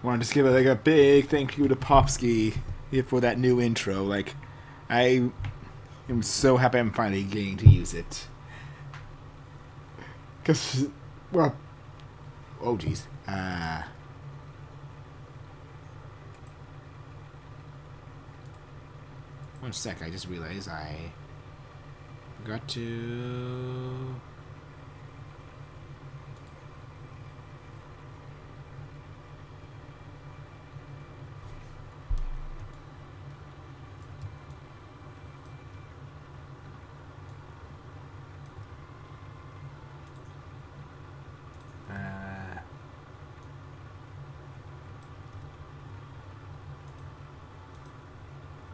Want to just give like a big thank you to Popsky for that new intro. Like, I am so happy I'm finally getting to use it. Cause, well, oh jeez. 1 sec. I just realized I forgot to.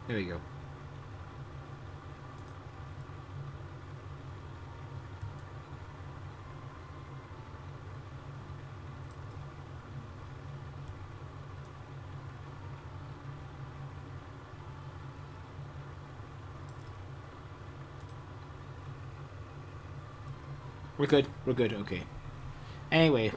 There we go. We're good. We're good. Okay. Anyway.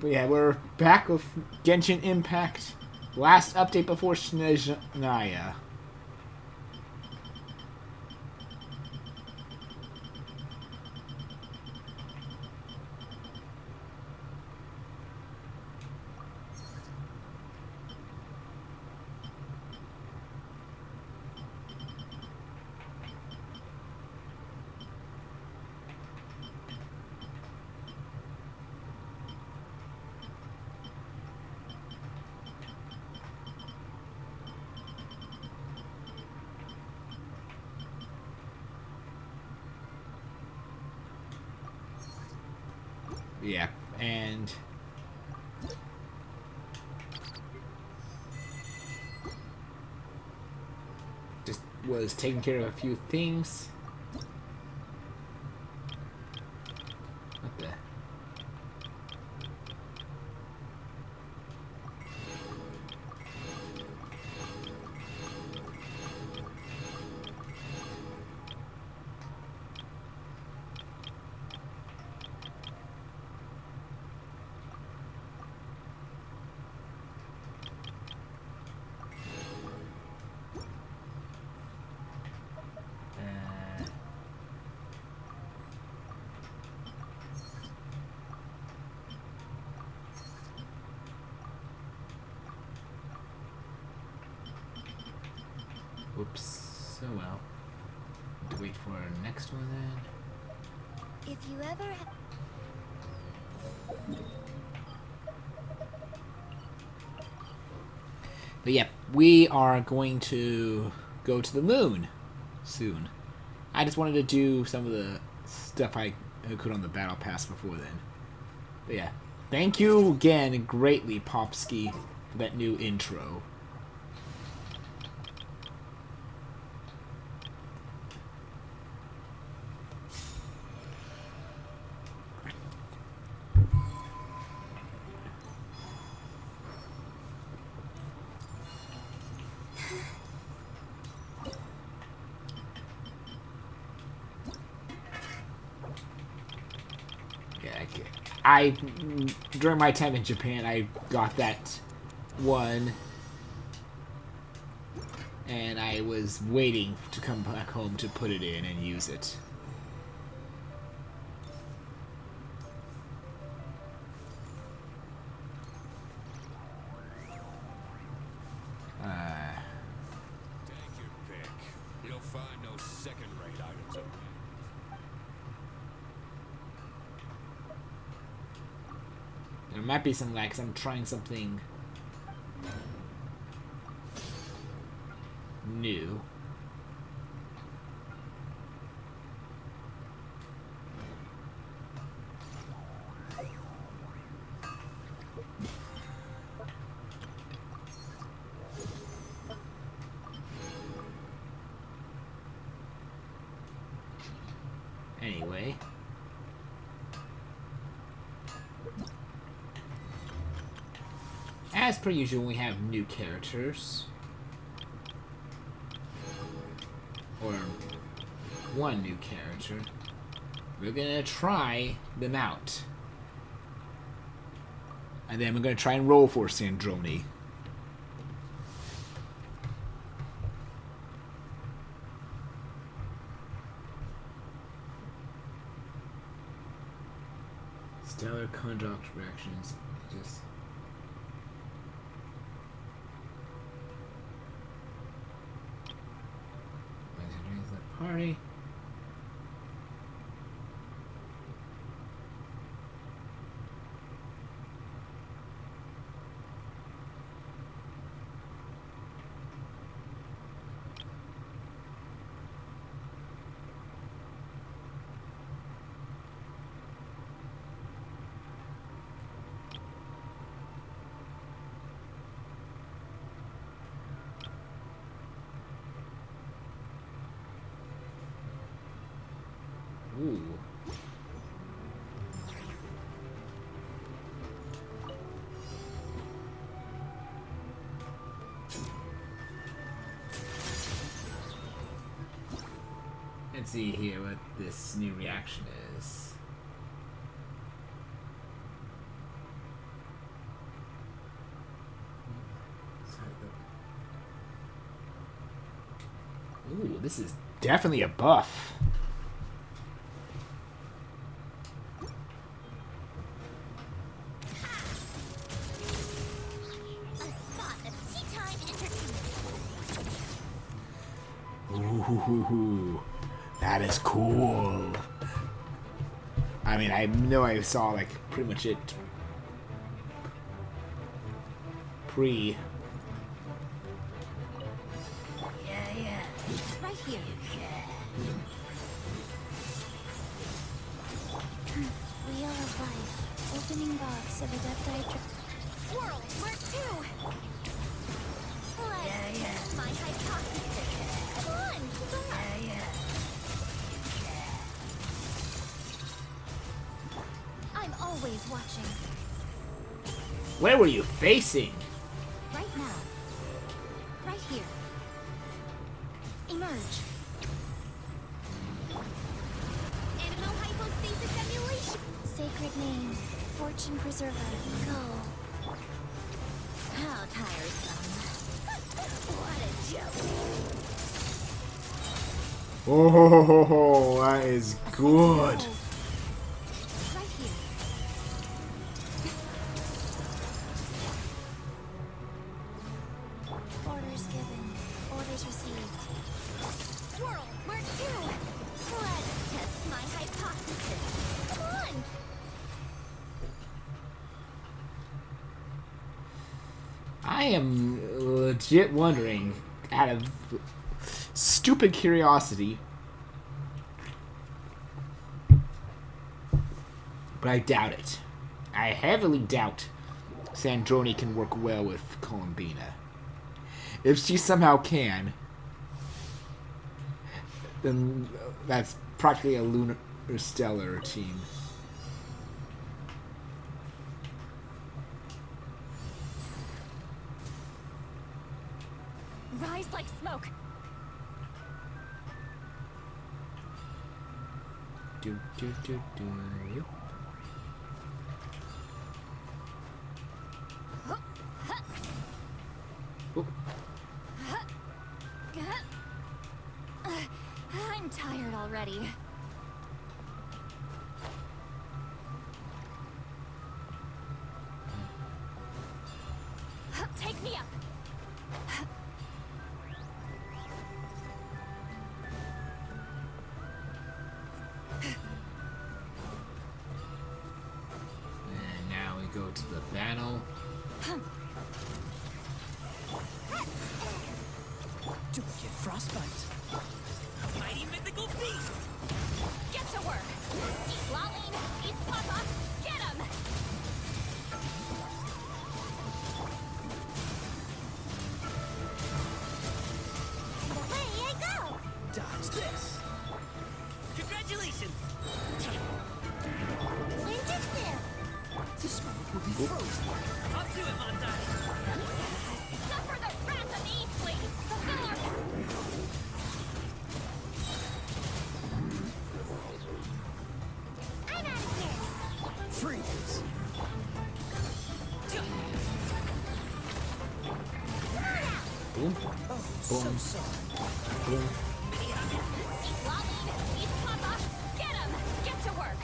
But yeah, we're back with Genshin Impact. Last update before Snezhnaya. Yeah, and just was taking care of a few things. What the? Whoops. So well. Have to wait for our next one then. If you ever. But yeah, we are going to go to the moon soon. I just wanted to do some of the stuff I could on the battle pass before then. But yeah, thank you again greatly, Popsky, for that new intro. I during my time in Japan, I got that one, and I was waiting to come back home to put it in and use it. Take your pick. You'll find no second-rate items up there. There might be some lag 'cause I'm trying something new. as per usual, we have new characters. Or one new character. We're gonna try them out. And then we're gonna try and roll for Sandrone. Stellar conduct reactions. Just the party. Ooh. Let's see here what this new reaction is. Ooh, this is definitely a buff. Ooh, that is cool. I mean, I know I saw like pretty much it pre. Yeah. Right here. Wheel of Life. Opening box of Adepti. Swirl, Mark 2. Let's test my hypothesis. Come on, keep on. I'm always watching. Where were you facing? Right now. Right here. Emerge. Animal hypostasis emulation. Sacred name. Fortune preserver. Go. How tiresome. What a joke. Oh, that is good. Right here. Orders given. Orders received. Swirl, Mark 2. Let's test my hypothesis. Come on. I am legit wondering, out of stupid curiosity, but I doubt it. I heavily doubt Sandrone can work well with Columbina. If she somehow can, then that's practically a lunar stellar team. Rise like smoke. Do. Oh. I'm tired already. Take me up. And now we go to the battle. Don't get frostbite. Mighty mythical beast! Get to work. Lolling, East Papa, get him! Away I go! Dodge this! Congratulations! Ninjutsu! This moment will Frozen. Up to it, Montai. Suffer the wrath of Eastly! Fulfill our... I'm out of here! Freeze. Boom. Oh, so Boom. sorry. Boom. East Lolly! East Papa! Get him! Get to work!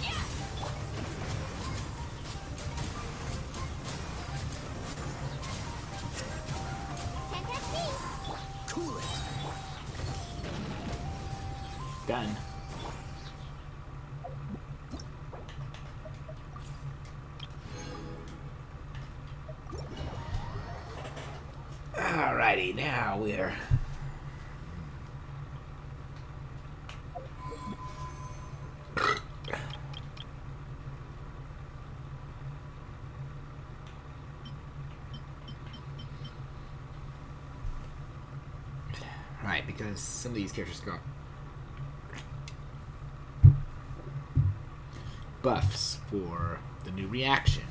Yeah! Can't catch me! Cool it. Done. Alrighty, now we're... Right, because some of these characters got buffs for the new reaction.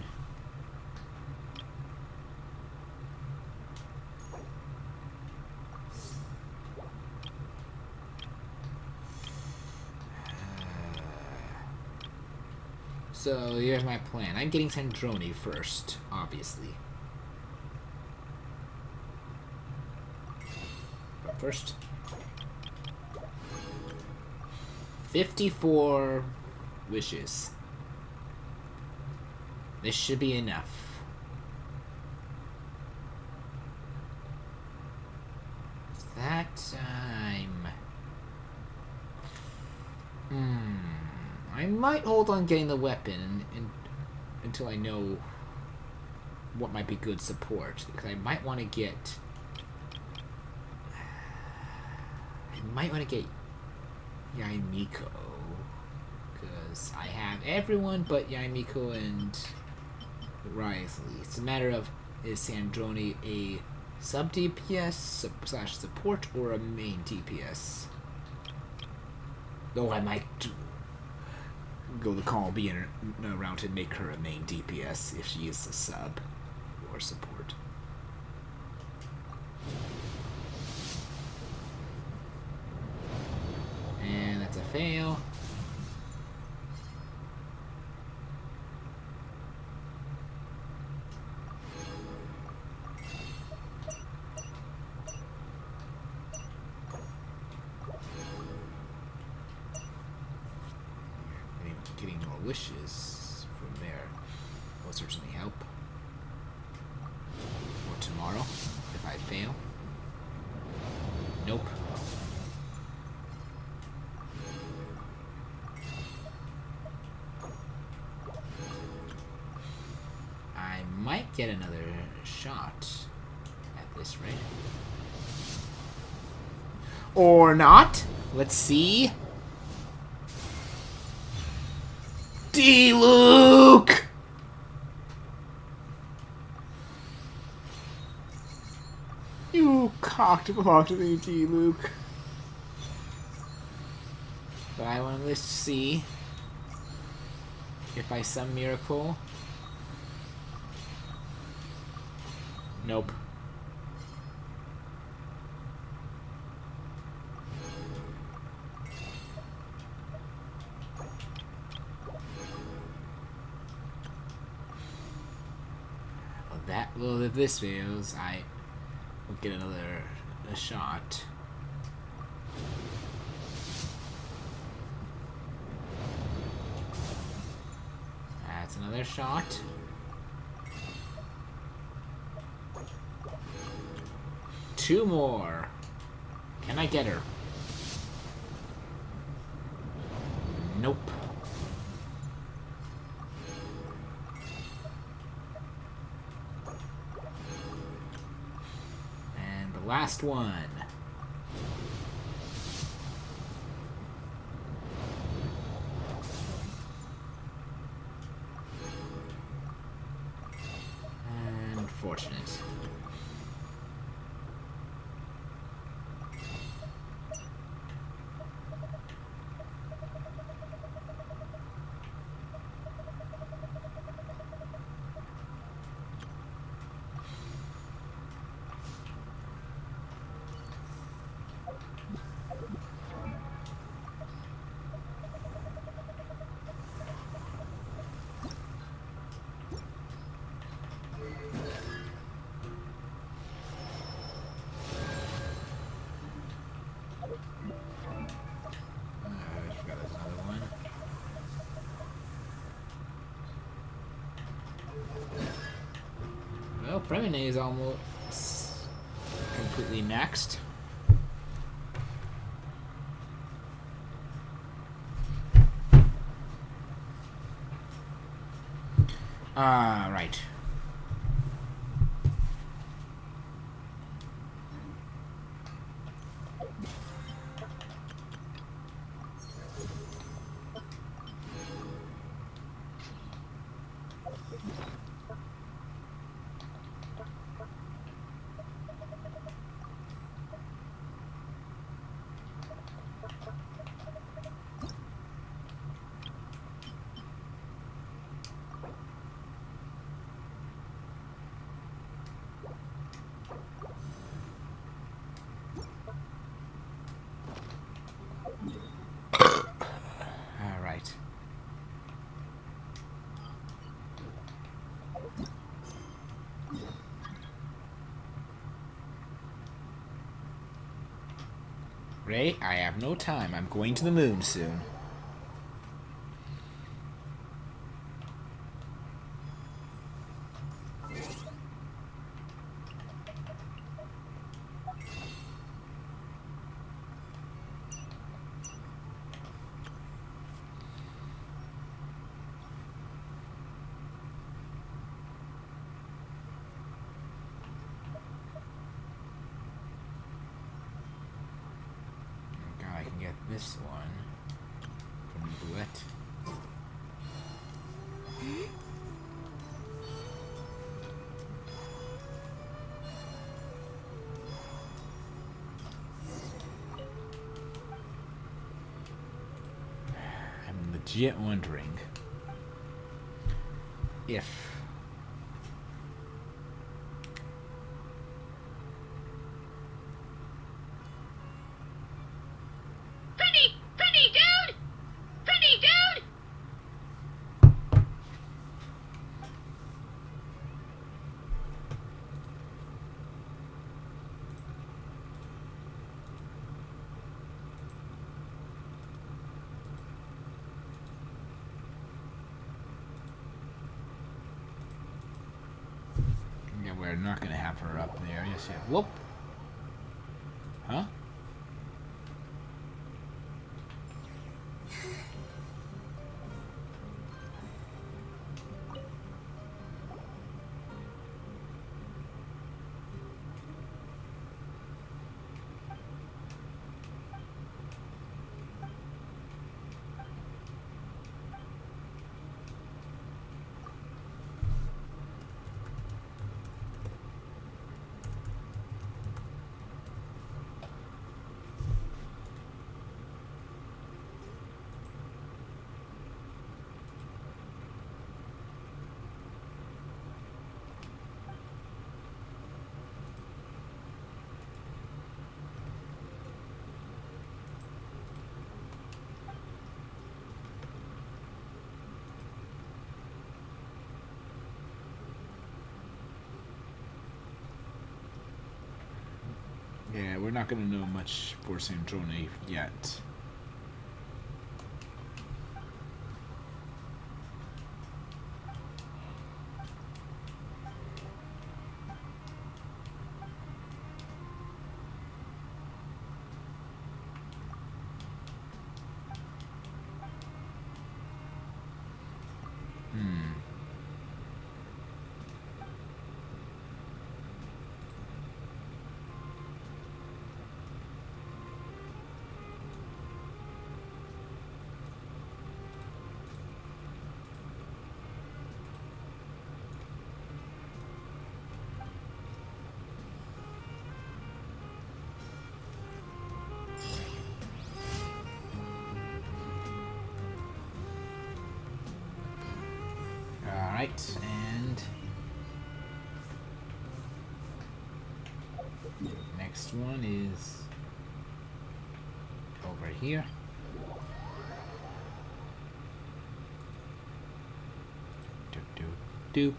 So here's my plan. I'm getting Sandrone first, obviously. But first, 54 wishes. This should be enough. That time. I might hold on getting the weapon until I know what might be good support. Because I might want to get... Yaimiko. Because I have everyone but Yaimiko and Risley. It's a matter of, is Sandrone a sub DPS slash support or a main DPS? Though I might go the call being around to make her a main DPS if she is a sub or support. And that's a fail. Getting more wishes from there will certainly help. Or tomorrow, if I fail. Nope. I might get another shot at this rate. Or not. Let's see. D-Luke! You cocked blocked me, D-Luke. But I want to see if by some miracle... Nope. Well, if this fails, I will get another shot. That's another shot. Two more. Can I get her? Nope. Last one. Unfortunate. Premine is almost completely maxed. Right. All right. Ray, I have no time. I'm going to the moon soon. God, I can get this one from Duet. I'm legit wondering if Pretty dude! Pretty dude! yeah, we're not gonna have her up there. Yes, yeah. Whoop. Huh? Yeah, we're not gonna know much for Sandrone yet. Alright, and next one is over here. Doop doop doop.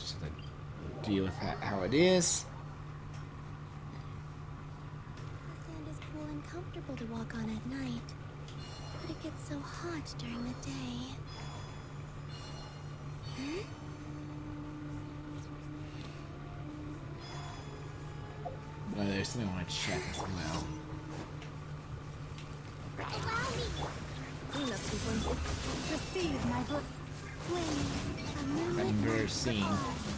Just have to deal with how it is. The sand is cool and comfortable to walk on at night, but it gets so hot during the day. Huh? There's something I want to check as well. Allow me! Cleanup sequence. Receive my book. Flame, a moonlit Under night scene. recall.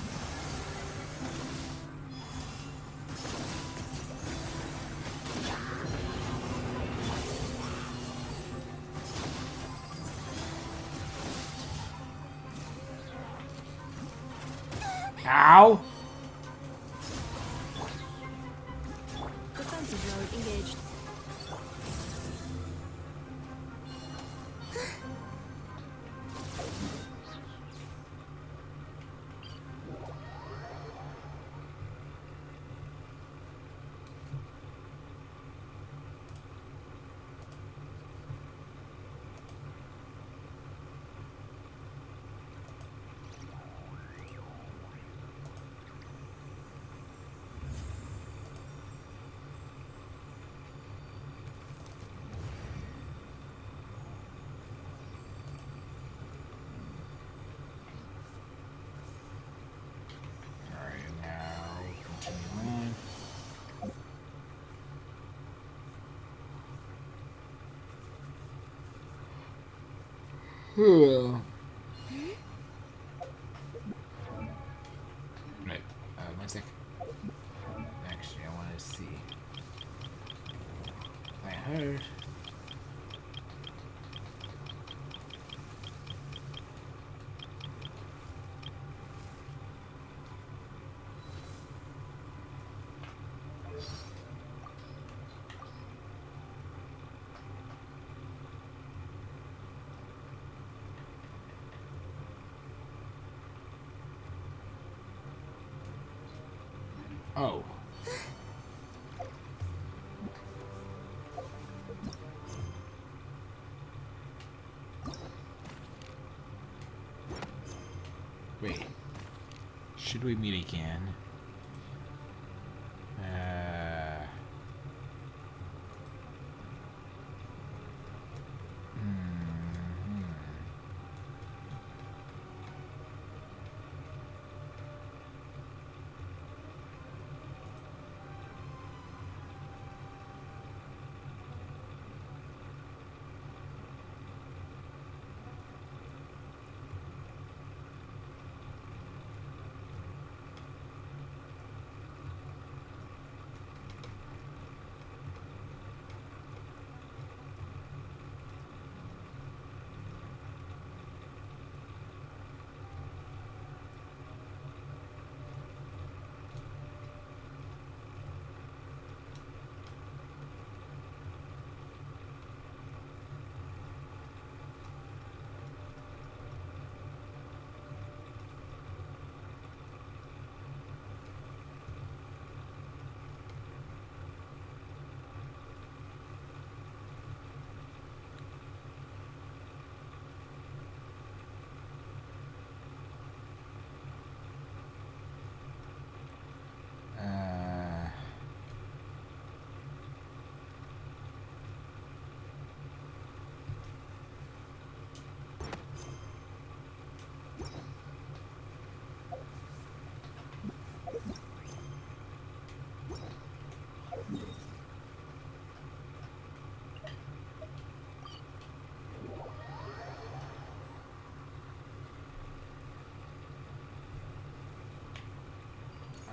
Ow! Defensive mode engaged. Alright, now continue on. Right, 1 sec. Actually, I want to see. I heard. Oh. Wait. Should we meet again?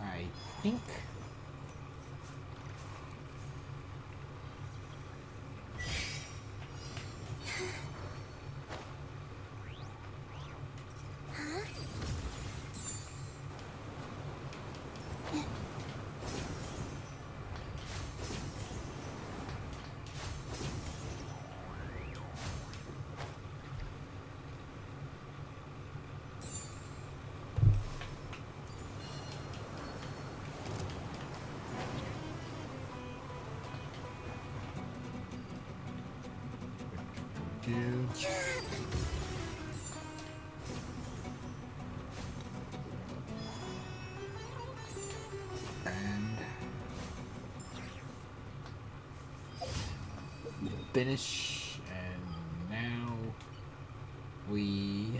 I think. Do. finish, and now we.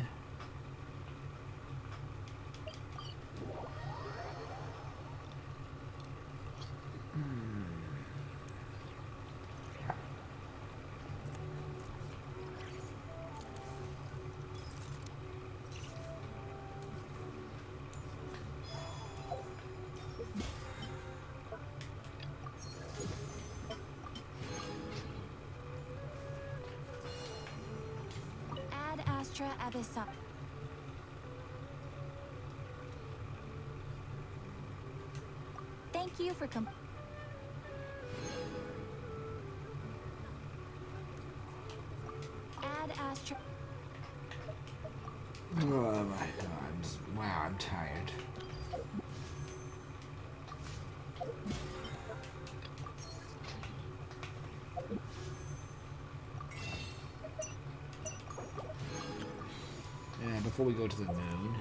Ad Astra Abyssa. Thank you for Ad Astra. Oh my god. Wow, I'm tired. And before we go to the moon.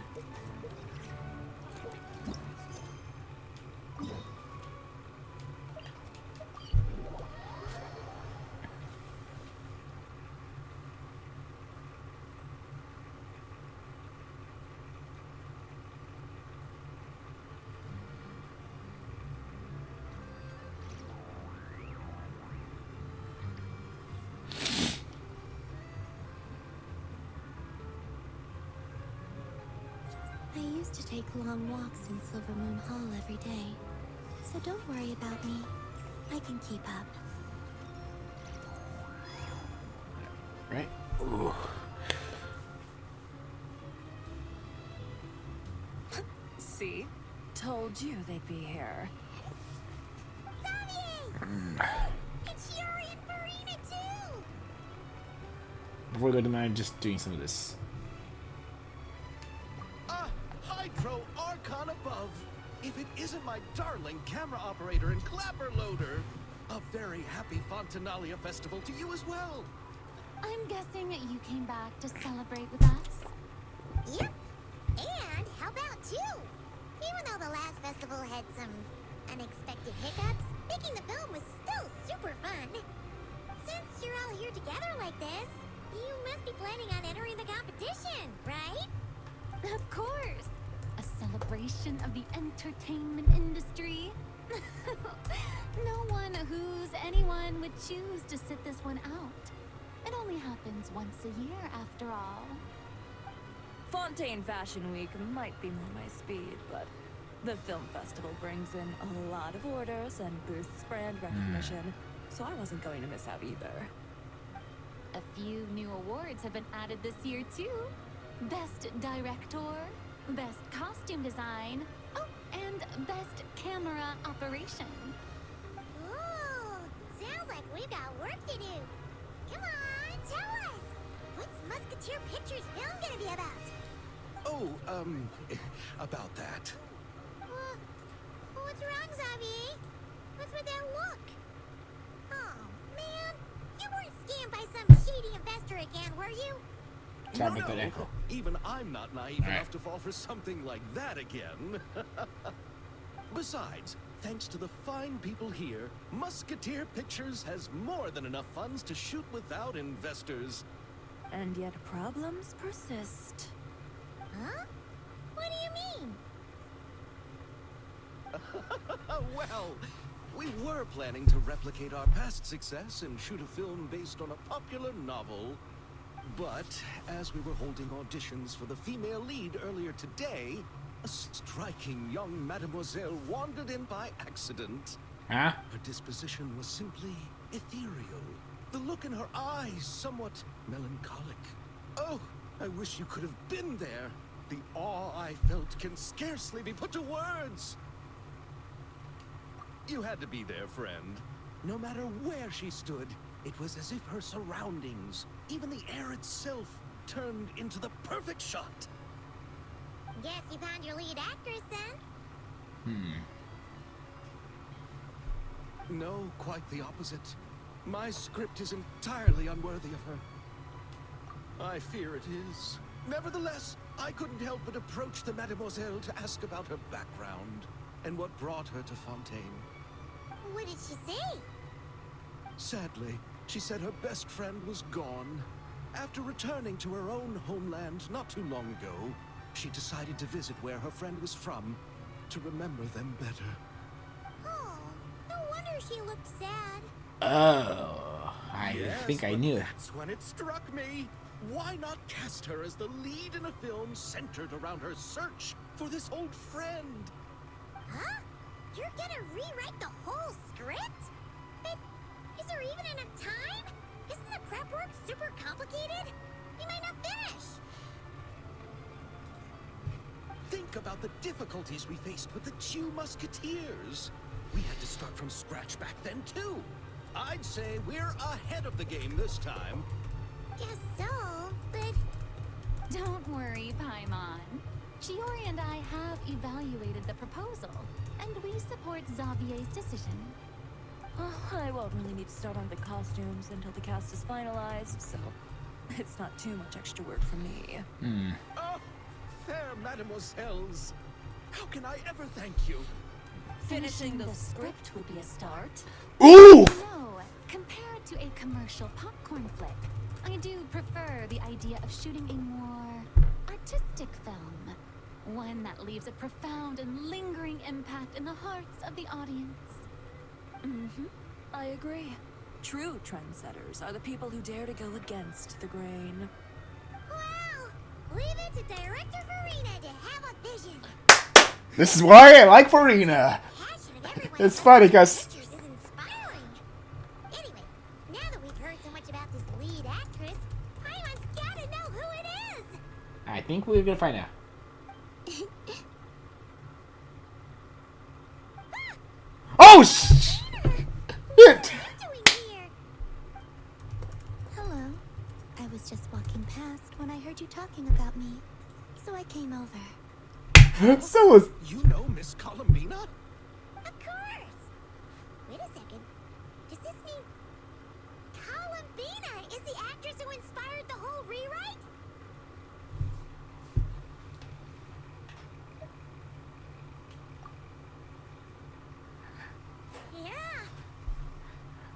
I used to take long walks in Silver Moon Hall every day, so don't worry about me. I can keep up. Right? Ooh. See? Told you they'd be here. It's Yuri and Marina too! Before we go to mine, just doing some of this. Hydro Archon above! If it isn't my darling camera operator and clapper loader! A very happy Fontanalia festival to you as well! I'm guessing you came back to celebrate with us. Yep. And how about two? Even though the last festival had some unexpected hiccups, making the film was still super fun. Since you're all here together like this, you must be planning on entering the competition, right? Of course. A celebration of the entertainment industry. No one who's anyone would choose to sit this one out. It only happens once a year, after all. Fontaine Fashion Week might be more my speed, but the film festival brings in a lot of orders and boosts brand recognition, so I wasn't going to miss out either. A few new awards have been added this year, too. Best Director, Best Costume Design, oh, and Best Camera Operation. Ooh, sounds like we've got work to do. Come on, tell us. What's Musketeer Pictures film gonna be about? Oh, about that. What's wrong, Xavier? What's with that look? Oh, man. You weren't scammed by some shady investor again, were you? Try to make that echo. Even I'm not naive enough to fall for something like that again. Besides, thanks to the fine people here, Musketeer Pictures has more than enough funds to shoot without investors. And yet problems persist. Huh? What do you mean? Well, we were planning to replicate our past success and shoot a film based on a popular novel. But as we were holding auditions for the female lead earlier today, a striking young mademoiselle wandered in by accident. Huh? Her disposition was simply ethereal. The look in her eyes somewhat melancholic. Oh, I wish you could have been there. The awe I felt can scarcely be put to words. You had to be there, friend. No matter where she stood, it was as if her surroundings, even the air itself, turned into the perfect shot. Guess you found your lead actress then? No, quite the opposite. My script is entirely unworthy of her. I fear it is. Nevertheless, I couldn't help but approach the mademoiselle to ask about her background and what brought her to Fontaine. What did she say? Sadly, She said her best friend was gone. After returning to her own homeland not too long ago, she decided to visit where her friend was from to remember them better. Oh, no wonder she looked sad. Oh, I Yes, think I but knew. That's when it struck me. Why not cast her as the lead in a film centered around her search for this old friend? Huh? You're gonna rewrite the whole script? But is there even enough time? Isn't the prep work super complicated? We might not finish. Think about the difficulties we faced with the Two Musketeers. We had to start from scratch back then, too. I'd say we're ahead of the game this time. Guess so, but Don't worry, Paimon. Shiori and I have evaluated the proposal, and we support Xavier's decision. I won't really need to start on the costumes until the cast is finalized, so it's not too much extra work for me. Oh, fair mademoiselles. How can I ever thank you? Finishing the script would be a start. Ooh! No, compared to a commercial popcorn flick, I do prefer the idea of shooting a more artistic film. One that leaves a profound and lingering impact in the hearts of the audience. I agree. True trendsetters are the people who dare to go against the grain. well, leave it to Director Farina to have a vision. This is why I like Farina. Passion of everyone It's funny because pictures is inspiring. Anyway, now that we've heard so much about this lead actress, Paimon's gotta know who it is. I think we're gonna find out. Oh shit! What are you doing here? Hello. I was just walking past when I heard you talking about me, so I came over. So was You know Miss Columbina? Of course. Wait a second. Does this mean Columbina is the actress who inspired the whole rewrite?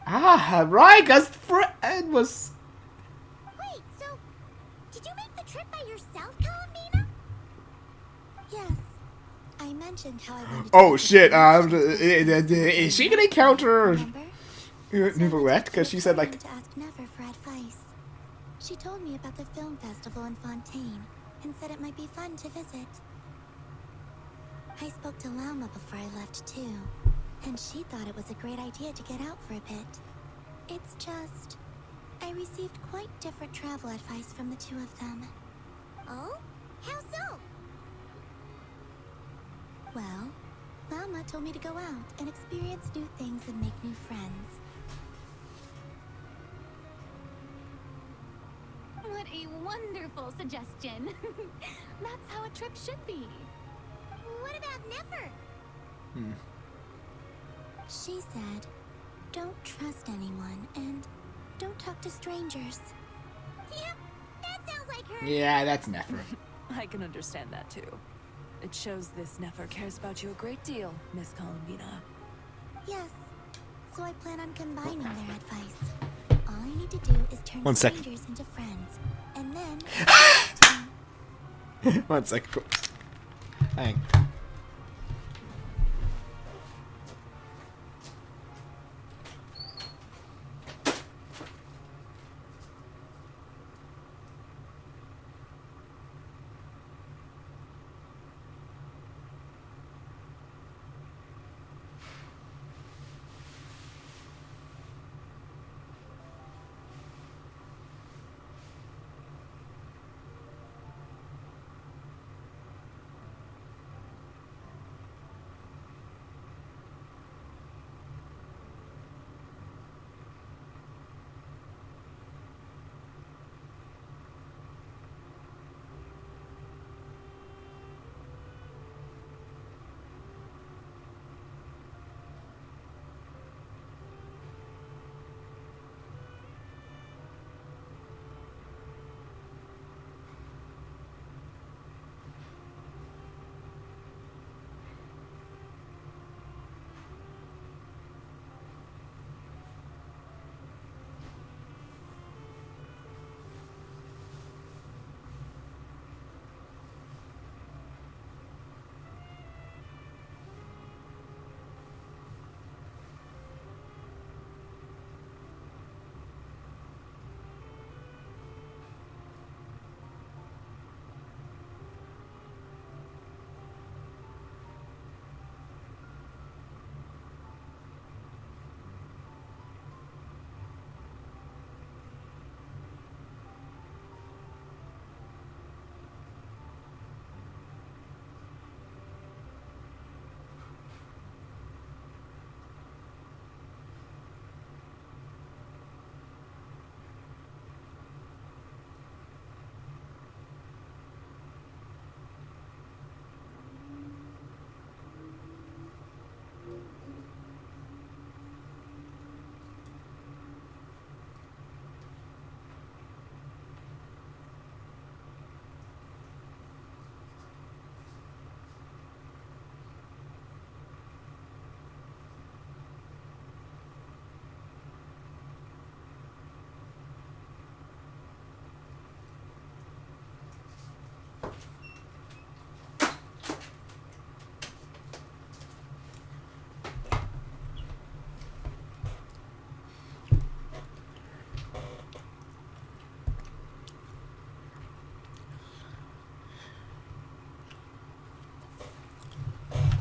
Yeah. right, cause Fred was. Wait, so did you make the trip by yourself, Columbina? Yes. I mentioned how I wanted to Oh visit shit! the Is she gonna encounter Remember? Nicolette? Because she said like. To ask Never for advice. She told me about the film festival in Fontaine and said it might be fun to visit. I spoke to Lauma before I left too, and she thought it was a great idea to get out for a bit. It's just, I received quite different travel advice from the two of them. Oh? How so? Well, Lauma told me to go out and experience new things and make new friends. What a wonderful suggestion. That's how a trip should be. What about Nefer? She said, don't trust anyone and don't talk to strangers. Yep, that sounds like her. Yeah, that's Nefer. I can understand that too. It shows this Nefer cares about you a great deal, Miss Columbina. Yes, so I plan on combining their advice. All I need to do is turn 1 sec. strangers into friends, and then... 1 sec. Hang.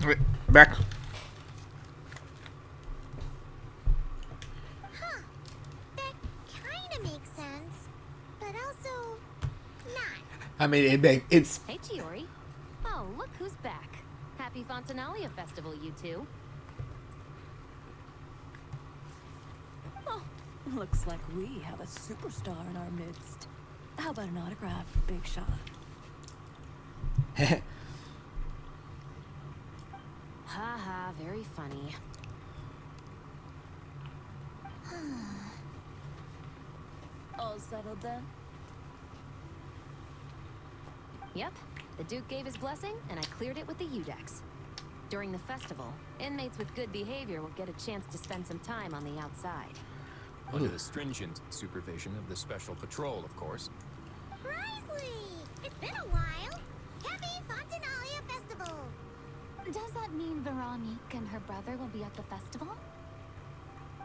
Wait, back. Huh. That kind of makes sense, but also not. I mean, it's Hey, Chiori. Oh, look who's back. Happy Fontanalia Festival, you two. Oh, looks like we have a superstar in our midst. How about an autograph, Big Shot? Ha, very funny. All settled then? Yep, the Duke gave his blessing, and I cleared it with the Udex. During the festival, inmates with good behavior will get a chance to spend some time on the outside. Under the stringent supervision of the Special Patrol, of course. Risley! It's been a while. Happy Fontanalia Festival! Does that mean Veronique and her brother will be at the festival?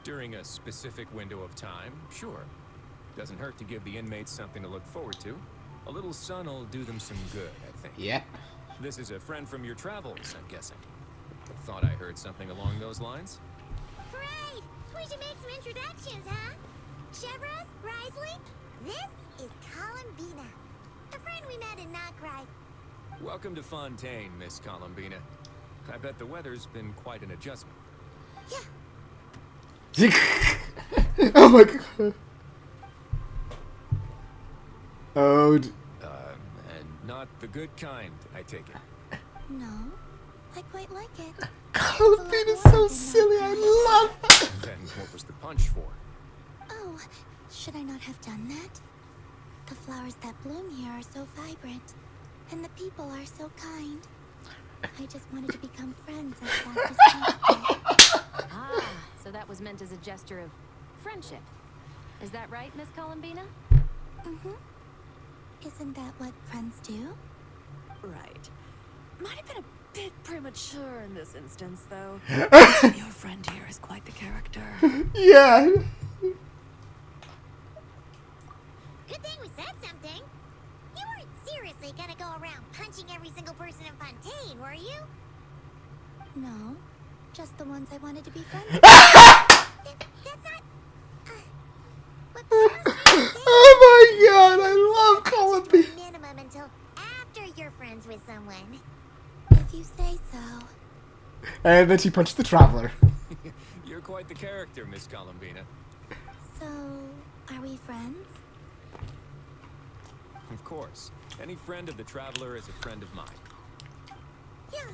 During a specific window of time, sure. Doesn't hurt to give the inmates something to look forward to. A little sun will do them some good, I think. yep. This is a friend from your travels, I'm guessing. Thought I heard something along those lines? Great! We should make some introductions, huh? Chevros, Risley, this is Columbina, a friend we met in Knockright. Welcome to Fontaine, Miss Columbina. I bet the weather's been quite an adjustment. Yeah, Oh my god. Oh. And not the good kind, I take it. No, I quite like it. Columbine is so silly. I love it. Then what was the punch for? Oh, should I not have done that? The flowers that bloom here are so vibrant, and the people are so kind. I just wanted to become friends as fast as possible. Ah, so that was meant as a gesture of friendship. Is that right, Miss Columbina? Mm-hmm. Isn't that what friends do? Right. Might have been a bit premature in this instance, though. Your friend here is quite the character. Yeah. good thing we said something. You weren't seriously gonna go around punching every single person in Fontaine, were you? No, just the ones I wanted to be friends with. That's not... what Paul's trying to say Oh my god, I love Columbine. is minimum until after you're friends with someone. If you say so. And then she punched the traveler. You're quite the character, Miss Columbina. So, are we friends? Of course. Any friend of the traveler is a friend of mine. Yeah.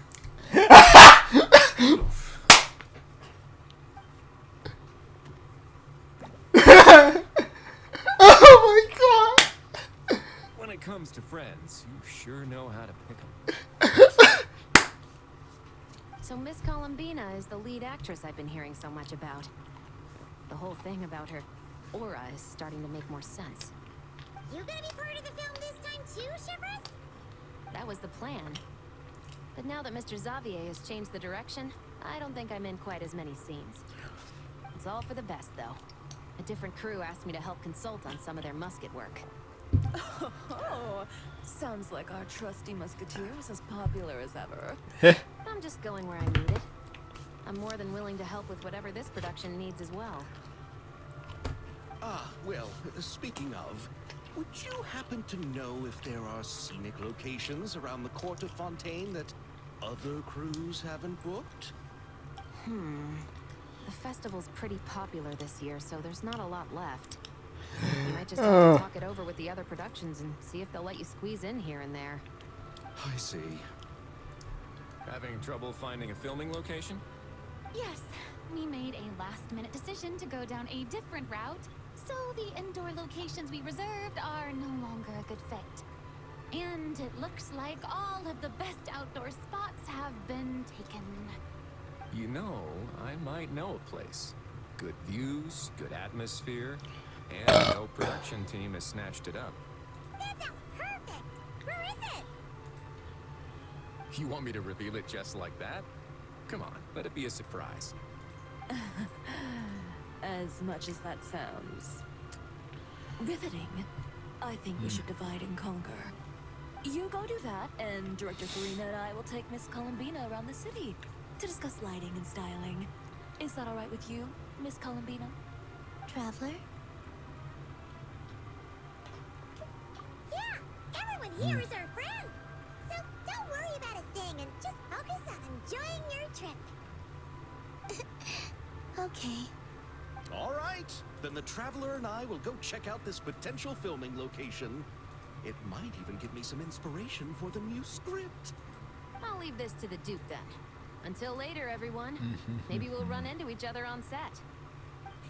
Oh my god. When it comes to friends, you sure know how to pick 'em. So Miss Columbina is the lead actress I've been hearing so much about. The whole thing about her aura is starting to make more sense. You gonna be part of the film this time too, Shivers? That was the plan. But now that Mr. Xavier has changed the direction, I don't think I'm in quite as many scenes. It's all for the best, though. A different crew asked me to help consult on some of their musket work. Oh, sounds like our trusty musketeer is as popular as ever. I'm just going where I'm needed. I'm more than willing to help with whatever this production needs as well. Ah, well, speaking of, would you happen to know if there are scenic locations around the court of Fontaine that other crews haven't booked? The festival's pretty popular this year, so there's not a lot left. You might just have to talk it over with the other productions and see if they'll let you squeeze in here and there. I see. Having trouble finding a filming location? Yes, we made a last-minute decision to go down a different route, so the indoor locations we reserved are no longer a good fit. And it looks like all of the best outdoor spots have been taken. You know, I might know a place. Good views, good atmosphere, and no production team has snatched it up. That sounds perfect. Where is it? You want me to reveal it just like that? Come on, let it be a surprise. As much as that sounds riveting, I think we should divide and conquer. You go do that, and Director Farina and I will take Miss Columbina around the city to discuss lighting and styling. Is that all right with you, Miss Columbina? Traveler? Yeah, everyone here is our friend. So don't worry about a thing and just focus on enjoying your trip. Okay. All right, then the Traveler and I will go check out this potential filming location. It might even give me some inspiration for the new script. I'll leave this to the Duke then. Until later, everyone. Maybe we'll run into each other on set.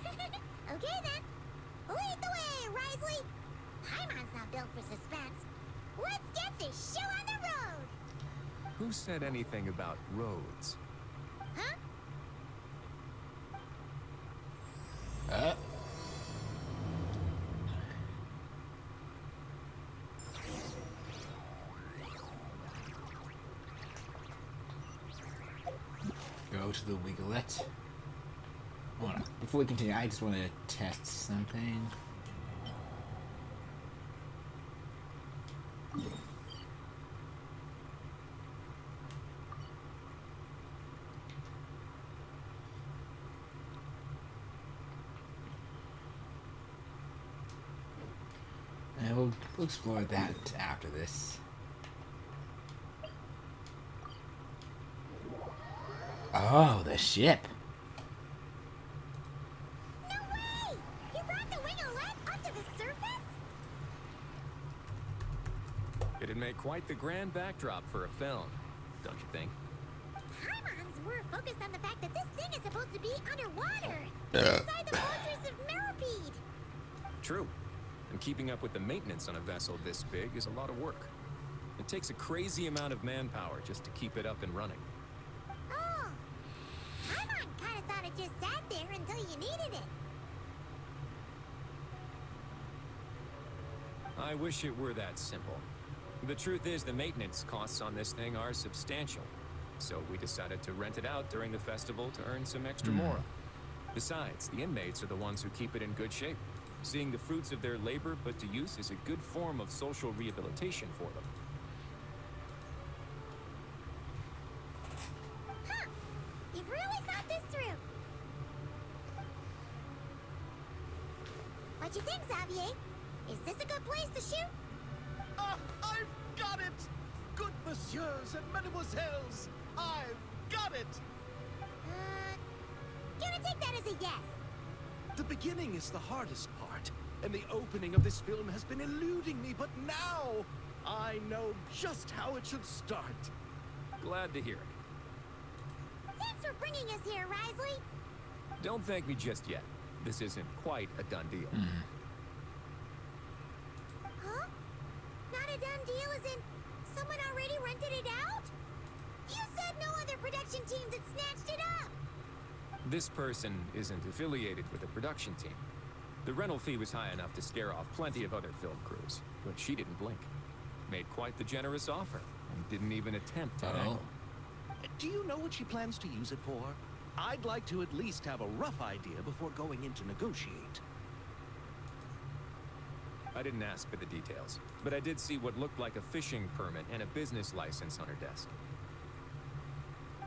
Okay then. Lead the way, Risley. Paimon's not built for suspense. Let's get this show on the road. Who said anything about roads? Huh? Go to the Wiglet. Hold on. Before we continue, I just want to test something. And we'll explore that after this. Oh, the ship. No way! You brought the winglet up to the surface? It'd make quite the grand backdrop for a film, don't you think? Paimons were focused on the fact that this thing is supposed to be underwater. Inside the fortress of Meripede. True. And keeping up with the maintenance on a vessel this big is a lot of work. It takes a crazy amount of manpower just to keep it up and running. Oh. Paimon kind of thought it just sat there until you needed it. I wish it were that simple. The truth is, the maintenance costs on this thing are substantial. So we decided to rent it out during the festival to earn some extra mora. Besides, the inmates are the ones who keep it in good shape. Seeing the fruits of their labor put to use is a good form of social rehabilitation for them. Huh. You've really thought this through. What you think, Xavier? Is this a good place to shoot? Ah, I've got it! Good messieurs and mesdemoiselles, I've got it! Gonna take that as a yes. The beginning is the hardest part, and the opening of this film has been eluding me, but now I know just how it should start. Glad to hear it. Thanks for bringing us here, Risley. Don't thank me just yet. This isn't quite a done deal. Huh? Not a done deal as in someone already rented it out? You said no other production teams had snatched it up. This person isn't affiliated with a production team. The rental fee was high enough to scare off plenty of other film crews, but she didn't blink. Made quite the generous offer, and didn't even attempt to haggle. Do you know what she plans to use it for? I'd like to at least have a rough idea before going in to negotiate. I didn't ask for the details, but I did see what looked like a fishing permit and a business license on her desk.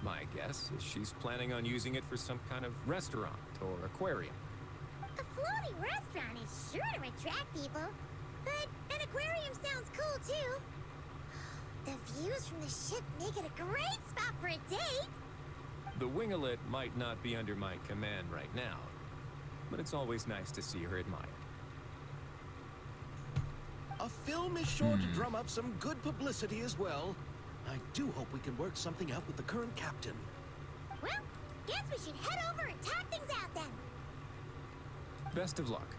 My guess is she's planning on using it for some kind of restaurant or aquarium. A floating restaurant is sure to attract people, but an aquarium sounds cool too. The views from the ship make it a great spot for a date. The Winglet might not be under my command right now, but it's always nice to see her admired. A film is sure to drum up some good publicity as well. I do hope we can work something out with the current captain. Well, guess we should head over and talk things out then. Best of luck.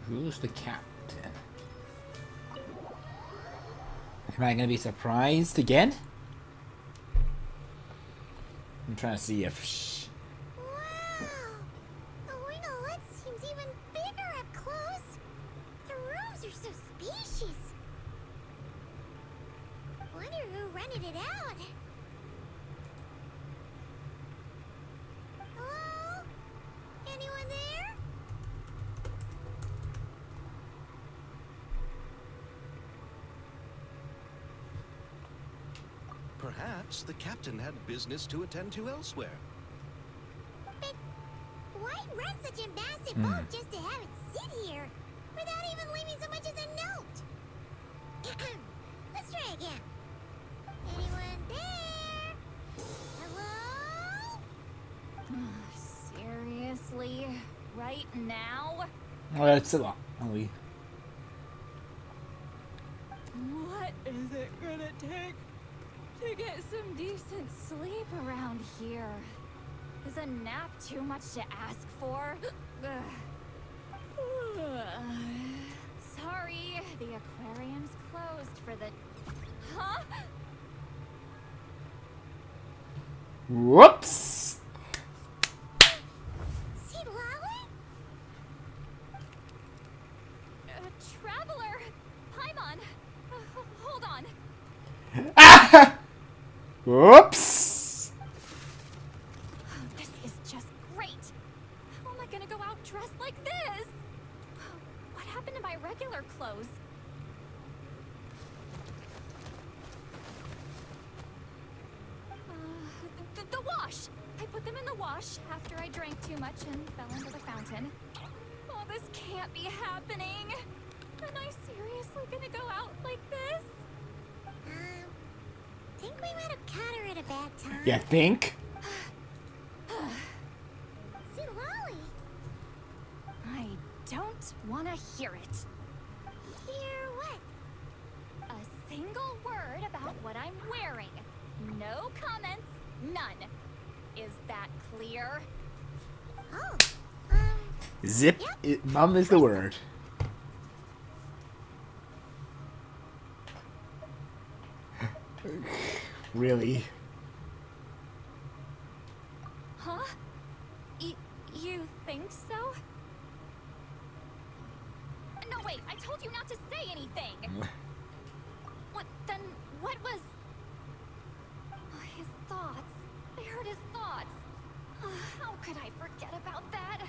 Who's the captain? Am I gonna be surprised again? I'm trying to see if. Wow! The winglet seems even bigger up close. The rooms are so spacious. Wonder who rented it out. Hello? Anyone there? perhaps the captain had business to attend to elsewhere. But why rent such a massive boat just to have it sit here without even leaving so much as a note? Let's try again. Anyone there? Hello? Seriously? Right now? Ouais, c'est bon. Ah oui. What is it gonna take to get some decent Sleep around here. Is a nap too much to ask for? Sorry, the aquarium's closed for the... Huh? Whoops! See Lolly? Traveler! Paimon! Hold on. Whoops! This is just great. How am I gonna go out dressed like this? What happened to my regular clothes? The wash! I put them in the wash after I drank too much and fell into the fountain. Oh, this can't be happening. Am I seriously gonna go out like this? Think we might have caught her at a bad time. You think? See Lolly? I don't want to hear it. Hear what? A single word about what I'm wearing. No comments, none. Is that clear? Oh, Zip. Mum is the word. Really? Huh? You think so? No, wait, I told you not to say anything! What, then, what was... his thoughts. I heard his thoughts. How could I forget about that?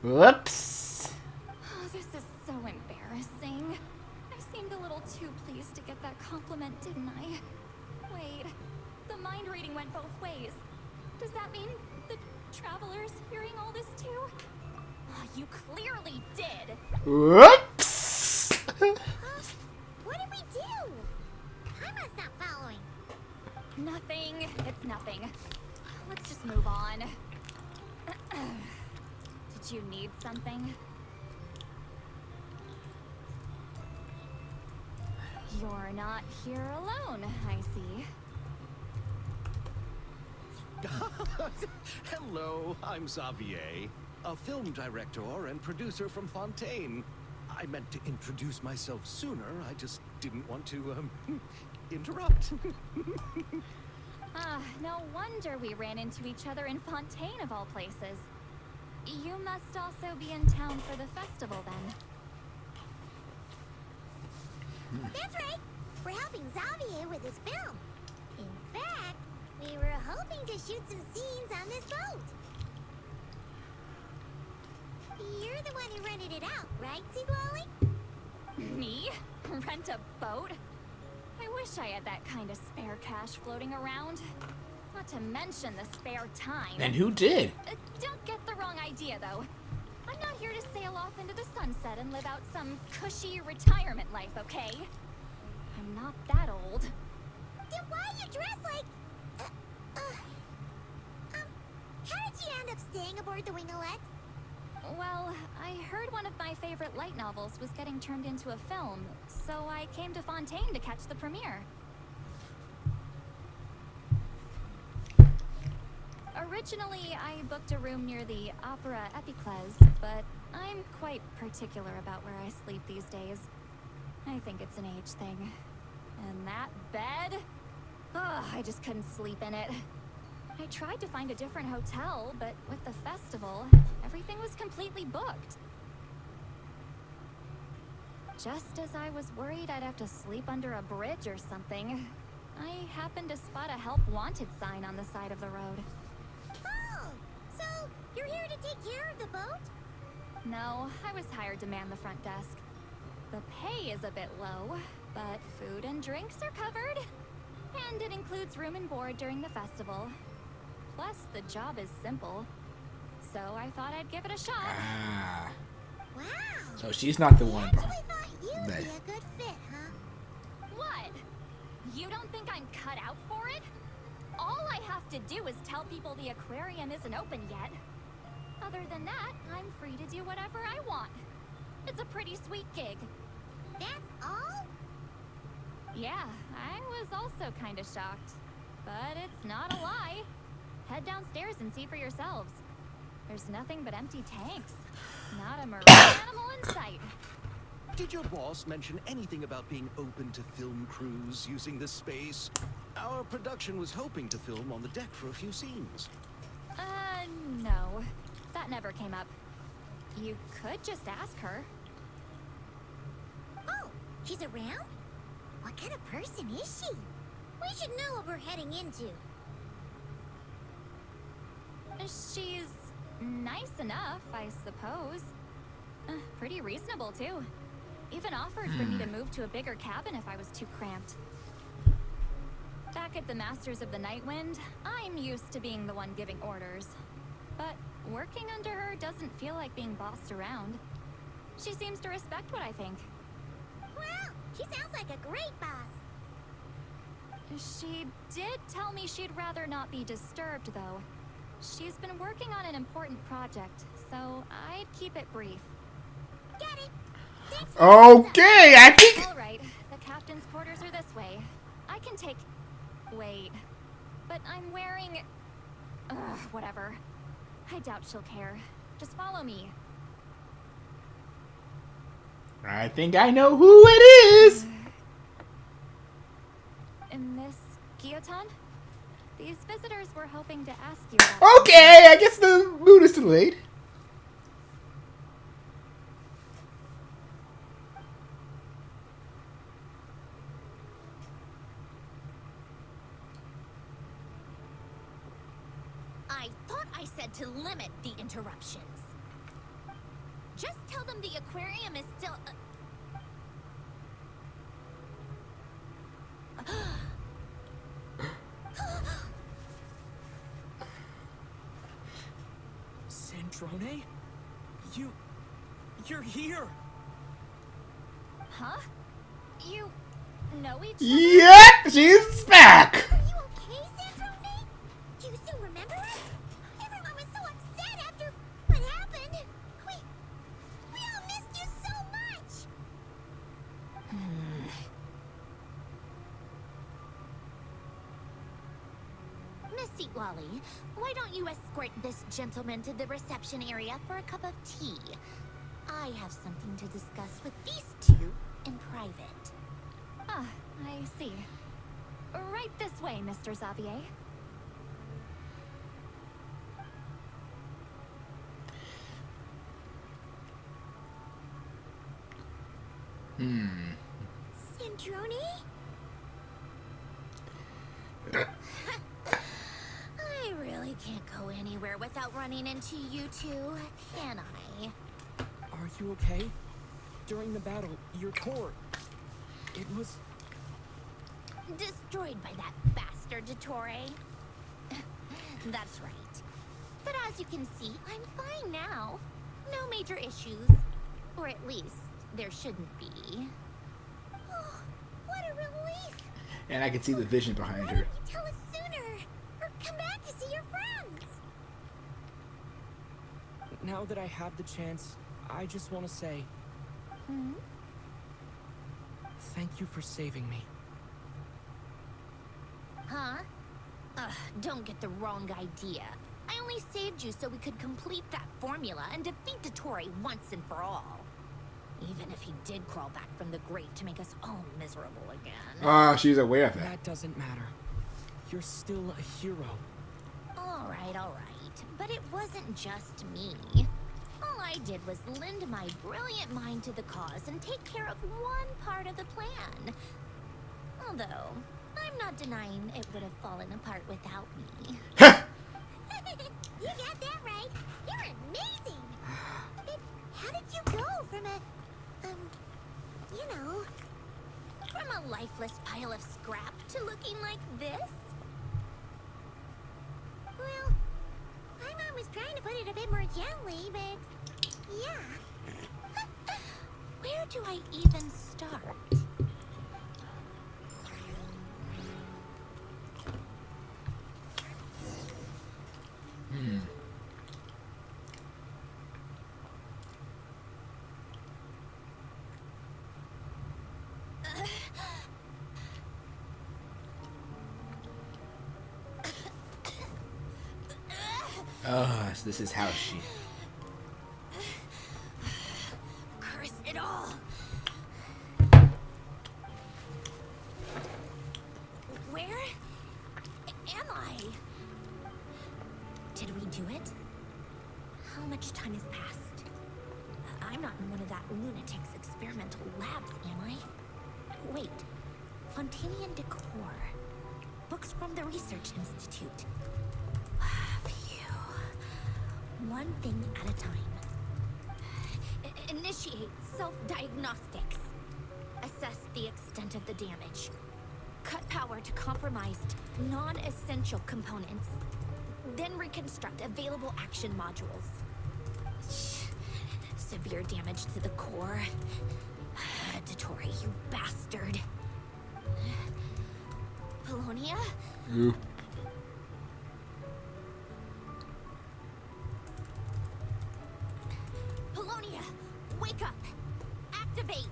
Whoops. Oh, this is so embarrassing. I seemed a little too pleased to get that compliment, didn't I? Wait, the mind reading went both ways. Does that mean the traveler's hearing all this too? Oh, you clearly did. Whoops. what did we do? Paimon's not following. Nothing. It's nothing. Let's just move on. Did you need something? You're not here alone, I see. Hello, I'm Xavier, a film director and producer from Fontaine. I meant to introduce myself sooner, I just didn't want to, interrupt. No wonder we ran into each other in Fontaine of all places. You must also be in town for the festival then. That's right. We're helping Xavier with his film. In fact, we were hoping to shoot some scenes on this boat. You're the one who rented it out, right, Seedwally? Me? Rent a boat? I wish I had that kind of spare cash floating around. Not to mention the spare time. And who did? Don't get the wrong idea, though. I'm not here to sail off into the sunset and live out some cushy retirement life, okay? I'm not that old. Then why are you dressed like... how did you end up staying aboard the Wingolette? Well, I heard one of my favorite light novels was getting turned into a film, so I came to Fontaine to catch the premiere. Originally, I booked a room near the Opera Epicles, but I'm quite particular about where I sleep these days. I think it's an age thing. And that bed? Ugh, I just couldn't sleep in it. I tried to find a different hotel, but with the festival, everything was completely booked. Just as I was worried I'd have to sleep under a bridge or something, I happened to spot a help wanted sign on the side of the road. Oh, so you're here to take care of the boat? No, I was hired to man the front desk. The pay is a bit low, but food and drinks are covered. And it includes room and board during the festival. Plus, the job is simple. So I thought I'd give it a shot. Ah. Wow. So she's not the I one. actually thought you'd That- be a good fit, huh? What? You don't think I'm cut out for it? All I have to do is tell people the aquarium isn't open yet. Other than that, I'm free to do whatever I want. It's a pretty sweet gig. That's all? Yeah, I was also kind of shocked. But it's not a lie. Head downstairs and see for yourselves. There's nothing but empty tanks. Not a marine animal in sight. Did your boss mention anything about being open to film crews using this space? Our production was hoping to film on the deck for a few scenes. No. That never came up. You could just ask her. Oh, she's around? What kind of person is she? We should know what we're heading into. She's nice enough, I suppose. Pretty reasonable, too. Even offered for me to move to a bigger cabin if I was too cramped. Back at the Masters of the Nightwind, I'm used to being the one giving orders. But working under her doesn't feel like being bossed around. She seems to respect what I think. Well, she sounds like a great boss. She did tell me she'd rather not be disturbed, though. She's been working on an important project, so I'd keep it brief. Get it? Thanks for the heads up. Okay, I think. All right, the captain's quarters are this way. I can take... Wait. But I'm wearing... Ugh, whatever. I doubt she'll care. Just follow me. I think I know who it is. Miss Guillotin? These visitors were hoping to ask you about... Okay, I guess the mood is delayed. I thought I said to limit the interruptions. Just tell them the aquarium is still... Sandrone? You're here! Huh? You know each other? Yep, she's back. Are you okay, Sandrone? Do you still remember us? Everyone was so upset after what happened. We all missed you so much. Miss Seatwally, why don't you escort this gentleman to the reception area for a cup of tea? I have something to discuss with these two in private. Ah, I see. Right this way, Mr. Xavier. Sandrone? I really can't go anywhere without running into you two, can I? Are you okay? During the battle, your core... It was... Destroyed by that bastard Dottore. That's right. But as you can see, I'm fine now. No major issues. Or at least, there shouldn't be. Oh, what a relief. And I can see the vision behind Why her. didn't you tell us sooner? Or come back to see your friends? Now that I have the chance, I just want to say... Thank you for saving me. Huh? Ugh, don't get the wrong idea. I only saved you so we could complete that formula and defeat Dottore once and for all. Even if he did crawl back from the grave to make us all miserable again. Ah, she's aware of that. That doesn't matter. You're still a hero. All right. But it wasn't just me. All I did was lend my brilliant mind to the cause and take care of one part of the plan. Although, I'm not denying it would have fallen apart without me. You got that right. You're amazing. But how did you go from a, From a lifeless pile of scrap to looking like this? Well, my mom was trying to put it a bit more gently, but yeah. Where do I even start? Oh, so this is how she... Curse it all! Where am I? Did we do it? How much time has passed? I'm not in one of that lunatic's experimental labs, am I? Wait, Fontanian decor. Books from the Research Institute. Phew. One thing at a time. Initiate self-diagnostics. Assess the extent of the damage. Cut power to compromised, non-essential components. Then reconstruct available action modules. Severe damage to the core. Dotori, you bastard. Polonia? Ooh. Polonia, wake up! Activate!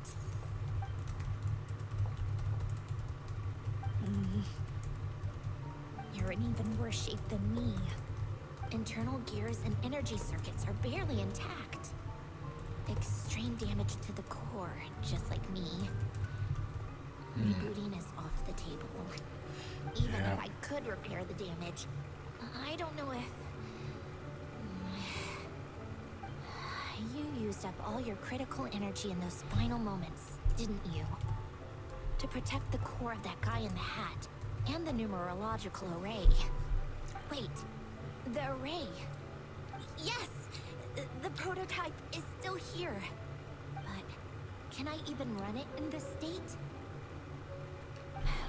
You're in even worse shape than me. Internal gears and energy circuits are barely intact. Extreme damage to the core, just like me. Rebooting is off the table. Even if I could repair the damage, I don't know if... You used up all your critical energy in those final moments, didn't you? To protect the core of that guy in the hat, and the numerological array. Wait, the array. Yes! The prototype is still here. But can I even run it in this state?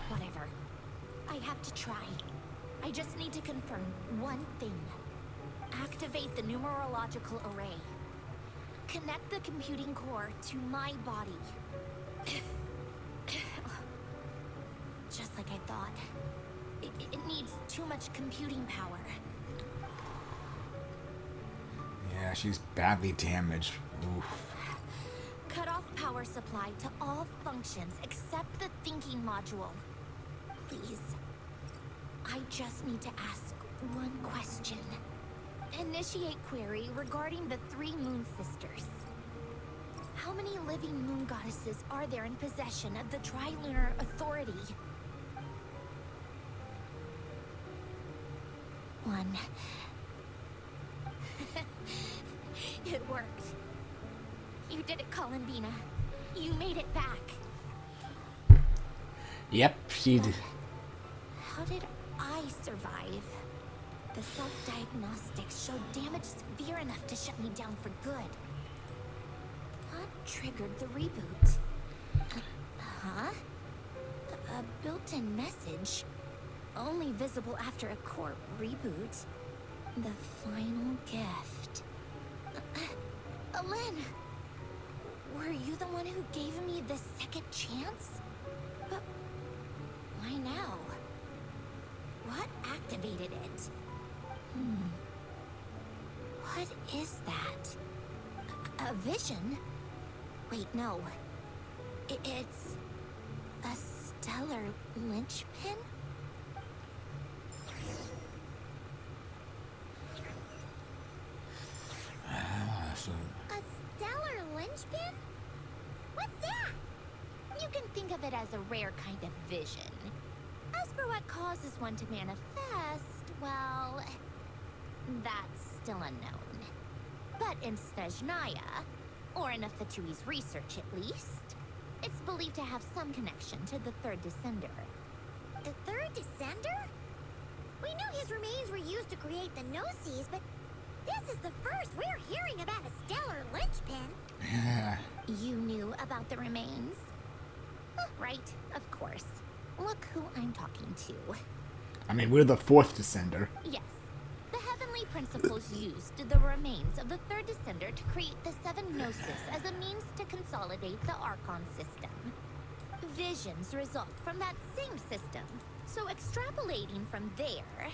Whatever. I have to try. I just need to confirm one thing. Activate the numerological array. Connect the computing core to my body. Just like I thought. It needs too much computing power. Yeah, she's badly damaged. Oof. Cut off power supply to all functions except the thinking module. Please. I just need to ask one question. Initiate query regarding the 3 Moon Sisters. How many living moon goddesses are there in possession of the Trilunar Authority? 1. It worked. You did it, Columbina. You made it back. Yep, she did. How did I survive? The self-diagnostics showed damage severe enough to shut me down for good. What triggered the reboot? Huh? A built-in message? Only visible after a core reboot. The final gift. Alin! Were you the one who gave me the second chance? But why now? What activated it? What is that? A vision? Wait, no. It's a stellar linchpin? So, A stellar linchpin? What's that? You can think of it as a rare kind of vision. As for what causes one to manifest, well, that's still unknown. But in Snezhnaya, or in Afatui's research at least, it's believed to have some connection to the third descender. The third descender? We knew his remains were used to create the Gnosis, but this is the first we're hearing about a stellar linchpin. yeah. You knew about the remains? Right, of course. Look who I'm talking to. I mean, we're the fourth descender. Yes. The heavenly principles used the remains of the third descender to create the seven gnosis as a means to consolidate the Archon system. Visions result from that same system. So extrapolating from there,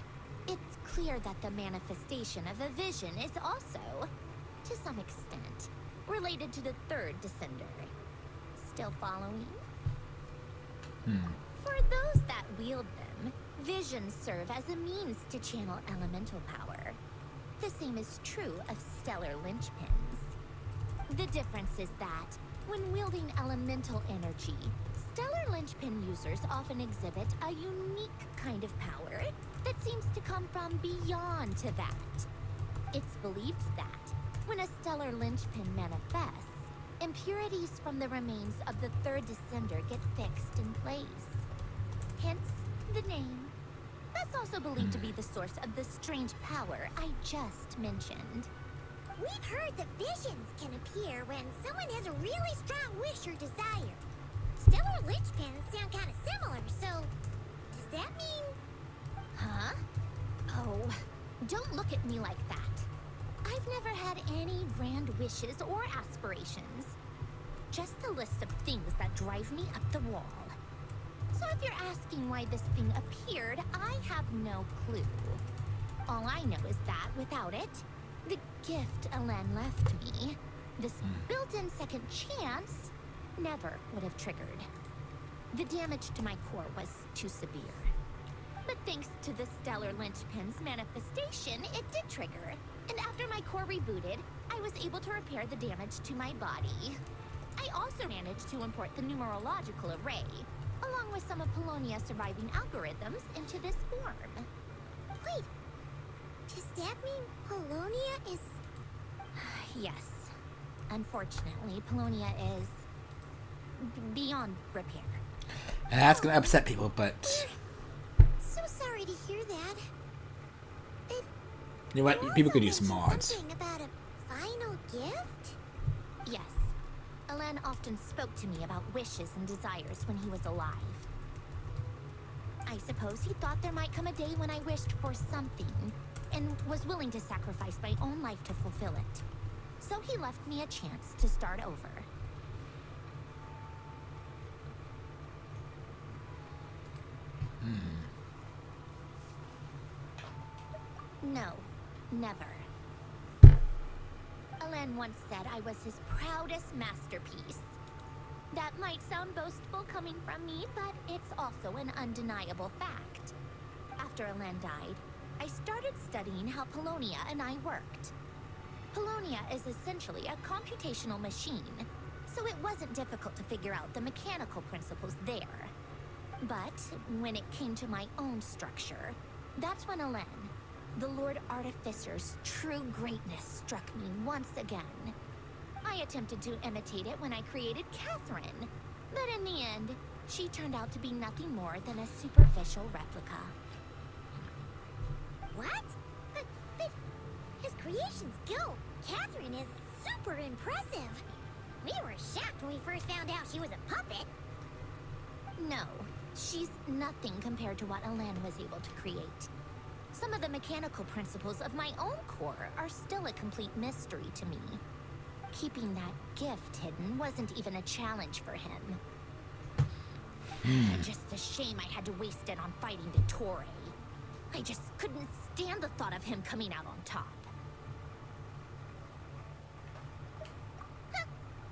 it's clear that the manifestation of a vision is also, to some extent, related to the third descender. Still following? For those that wield them, visions serve as a means to channel elemental power. The same is true of stellar linchpins. The difference is that, when wielding elemental energy, stellar linchpin users often exhibit a unique kind of power that seems to come from beyond to that. It's believed that, when a stellar linchpin manifests, impurities from the remains of the third descender get fixed in place. Hence, the name. That's also believed to be the source of the strange power I just mentioned. We've heard that visions can appear when someone has a really strong wish or desire. Stellar linchpins sound kind of similar, so does that mean... Huh? Oh, don't look at me like that. I've never had any grand wishes or aspirations. Just a list of things that drive me up the wall. So if you're asking why this thing appeared, I have no clue. All I know is that without it, the gift Elen left me, this built-in second chance, never would have triggered. The damage to my core was too severe. But thanks to the stellar linchpin's manifestation, it did trigger. And after my core rebooted, I was able to repair the damage to my body. I also managed to import the numerological array, along with some of Polonia's surviving algorithms, into this form. Wait, does that mean Polonia is... Yes. Unfortunately, Polonia is... beyond repair. And that's gonna upset people, but... So sorry to hear that. You know what? People could use mods. Something about a final gift? Yes. Elen often spoke to me about wishes and desires when he was alive. I suppose he thought there might come a day when I wished for something, and was willing to sacrifice my own life to fulfill it. So he left me a chance to start over. No, never. Elen once said I was his proudest masterpiece. That might sound boastful coming from me, but it's also an undeniable fact. After Elen died, I started studying how Polonia and I worked. Polonia is essentially a computational machine, so it wasn't difficult to figure out the mechanical principles there. But when it came to my own structure, that's when Elen, the Lord Artificer's true greatness, struck me once again. I attempted to imitate it when I created Catherine, but in the end, she turned out to be nothing more than a superficial replica. What? But his creations go. Catherine is super impressive. We were shocked when we first found out she was a puppet. No, she's nothing compared to what Elen was able to create. Some of the mechanical principles of my own core are still a complete mystery to me. Keeping that gift hidden wasn't even a challenge for him. Just a shame I had to waste it on fighting the Torre. I just couldn't stand the thought of him coming out on top.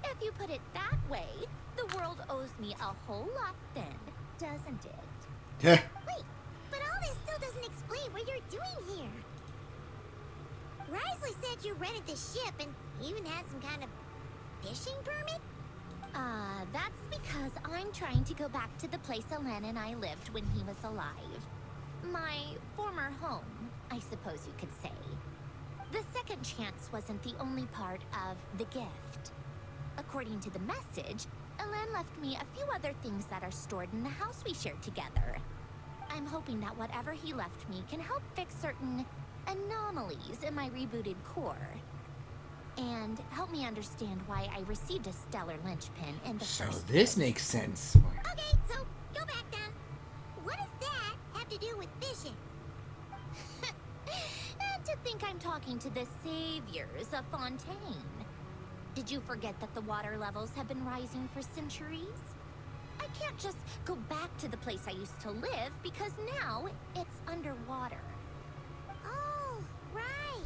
If you put it that way, the world owes me a whole lot then, doesn't it? Yeah. Wait, but all this still doesn't explain what you're doing here. Risley said you rented the ship and even had some kind of fishing permit? That's because I'm trying to go back to the place Elen and I lived when he was alive. My former home, I suppose you could say. The second chance wasn't the only part of the gift. According to the message, Elen left me a few other things that are stored in the house we shared together. I'm hoping that whatever he left me can help fix certain anomalies in my rebooted core. And help me understand why I received a stellar linchpin in the So first this place. makes sense. Okay, so go back then. What does that have to do with fishing? And to think I'm talking to the saviors of Fontaine. Did you forget that the water levels have been rising for centuries? I can't just go back to the place I used to live because now it's underwater. Oh, right.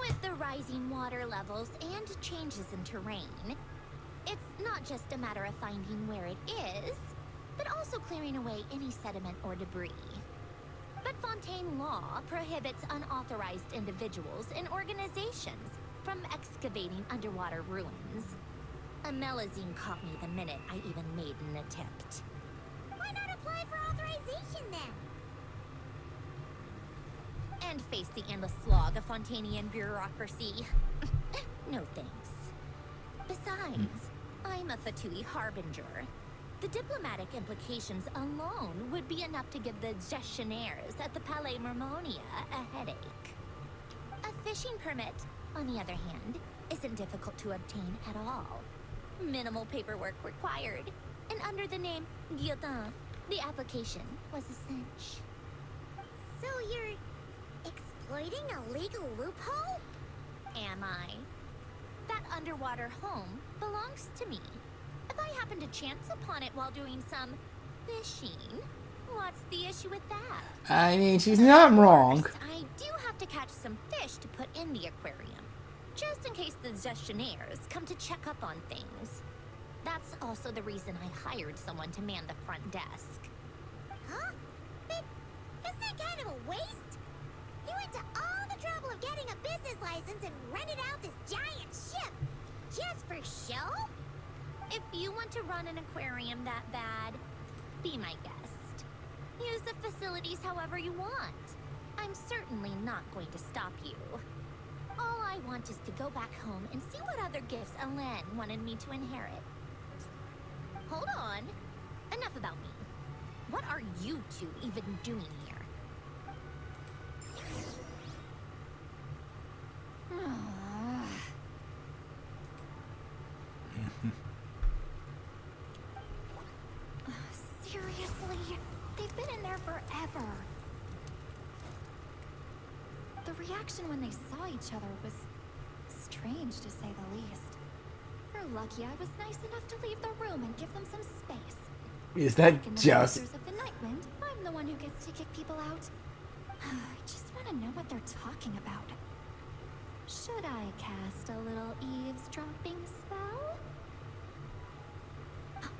With the rising water levels and changes in terrain, it's not just a matter of finding where it is, but also clearing away any sediment or debris. But Fontaine law prohibits unauthorized individuals and organizations from excavating underwater ruins. A Melazine caught me the minute I even made an attempt. Why not apply for authorization then? And face the endless slog of Fontainian bureaucracy. No thanks. Besides, I'm a Fatui harbinger. The diplomatic implications alone would be enough to give the gestionnaires at the Palais Mermonia a headache. A fishing permit, on the other hand, isn't difficult to obtain at all. Minimal paperwork required, and under the name Guillotin, the application was a cinch. So you're exploiting a legal loophole? Am I? That underwater home belongs to me. If I happen to chance upon it while doing some fishing, what's the issue with that? I mean, she's not wrong. Of course, I do have to catch some fish to put in the aquarium, just in case the gestionnaires come to check up on things. That's also the reason I hired someone to man the front desk. Huh? But isn't that kind of a waste? You went to all the trouble of getting a business license and rented out this giant ship just for show? If you want to run an aquarium that bad, be my guest. Use the facilities however you want. I'm certainly not going to stop you. All I want is to go back home and see what other gifts Alain wanted me to inherit. Hold on. Enough about me. What are you two even doing here? Seriously? They've been in there forever. The reaction when they saw each other was strange, to say the least. You're lucky I was nice enough to leave the room and give them some space. Is that Like in the just... Masters of the Nightwind, I'm the one who gets to kick people out. I just want to know what they're talking about. Should I cast a little eavesdropping spell?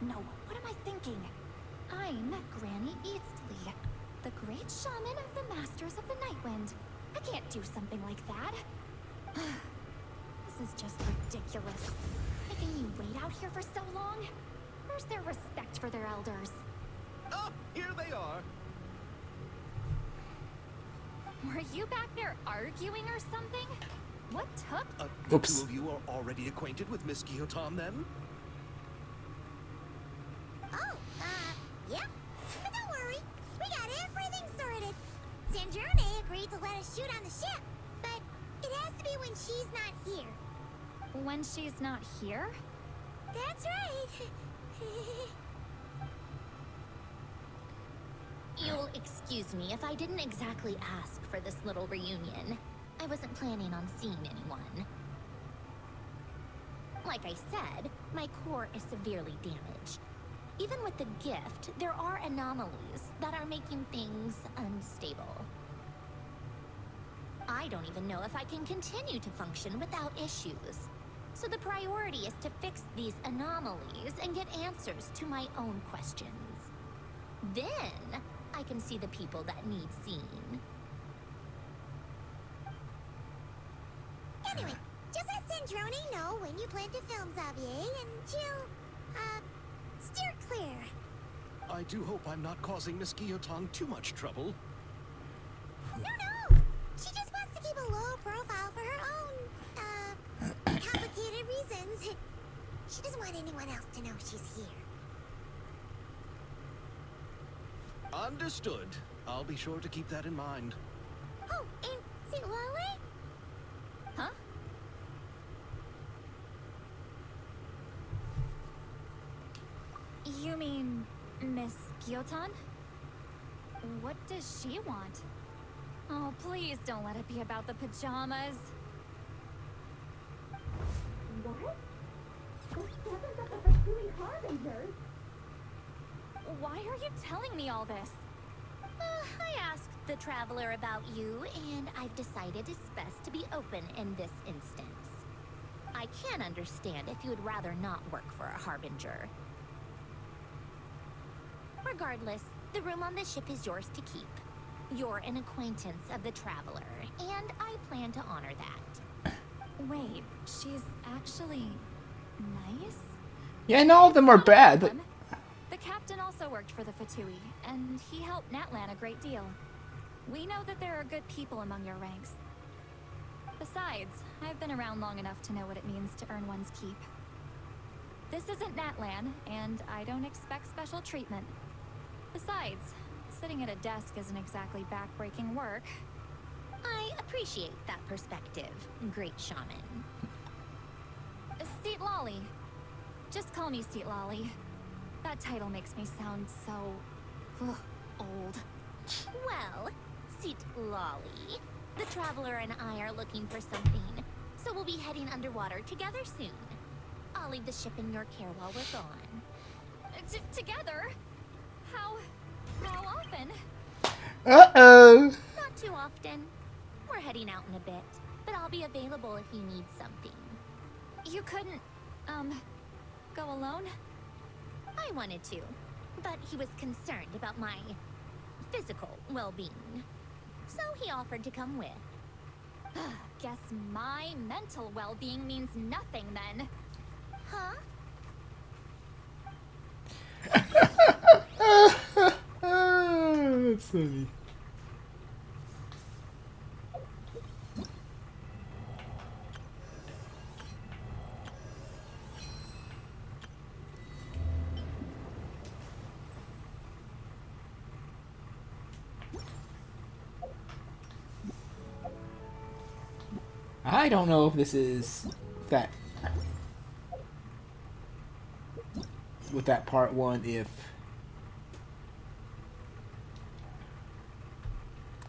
No, what am I thinking? I'm Granny Eastly, the great shaman of the Masters of the Nightwind. I can't do something like that. This is just ridiculous. Making you wait out here for so long? Where's their respect for their elders? Oh, here they are. Were you back there arguing or something? What took? The Oops. two of you are already acquainted with Miss Guillotin, then? Oh, yep. But don't worry, we got everything sorted. Sandrone agreed to let us shoot on the ship, but it has to be when she's not here. When she's not here? That's right. You'll excuse me if I didn't exactly ask for this little reunion. I wasn't planning on seeing anyone. Like I said, my core is severely damaged. Even with the gift, there are anomalies that are making things unstable. I don't even know if I can continue to function without issues. So the priority is to fix these anomalies and get answers to my own questions. Then, I can see the people that need seeing. Anyway, just let Sandrone know when you plan to film Xavier, and she'll, steer clear. I do hope I'm not causing Miss Guillotin too much trouble. No! She just wants to keep a low profile for her own, complicated reasons. She doesn't want anyone else to know she's here. Understood. I'll be sure to keep that in mind. Oh, and see Lale? Huh? You mean Miss Gyotan? What does she want? Oh, please don't let it be about the pajamas. What? The seventh of the pursuing harbingers? Why are you telling me all this? I asked the Traveler about you, and I've decided it's best to be open in this instance. I can understand if you would rather not work for a Harbinger. Regardless, the room on the ship is yours to keep. You're an acquaintance of the Traveler, and I plan to honor that. Wait, she's actually nice? Yeah, and all of them are bad, but The captain also worked for the Fatui, and he helped Natlan a great deal. We know that there are good people among your ranks. Besides, I've been around long enough to know what it means to earn one's keep. This isn't Natlan, and I don't expect special treatment. Besides, sitting at a desk isn't exactly back-breaking work. I appreciate that perspective, great shaman. Seat Lolly. Just call me Seat Lolly. That title makes me sound so... old. Well, Seat Lolly, the Traveler and I are looking for something, so we'll be heading underwater together soon. I'll leave the ship in your care while we're gone. Together? How often? uh-oh. Not too often. We're heading out in a bit, but I'll be available if you need something. You couldn't, go alone? I wanted to, but he was concerned about my physical well-being. So he offered to come with. Guess my mental well-being means nothing then. Huh? That's funny. I don't know if this is that with that part one, if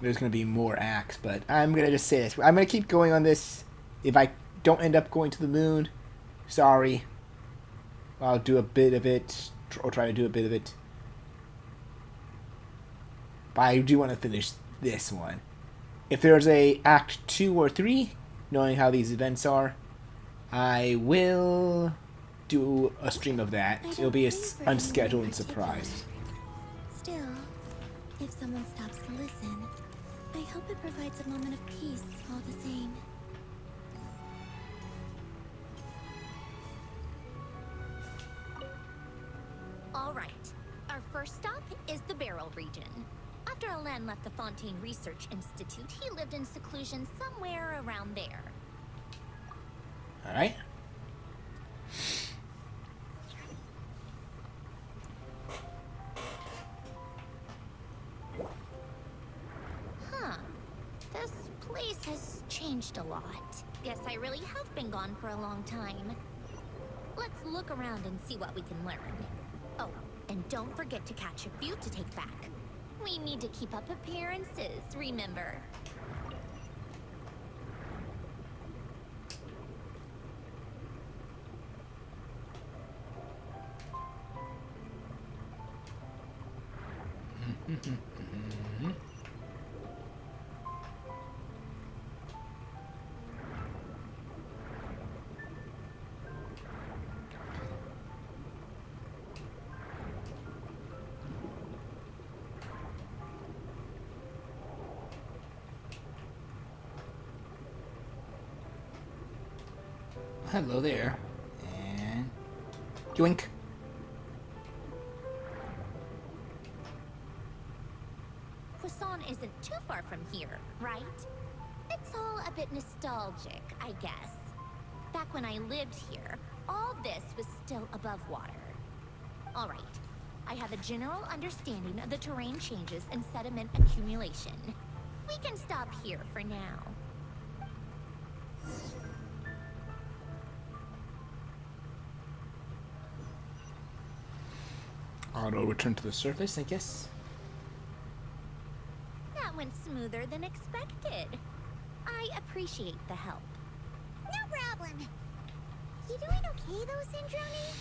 there's going to be more acts, but I'm going to just say this. I'm going to keep going on this. If I don't end up going to the moon, sorry. I'll do a bit of it, or try to do a bit of it. But I do want to finish this one. If there's a Act 2 or 3, knowing how these events are, I will do a stream of that. It'll be unscheduled and surprise. Still, if someone stops to listen, I hope it provides a moment of peace all the same. All right. Our first stop is the Barrel region. After Alain left the Fontaine Research Institute, he lived in seclusion somewhere around there. Alright. Huh. This place has changed a lot. Guess I really have been gone for a long time. Let's look around and see what we can learn. Oh, and don't forget to catch a few to take back. We need to keep up appearances, remember? Hello there. And yoink. Poisson isn't too far from here, right? It's all a bit nostalgic, I guess. Back when I lived here, all this was still above water. All right, I have a general understanding of the terrain changes and sediment accumulation. We can stop here for now. Auto return to the surface, I guess. That went smoother than expected. I appreciate the help. No problem. You doing okay though, Sandrone?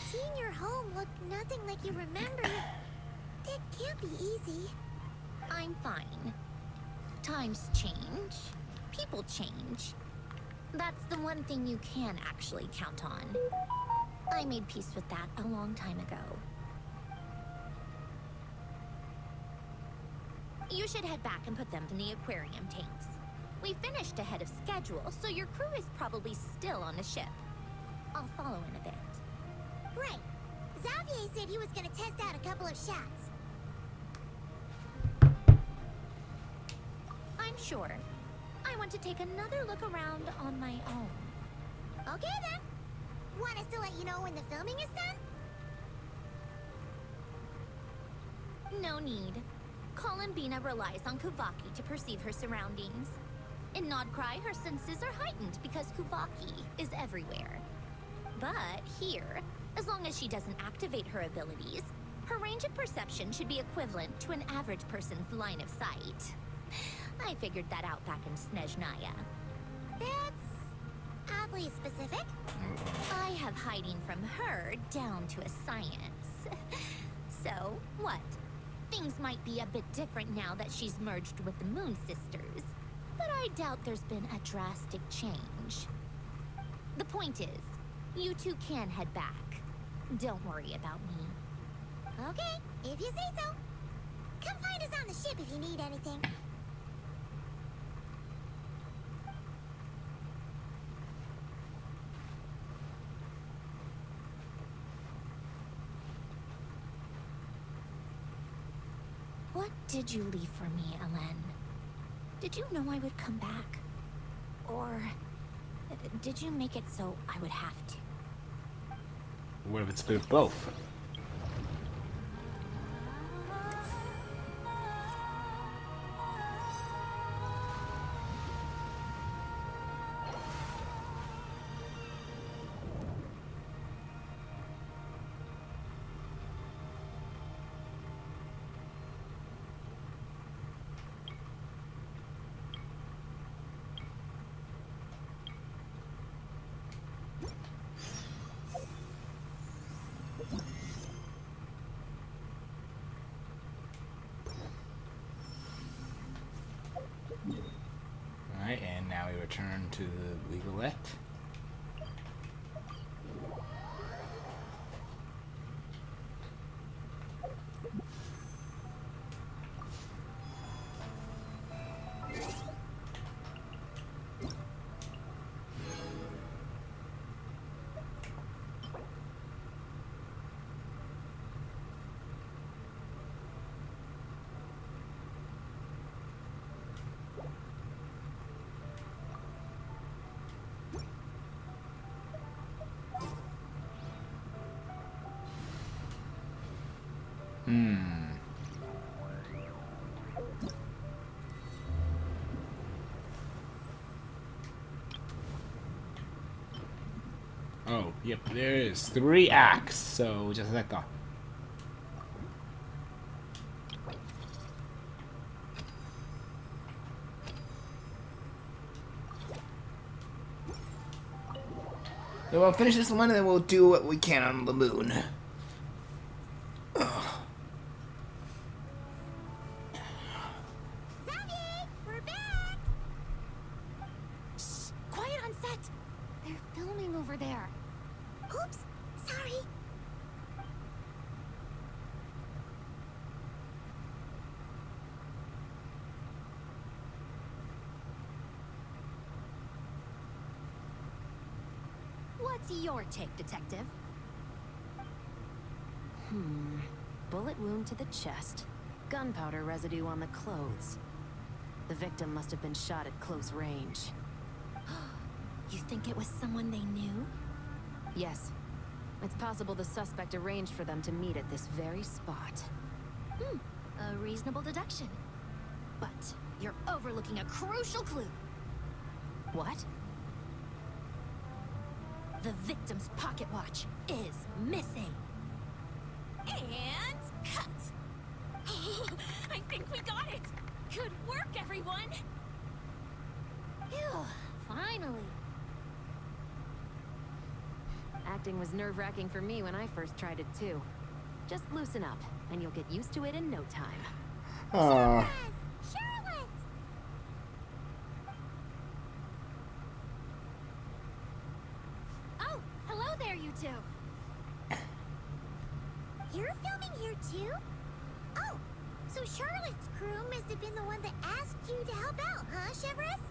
Seeing your home look nothing like you remember, that can't be easy. I'm fine. Times change. People change. That's the one thing you can actually count on. I made peace with that a long time ago. You should head back and put them in the aquarium tanks. We finished ahead of schedule, so your crew is probably still on the ship. I'll follow in a bit. Right. Xavier said he was gonna test out a couple of shots. I'm sure. I want to take another look around on my own. Okay then. Want us to let you know when the filming is done? No need. Columbina relies on Kuvaki to perceive her surroundings. In Nodcry, her senses are heightened because Kuvaki is everywhere. But here, as long as she doesn't activate her abilities, her range of perception should be equivalent to an average person's line of sight. I figured that out back in Snezhnaya. That's oddly specific. I have hiding from her down to a science. So, what? Things might be a bit different now that she's merged with the Moon Sisters, but I doubt there's been a drastic change. The point is, you two can head back. Don't worry about me. Okay, if you say so. Come find us on the ship if you need anything. What did you leave for me, Ellen? Did you know I would come back? Or did you make it so I would have to? What if it's both? Alright, and now we return to the Legalette. Oh, yep, there is 3 acts, so just like that. So we'll finish this one and then we'll do what we can on the moon. Xavier, we're back! Shh! Quiet on set! They're filming over there. Oops, sorry. What's your take, Detective? Bullet wound to the chest. Gunpowder residue on the clothes. The victim must have been shot at close range. You think it was someone they knew? Yes. It's possible the suspect arranged for them to meet at this very spot. A reasonable deduction. But you're overlooking a crucial clue. What? The victim's pocket watch is missing. And cut. I think we got it. Good work, everyone. Phew, finally. Acting was nerve-wracking for me when I first tried it too. Just loosen up, and you'll get used to it in no time. Charlotte! Oh, hello there, you two. You're filming here too? Oh, so Charlotte's crew must have been the one that asked you to help out, huh, Chevres?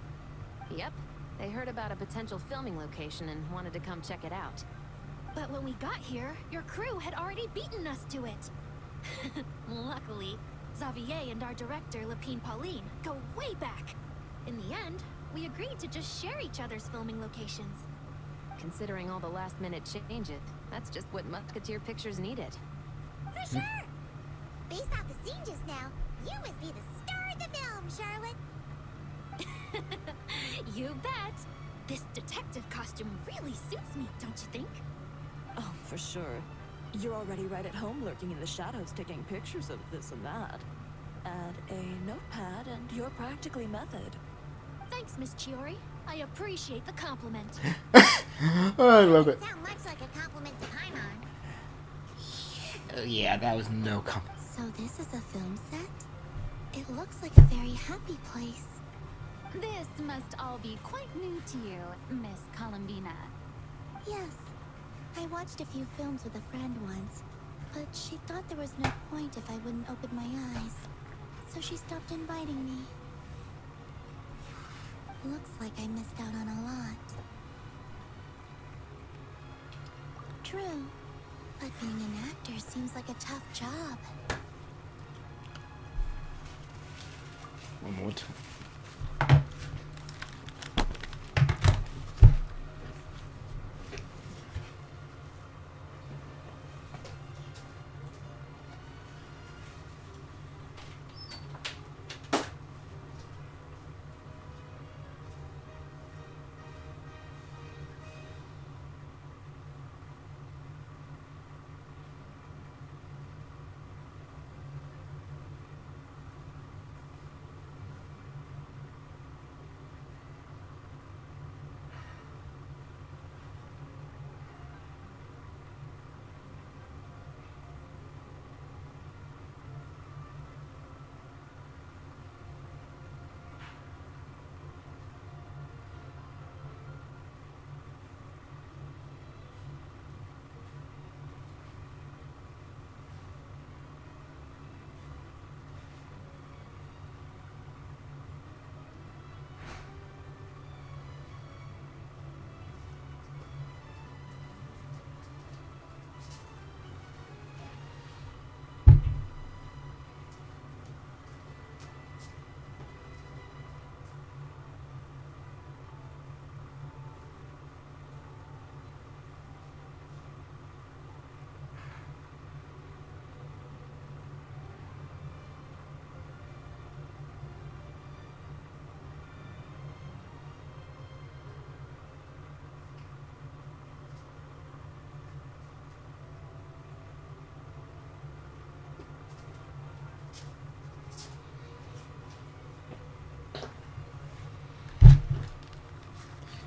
Yep. They heard about a potential filming location and wanted to come check it out. But when we got here, your crew had already beaten us to it. Luckily, Xavier and our director, Lapine Pauline, go way back. In the end, we agreed to just share each other's filming locations. Considering all the last-minute changes, that's just what Musketeer Pictures needed. For sure! Based off the scene just now, you must be the star of the film, Charlotte! You bet! This detective costume really suits me, don't you think? Oh, for sure. You're already right at home lurking in the shadows taking pictures of this and that. Add a notepad and you're practically method. Thanks, Miss Chiori. I appreciate the compliment. I love it. Sound much like a compliment to Paimon. Yeah, that was no compliment. So this is a film set? It looks like a very happy place. This must all be quite new to you, Miss Columbina. Yes. I watched a few films with a friend once, but she thought there was no point if I wouldn't open my eyes. So she stopped inviting me. Looks like I missed out on a lot. True, but being an actor seems like a tough job. One more time.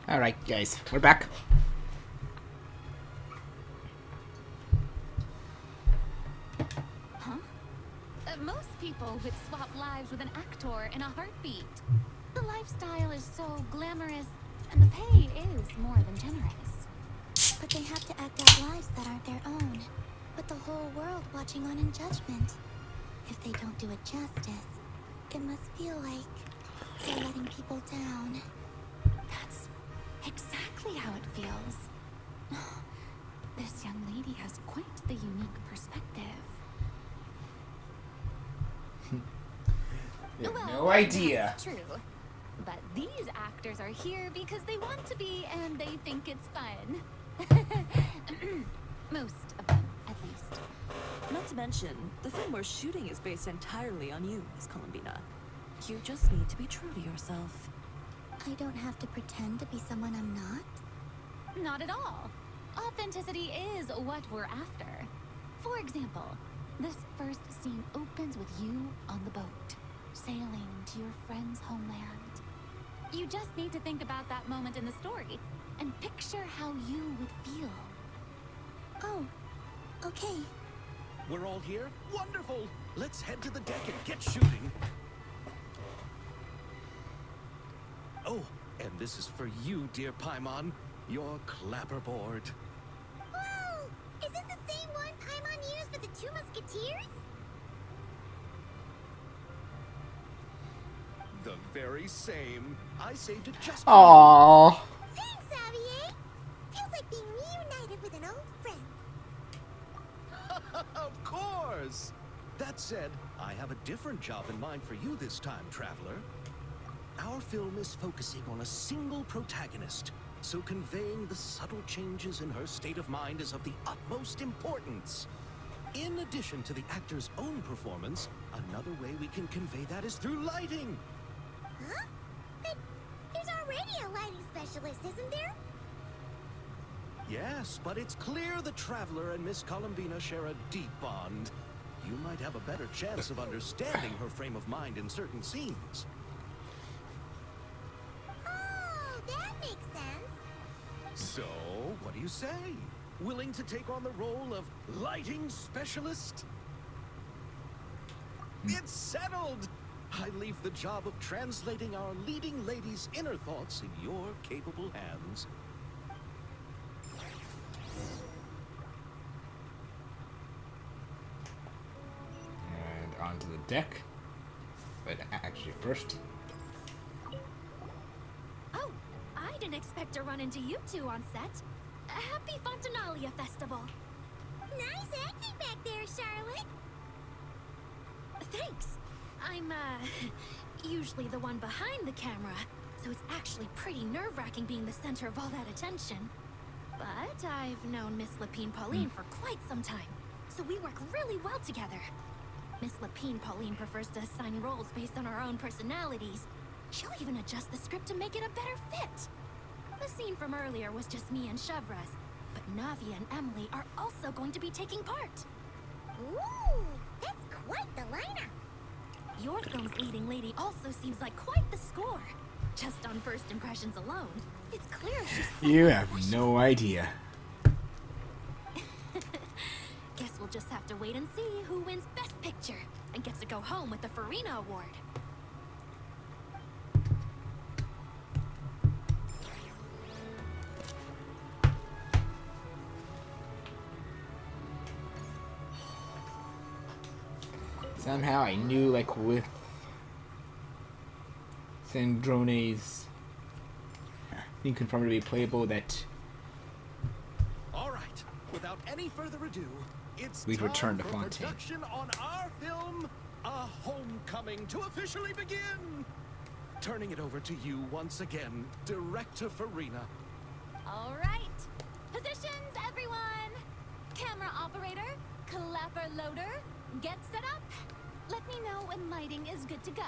Alright, guys, we're back. Huh? Most people would swap lives with an actor in a heartbeat. The lifestyle is so glamorous, and the pay is more than generous. But they have to act out lives that aren't their own, with the whole world watching on in judgment. If they don't do it justice, it must feel like they're letting people down. That's exactly how it feels. This young lady has quite the unique perspective. No idea. That's true. But these actors are here because they want to be and they think it's fun. Most of them, at least. Not to mention, the film we're shooting is based entirely on you, Miss Columbina. You just need to be true to yourself. I don't have to pretend to be someone I'm not? Not at all. Authenticity is what we're after. For example, this first scene opens with you on the boat, sailing to your friend's homeland. You just need to think about that moment in the story and picture how you would feel. Oh, okay. We're all here? Wonderful! Let's head to the deck and get shooting. Oh, and this is for you, dear Paimon. Your clapperboard. Whoa! Is this the same one Paimon used for the Two Musketeers? The very same. I saved it just Aww. Thanks, Xavier! Feels like being reunited with an old friend. Of course! That said, I have a different job in mind for you this time, Traveler. Our film is focusing on a single protagonist, so conveying the subtle changes in her state of mind is of the utmost importance. In addition to the actor's own performance, another way we can convey that is through lighting. Huh? But there's already a lighting specialist, isn't there? Yes, but it's clear the Traveler and Miss Columbina share a deep bond. You might have a better chance of understanding her frame of mind in certain scenes. Oh, that makes sense. So, what do you say? Willing to take on the role of lighting specialist? It's settled! I leave the job of translating our leading lady's inner thoughts in your capable hands. And onto the deck. But actually first. Oh, I didn't expect to run into you two on set. Happy Fontanalia Festival. Nice acting back there, Charlotte. Thanks. I'm, usually the one behind the camera, so it's actually pretty nerve-wracking being the center of all that attention. But I've known Miss Lapine Pauline for quite some time, so we work really well together. Miss Lapine Pauline prefers to assign roles based on our own personalities. She'll even adjust the script to make it a better fit. The scene from earlier was just me and Chevraz, but Navia and Emily are also going to be taking part. Ooh, that's quite the lineup. Your film's leading lady also seems like quite the score. Just on first impressions alone, it's clear she's... You have no idea. Guess we'll just have to wait and see who wins Best Picture and gets to go home with the Farina Award. Somehow I knew, like, with Sandrone's being confirmed to be playable, that All right, without any further ado, it's we'd time return to for Fontaine. production on our film, A Homecoming, to officially begin. Turning it over to you once again, Director Farina. All right. Positions, everyone. Camera operator, clapper loader, get set up. Let me know when lighting is good to go.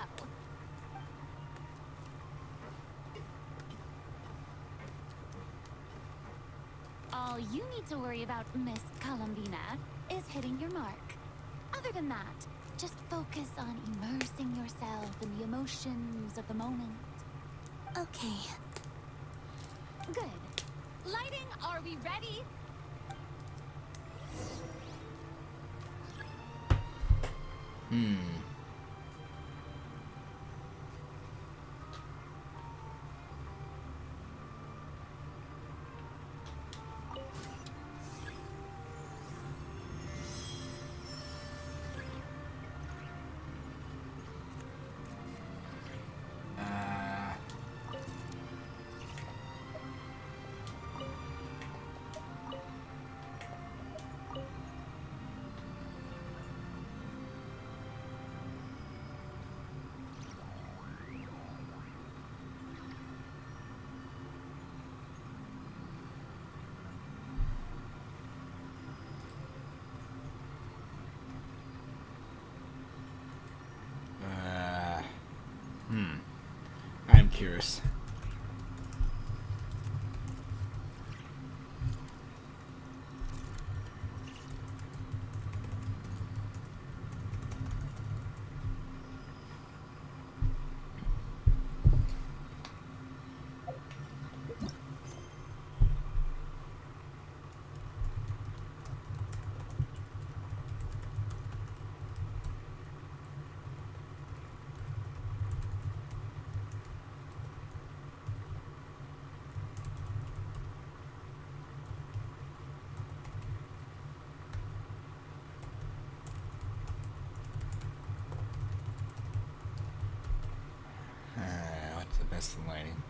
All you need to worry about, Miss Columbina, is hitting your mark. Other than that, just focus on immersing yourself in the emotions of the moment. Okay. Good. Lighting, are we ready? I'm curious. adjust the lighting.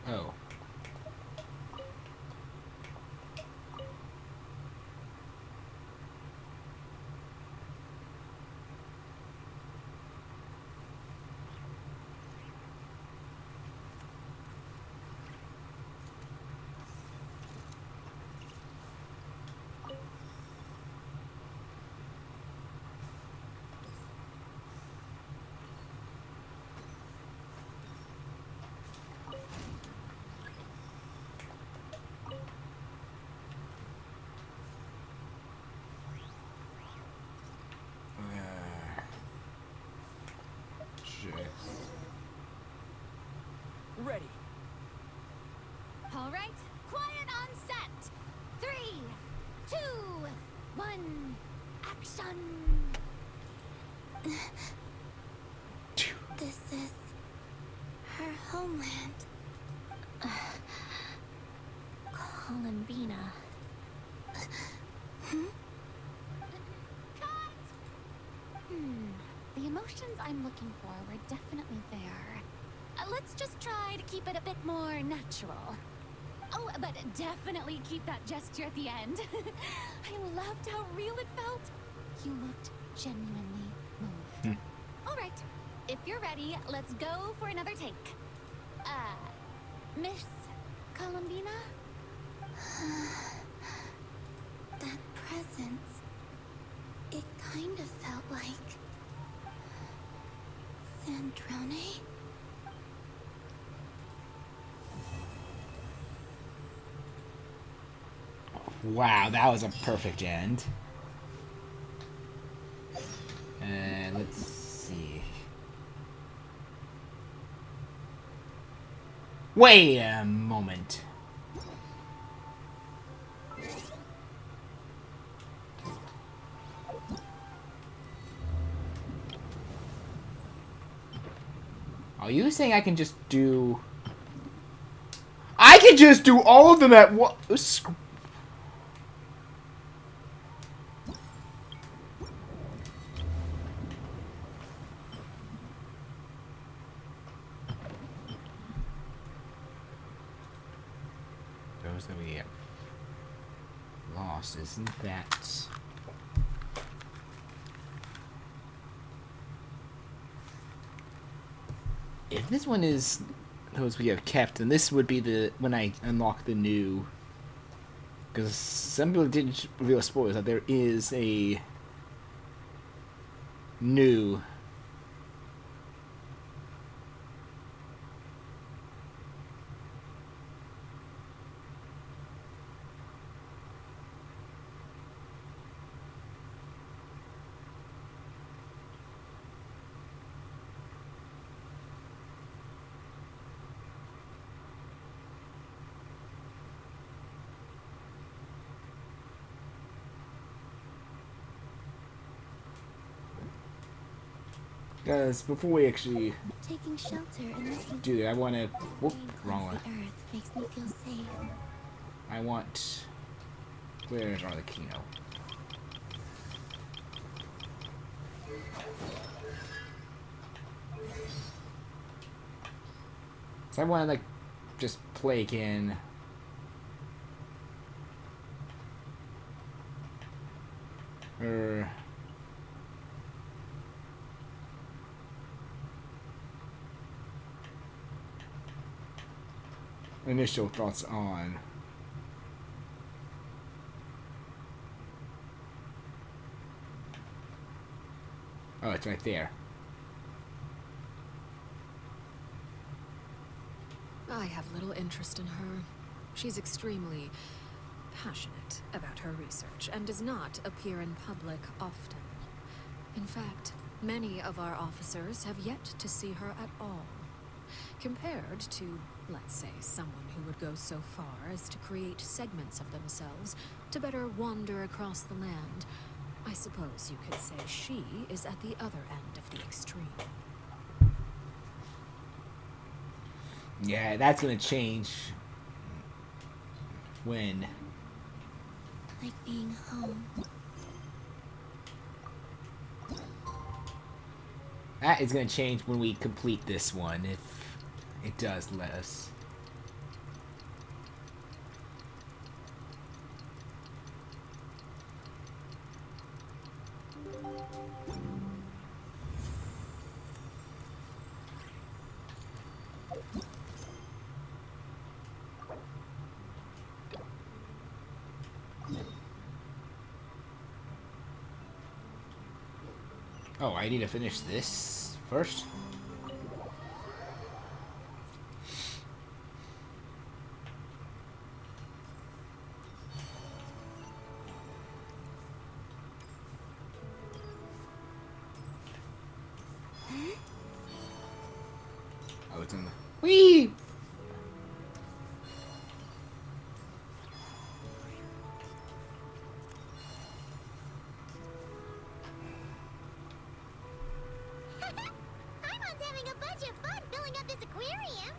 Oh. Ready. All right, quiet on set. 3, 2, 1, action. This is her homeland. Columbina. Cut! The emotions I'm looking for were definitely there. Let's just try to keep it a bit more natural. Oh, but definitely keep that gesture at the end. I loved how real it felt. You looked genuinely moved. All right, if you're ready, let's go for another take. Miss Columbina? That presence. It kind of felt like Sandrone. Wow, that was a perfect end. And let's see. Wait a moment. Are you saying I can just do... I can just do all of them at once? Those that we have lost, isn't that... if this one is those we have kept, then this would be the when I unlock the new. Because some people didn't reveal spoilers that there is a new. Guys, before we actually Taking shelter and listening do that, I want to. Whoop, to wrong one. the earth makes me feel safe. I want. Where's Arlecchino? So I want to like just play again. Initial thoughts on. Oh, it's right there. I have little interest in her. She's extremely passionate about her research and does not appear in public often. In fact, many of our officers have yet to see her at all. Compared to, let's say, someone who would go so far as to create segments of themselves to better wander across the land, I suppose you could say she is at the other end of the extreme. Yeah, that's gonna change when. Like being home. That is gonna change when we complete this one, if it does let us. Oh, I need to finish this first? Oh, it's in the... Whee! Paimon's having a bunch of fun filling up this aquarium.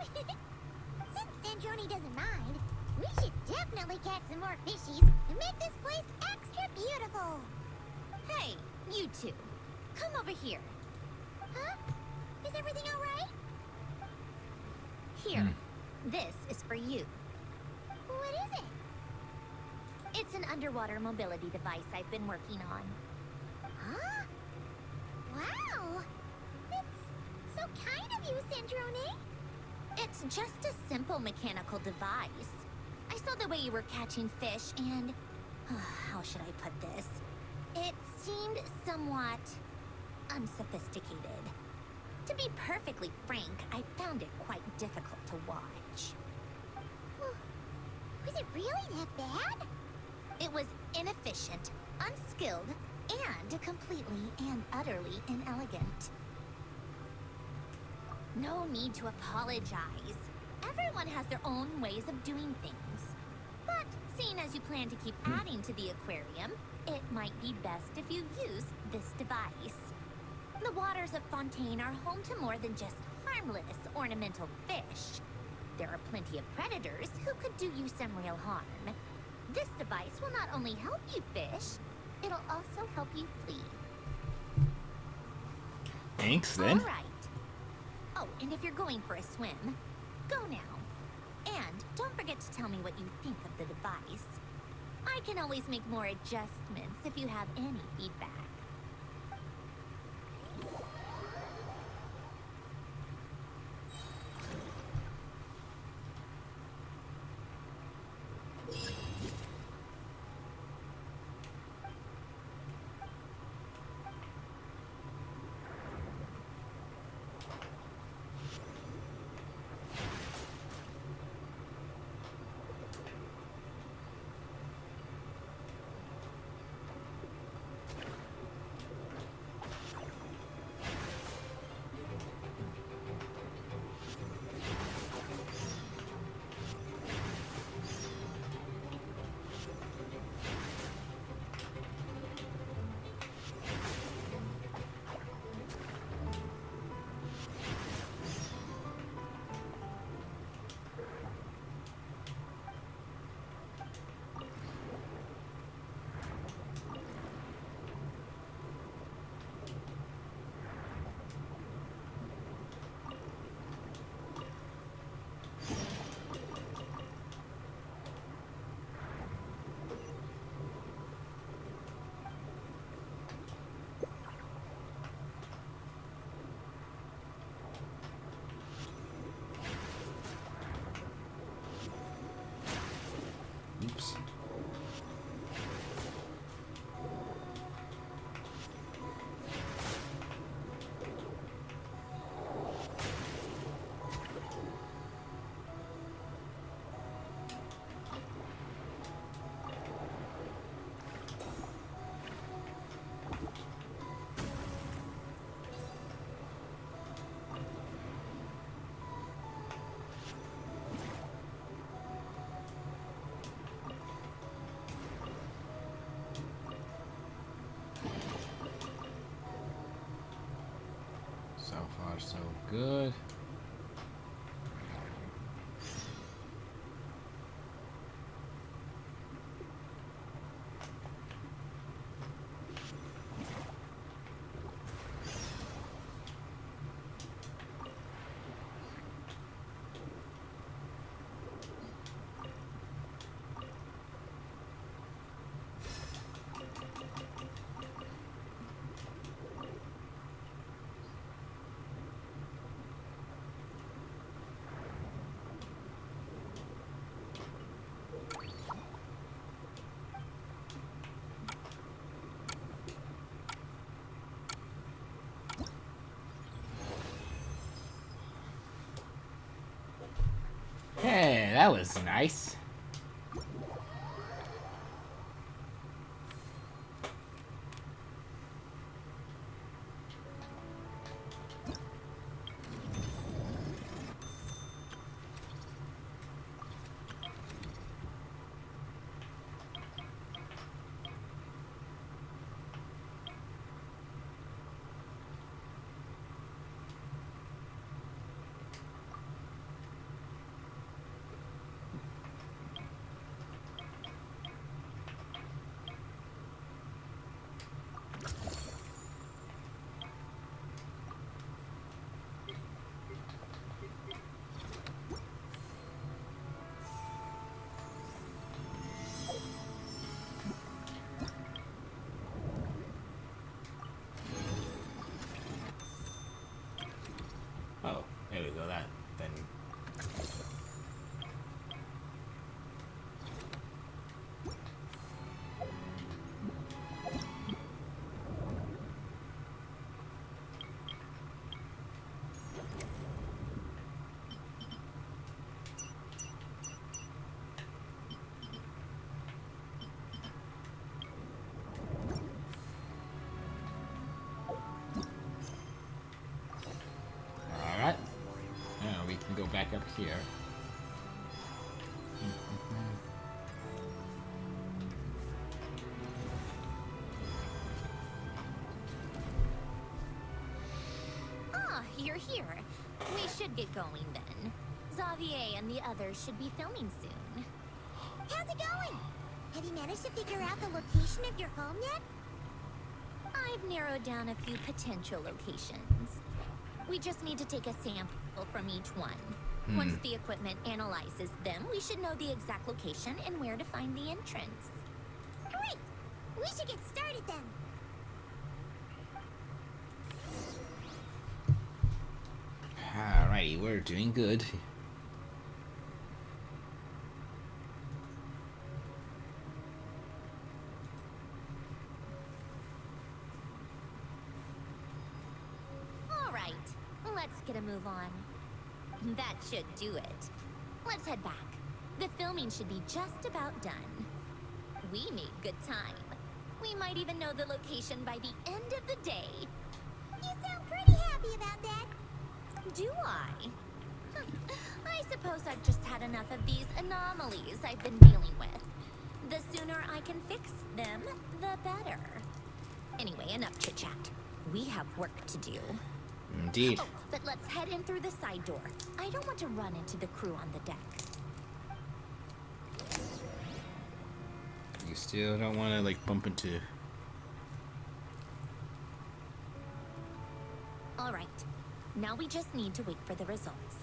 Since Sandrone doesn't mind, we should definitely catch some more fishies and make this place extra beautiful. Hey, you two. Come over here. Huh? Is everything all right? Here. This is for you. What is it? It's an underwater mobility device I've been working on. Huh? Wow! It's so kind of you, Sandrone. It's just a simple mechanical device. I saw the way you were catching fish and... how should I put this? It seemed somewhat unsophisticated. To be perfectly frank, I found it quite difficult to watch. Was it really that bad? It was inefficient, unskilled, and completely and utterly inelegant. No need to apologize. Everyone has their own ways of doing things. But seeing as you plan to keep adding to the aquarium, it might be best if you use this device. The waters of Fontaine are home to more than just harmless, ornamental fish. There are plenty of predators who could do you some real harm. This device will not only help you fish, it'll also help you flee. Thanks, then. All right. Oh, and if you're going for a swim, go now. And don't forget to tell me what you think of the device. I can always make more adjustments if you have any feedback. so good. Hey, that was nice. Oh, there we go. That then. All right. Now we can go back up here. Ah, you're here. We should get going then. Xavier and the others should be filming soon. How's it going? Have you managed to figure out the location of your home yet? I've narrowed down a few potential locations. We just need to take a sample from each one. Once the equipment analyzes them, we should know the exact location and where to find the entrance. Great! We should get started then. Alrighty, we're doing good. All right, let's get a move on. That should do it. Let's head back. The filming should be just about done. We made good time. We might even know the location by the end of the day. You sound pretty happy about that. Do I? I suppose I've just had enough of these anomalies I've been dealing with. The sooner I can fix them, the better. Anyway, enough chit-chat. We have work to do. Indeed. Oh, but let's head in through the side door. I don't want to run into the crew on the deck. You still don't want to like bump into. All right. Now we just need to wait for the results.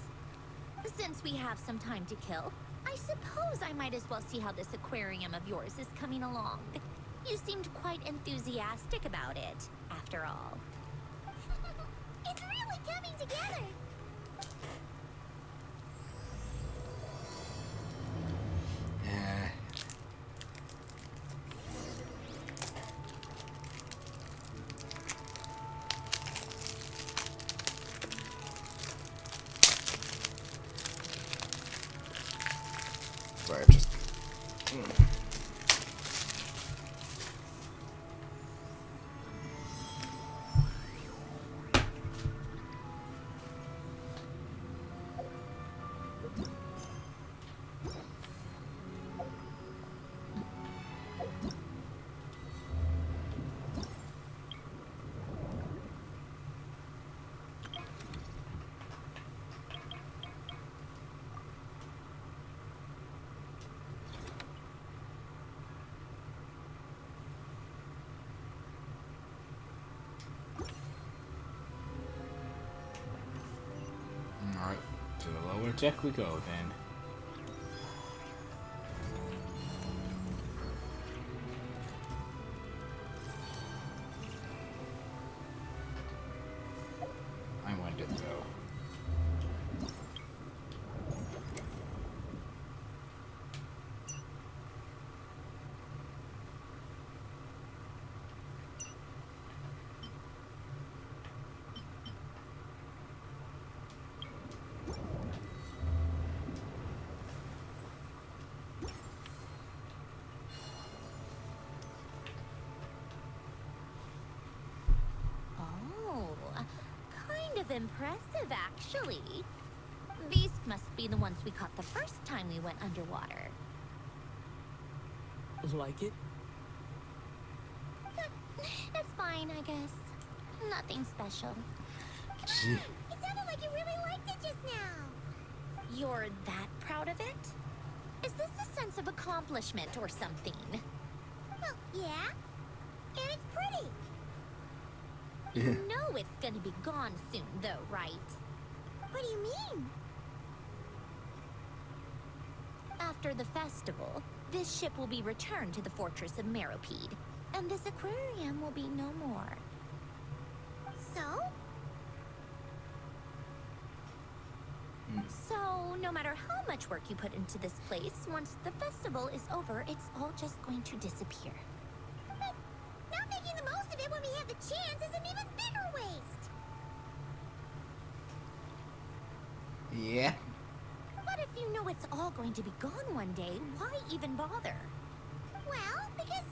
Since we have some time to kill, I suppose I might as well see how this aquarium of yours is coming along. You seemed quite enthusiastic about it, after all. It's really coming together. Sorry, I'm just. Where deck we go then? I wanted to go. Oh, kind of impressive, actually. These must be the ones we caught the first time we went underwater. Like it? It's fine, I guess. Nothing special. It sounded like you really liked it just now. You're that proud of it? Is this a sense of accomplishment or something? Well, yeah. And it's pretty. You know it's gonna be gone soon, though, right? What do you mean? After the festival, this ship will be returned to the fortress of Meropide, and this aquarium will be no more. So? So, no matter how much work you put into this place, once the festival is over, it's all just going to disappear. But not making the most of it when we have the chance is an even bigger waste. Yeah. But if you know it's all going to be gone one day, why even bother? Well, because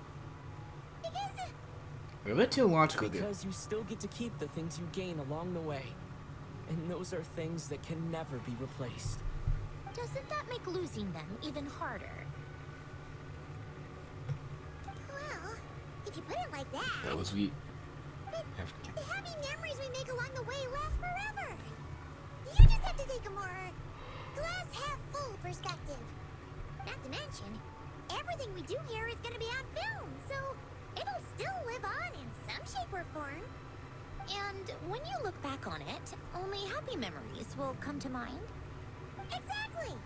We're a bit too logical. Because you still get to keep the things you gain along the way. And those are things that can never be replaced. Doesn't that make losing them even harder? well, if you put it like that, That was we. the happy memories we make along the way last forever. You just have to take a more glass half full perspective. Not to mention, everything we do here is gonna be on film, so it'll still live on in some shape or form. And when you look back on it, only happy memories will come to mind. Exactly.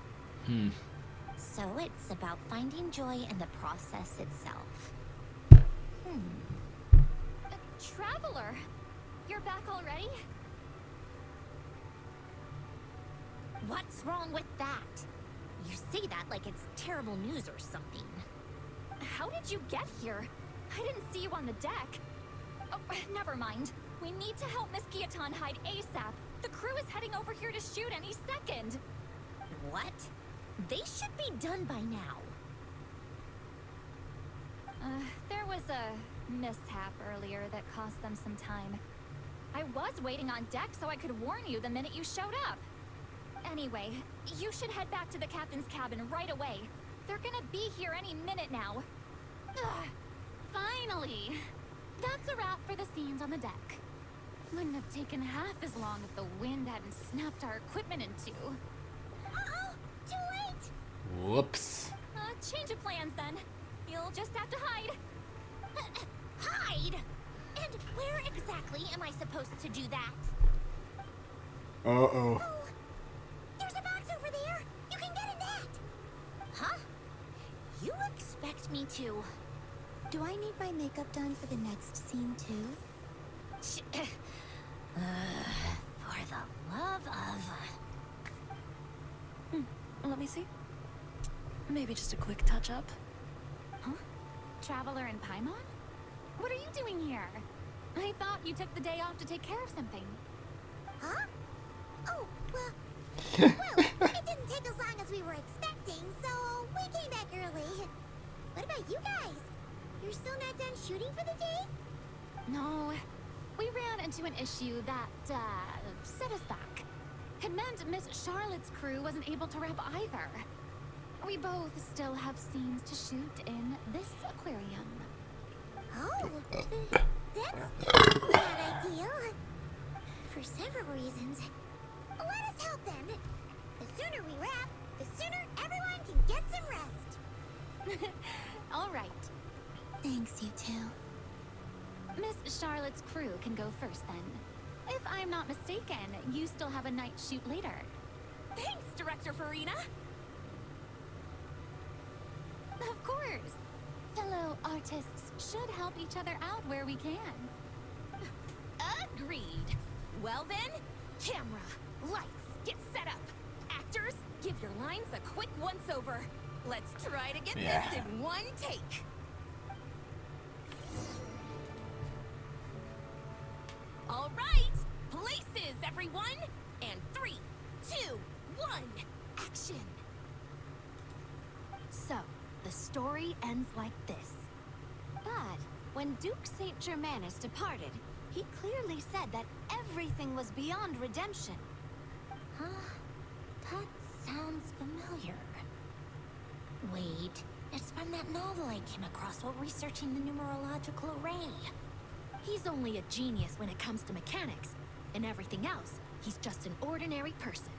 So it's about finding joy in the process itself. Traveler, you're back already? What's wrong with that? You say that like it's terrible news or something. How did you get here? I didn't see you on the deck. Oh, never mind. We need to help Miss Guillotin hide ASAP. The crew is heading over here to shoot any second. What? They should be done by now. There was a mishap earlier that cost them some time. I was waiting on deck so I could warn you the minute you showed up. Anyway, you should head back to the captain's cabin right away. They're gonna be here any minute now. Ugh, finally! That's a wrap for the scenes on the deck. Wouldn't have taken half as long if the wind hadn't snapped our equipment in two. Uh-oh, too late. Whoops. Change of plans then. You'll just have to hide. Hide? And where exactly am I supposed to do that? Uh-oh. Oh, there's a box over there. You can get in that. Huh? You expect me to... Do I need my makeup done for the next scene too? For the love of... Let me see. Maybe just a quick touch-up. Huh? Traveler and Paimon? What are you doing here? I thought you took the day off to take care of something. Huh? Oh, well, it didn't take as long as we were expecting, so we came back early. What about you guys? You're still not done shooting for the day? No. We ran into an issue that, set us back. It meant Miss Charlotte's crew wasn't able to wrap either. We both still have scenes to shoot in this aquarium. Oh, that's not ideal. For several reasons. Let us help them. The sooner we wrap, the sooner everyone can get some rest. All right. Thanks, you two. Miss Charlotte's crew can go first then. If I'm not mistaken, you still have a night shoot later. Thanks, director, Farina. Of course. Fellow artists should help each other out where we can. Agreed. Well then, camera, lights, get set up. Actors, give your lines a quick once-over. Let's try to get this in one take. All right, places, everyone. And 3, 2, 1, action. So, the story ends like this. But when Duke St. Germanus departed, he clearly said that everything was beyond redemption. Huh? That sounds familiar. Wait, it's from that novel I came across while researching the numerological array. He's only a genius when it comes to mechanics. And everything else, he's just an ordinary person.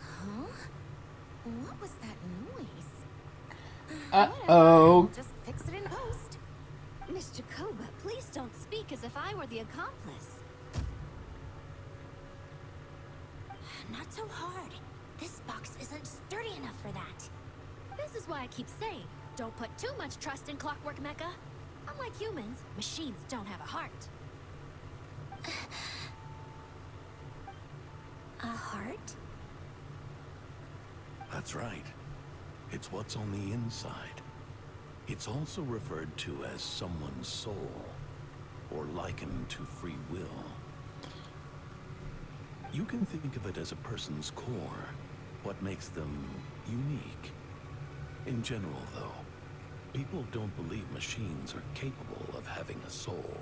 Huh? What was that noise? Uh-oh. Just fix it in post. Mr. Koba, please don't speak as if I were the accomplice. Not so hard. This box isn't sturdy enough for that. This is why I keep saying, don't put too much trust in Clockwork Mecha. Unlike humans, machines don't have a heart. A heart? That's right. It's what's on the inside. It's also referred to as someone's soul, or likened to free will. You can think of it as a person's core, what makes them unique. In general, though, people don't believe machines are capable of having a soul.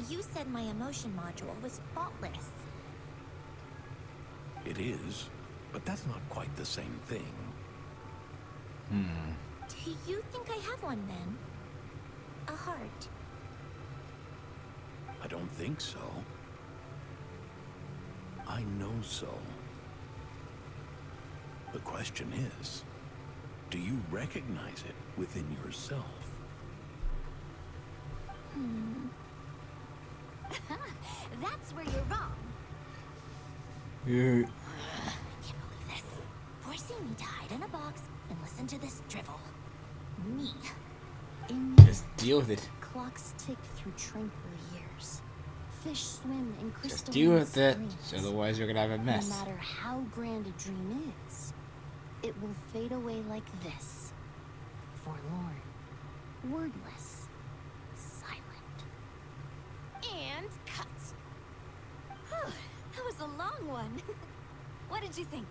You said my emotion module was faultless. It is, but that's not quite the same thing. Do you think I have one then? A heart? I don't think so. I know so. The question is, do you recognize it within yourself? That's where you're wrong. Yeah. I can't believe this. Forcing me to hide in a box and listen to this drivel. Me. Just deal with it. Clocks tick through tranquil years. Fish swim in crystalline Just deal with it. streams. Otherwise, you're gonna have a mess. No matter how grand a dream is, it will fade away like this. Forlorn. Wordless. Silent. And cut. Whew, that was a long one. What did you think?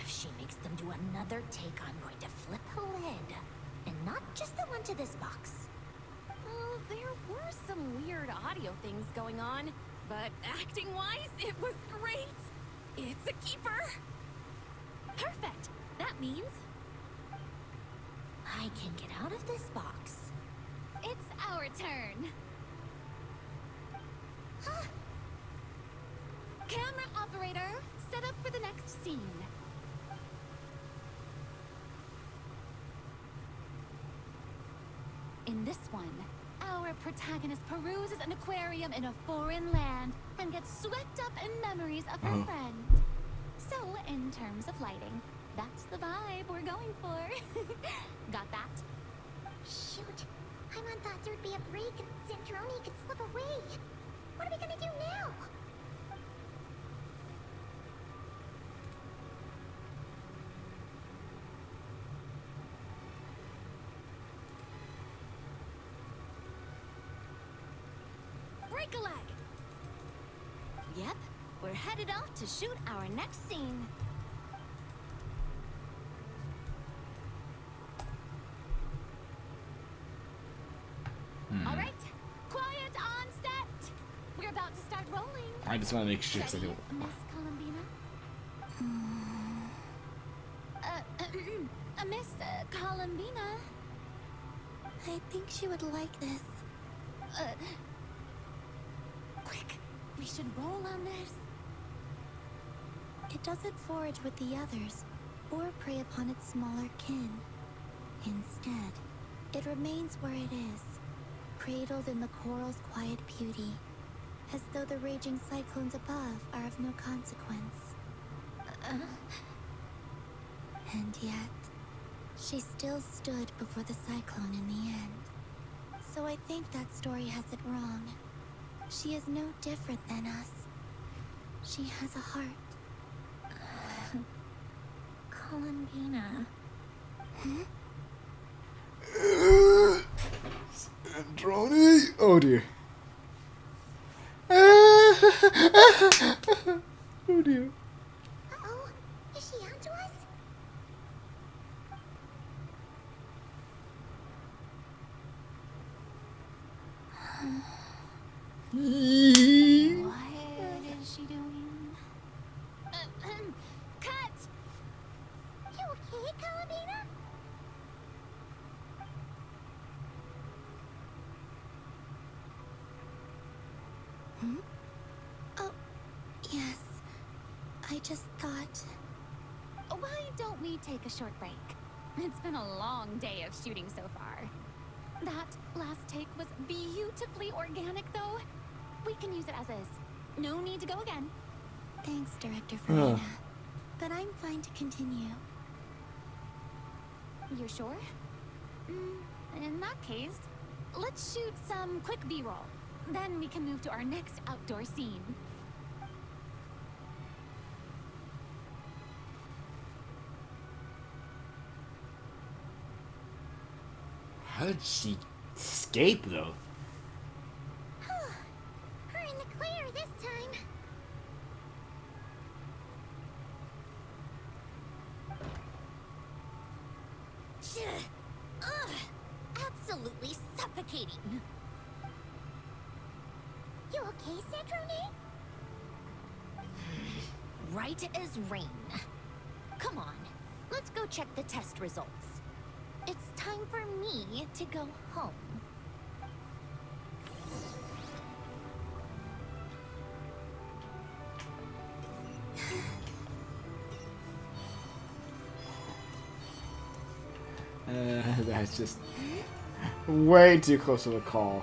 If she makes them do another take, I'm going to flip a lid. And not just the one to this box. Well, there were some weird audio things going on, but acting-wise, it was great. It's a keeper. Perfect. That means I can get out of this box. It's our turn. Camera operator, set up for the next scene. In this one, our protagonist peruses an aquarium in a foreign land and gets swept up in memories of her friend. So, in terms of lighting, that's the vibe we're going for. Got that? Shoot. Paimon thought there'd be a break and Sandrone could slip away. What are we gonna do now? break a leg. Yep, we're headed off to shoot our next scene. All right, quiet on set. We're about to start rolling. I just want to make sure because I Ready, don't. Miss Columbina? Miss Columbina? I think she would like this. Quick, we should roll on this. It doesn't forage with the others, or prey upon its smaller kin. Instead, it remains where it is, cradled in the coral's quiet beauty, as though the raging cyclones above are of no consequence. And yet, she still stood before the cyclone in the end. So I think that story has it wrong. She is no different than us. She has a heart. Columbina. Sandrone? Oh dear. Oh dear. Uh-oh, is she onto us? What is she doing? Cut! You okay, Columbina? Oh, yes. I just thought... Why don't we take a short break? It's been a long day of shooting so far. That last take was beautifully organic, though. We can use it as is. No need to go again. Thanks, Director Farina. But I'm fine to continue. You're sure? In that case, let's shoot some quick B-roll. Then we can move to our next outdoor scene. How did she escape, though? We're in the clear this time. Ugh, absolutely suffocating. You okay, Sandrone? Right as rain. Come on, let's go check the test results. It's time for me to go home. That's just way too close of a call.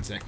One sec.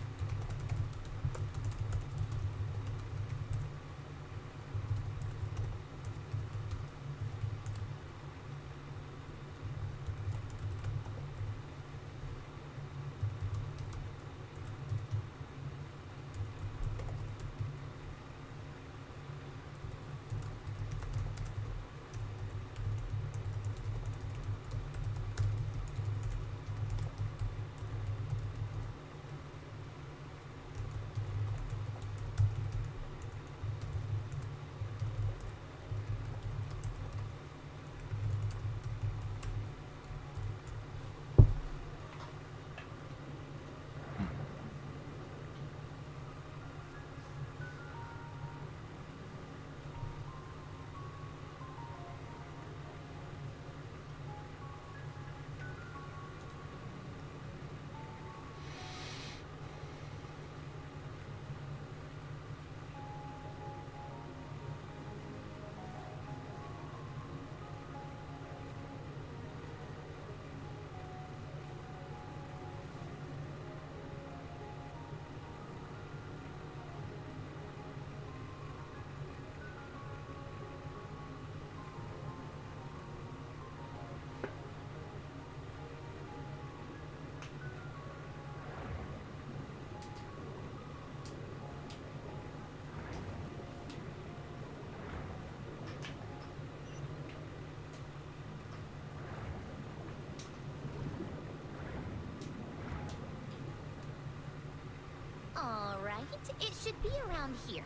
All right, it should be around here.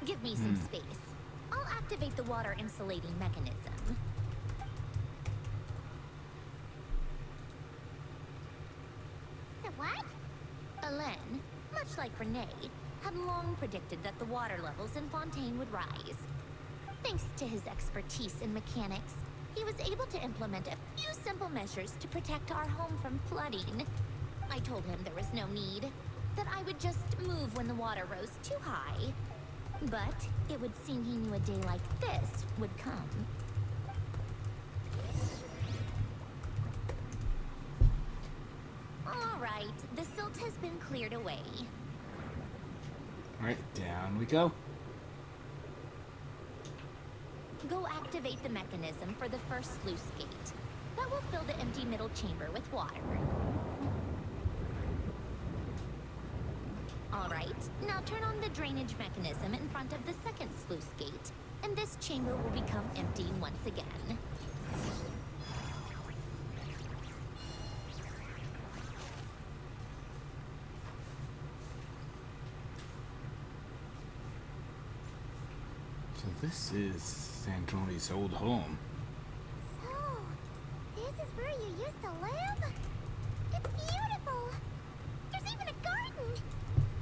Give me some space. I'll activate the water insulating mechanism. The what? Alain, much like Renee, had long predicted that the water levels in Fontaine would rise. Thanks to his expertise in mechanics, he was able to implement a few simple measures to protect our home from flooding. I told him there was no need, that I would just move when the water rose too high. But it would seem he knew a day like this would come. All right, the silt has been cleared away. Alright, down we go. Go activate the mechanism for the first sluice gate. That will fill the empty middle chamber with water. Alright, now turn on the drainage mechanism in front of the second sluice gate, and this chamber will become empty once again. So this is Sandrone's old home. So, this is where you used to live? It's beautiful! There's even a garden!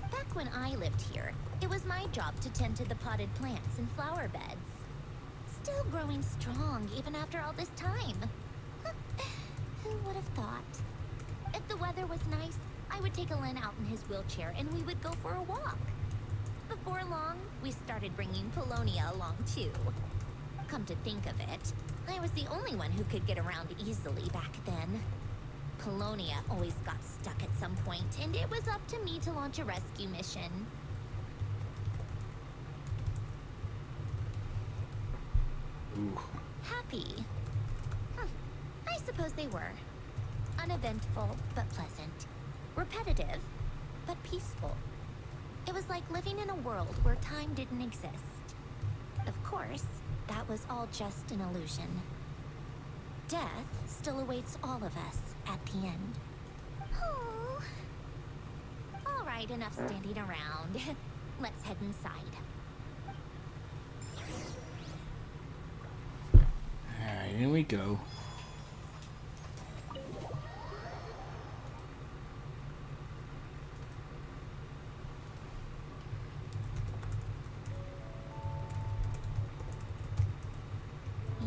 Back when I lived here, it was my job to tend to the potted plants and flower beds. Still growing strong even after all this time. Who would have thought? If the weather was nice, I would take Alain out in his wheelchair and we would go for a walk. Before long, we started bringing Polonia along too. Come to think of it, I was the only one who could get around easily back then. Polonia always got stuck at some point, and it was up to me to launch a rescue mission. Ooh. Happy? I suppose they were. Uneventful, but pleasant. Repetitive, but peaceful. It was like living in a world where time didn't exist. Of course, that was all just an illusion. Death still awaits all of us at the end. Oh. All right, enough standing around. Let's head inside. Alright, here we go.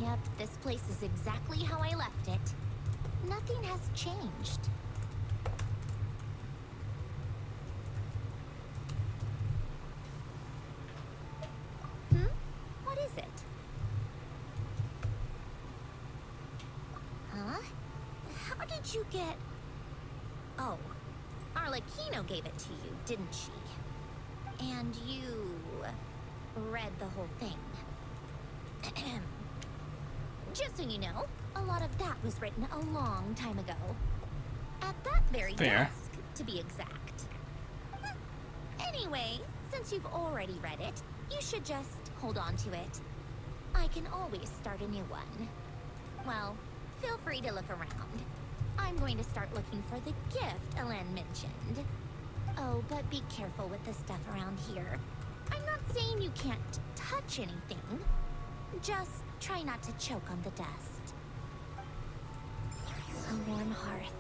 Yep, this place is exactly how I left it. Nothing has changed. What is it? Huh? How did you get... Oh, our Arlecchino gave it to you, didn't she? And you read the whole thing. Just so you know, a lot of that was written a long time ago. At that very desk, to be exact. Anyway, since you've already read it, you should just hold on to it. I can always start a new one. Well, feel free to look around. I'm going to start looking for the gift Ellen mentioned. Oh, but be careful with the stuff around here. I'm not saying you can't touch anything. Just try not to choke on the dust. A warm hearth.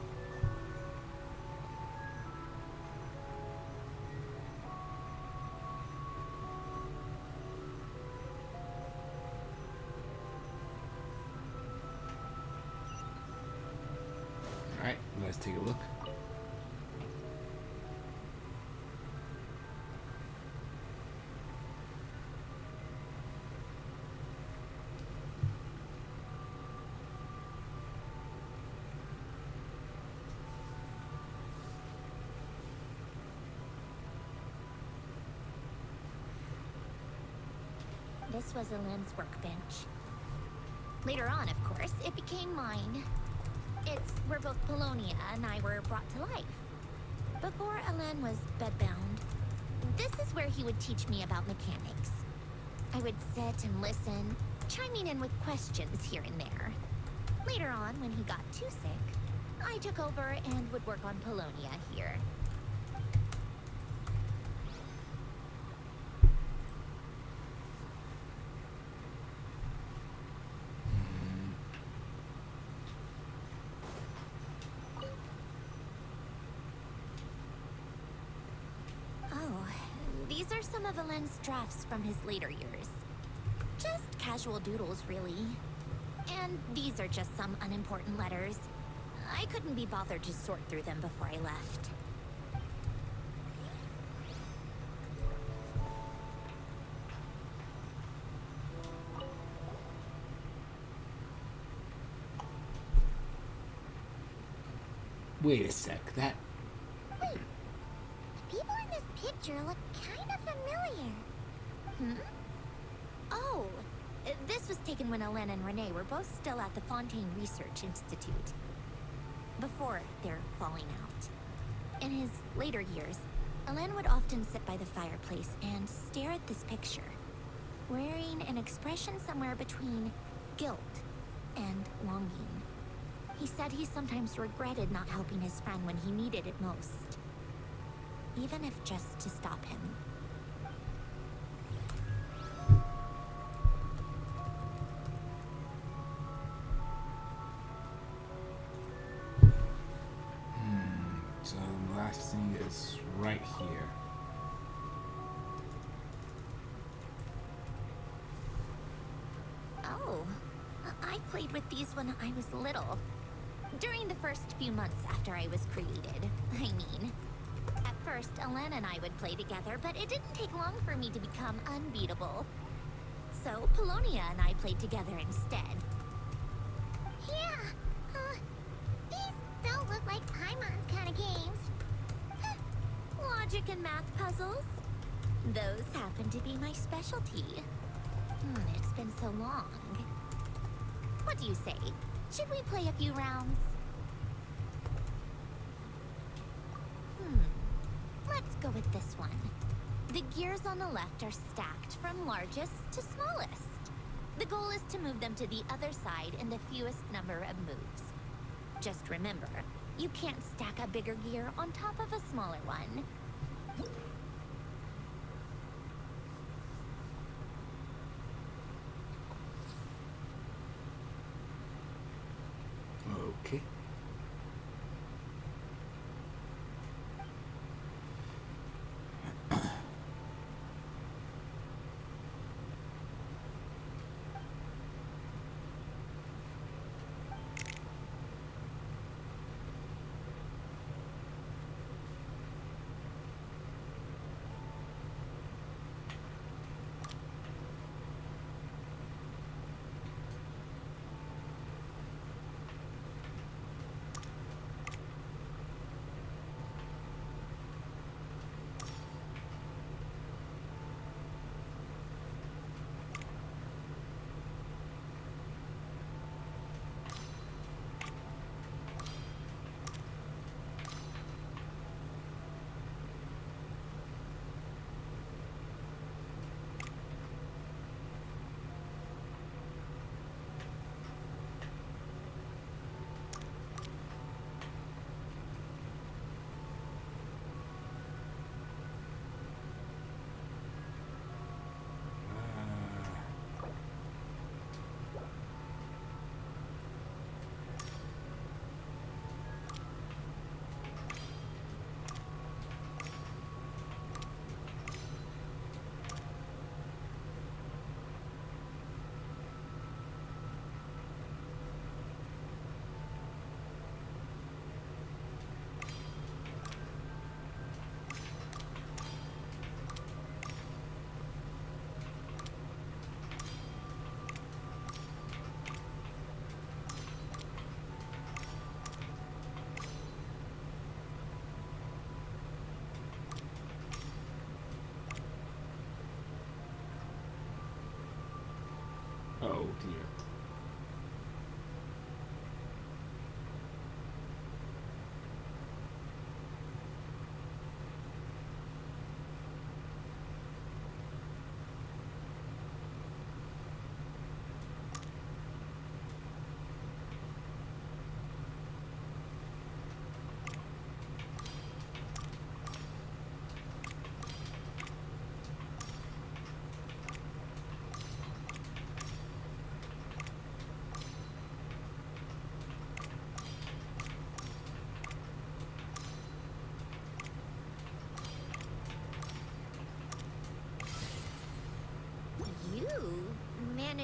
Alright, let's take a look. This was Ellen's workbench. Later on, of course, it became mine. It's where both Polonia and I were brought to life. Before Ellen was bedbound, this is where he would teach me about mechanics. I would sit and listen, chiming in with questions here and there. Later on, when he got too sick, I took over and would work on Polonia here. These are some of Ellen's drafts from his later years. Just casual doodles, really. And these are just some unimportant letters. I couldn't be bothered to sort through them before I left. Wait a sec, that... Wait, the people in this picture look kind of familiar. Hmm? Oh, this was taken when Ellen and Renee were both still at the Fontaine Research Institute. Before their falling out. In his later years, Ellen would often sit by the fireplace and stare at this picture, wearing an expression somewhere between guilt and longing. He said he sometimes regretted not helping his friend when he needed it most. Even if just to stop him. So the last thing is right here. Oh, I played with these when I was little. During the first few months after I was created, I mean. At first, Ellen and I would play together, but it didn't take long for me to become unbeatable. So, Polonia and I played together instead. Yeah, these don't look like Paimon's kind of games. Logic and math puzzles? Those happen to be my specialty. It's been so long. What do you say? Should we play a few rounds? Let's go with this one. The gears on the left are stacked from largest to smallest. The goal is to move them to the other side in the fewest number of moves. Just remember, you can't stack a bigger gear on top of a smaller one. Okay.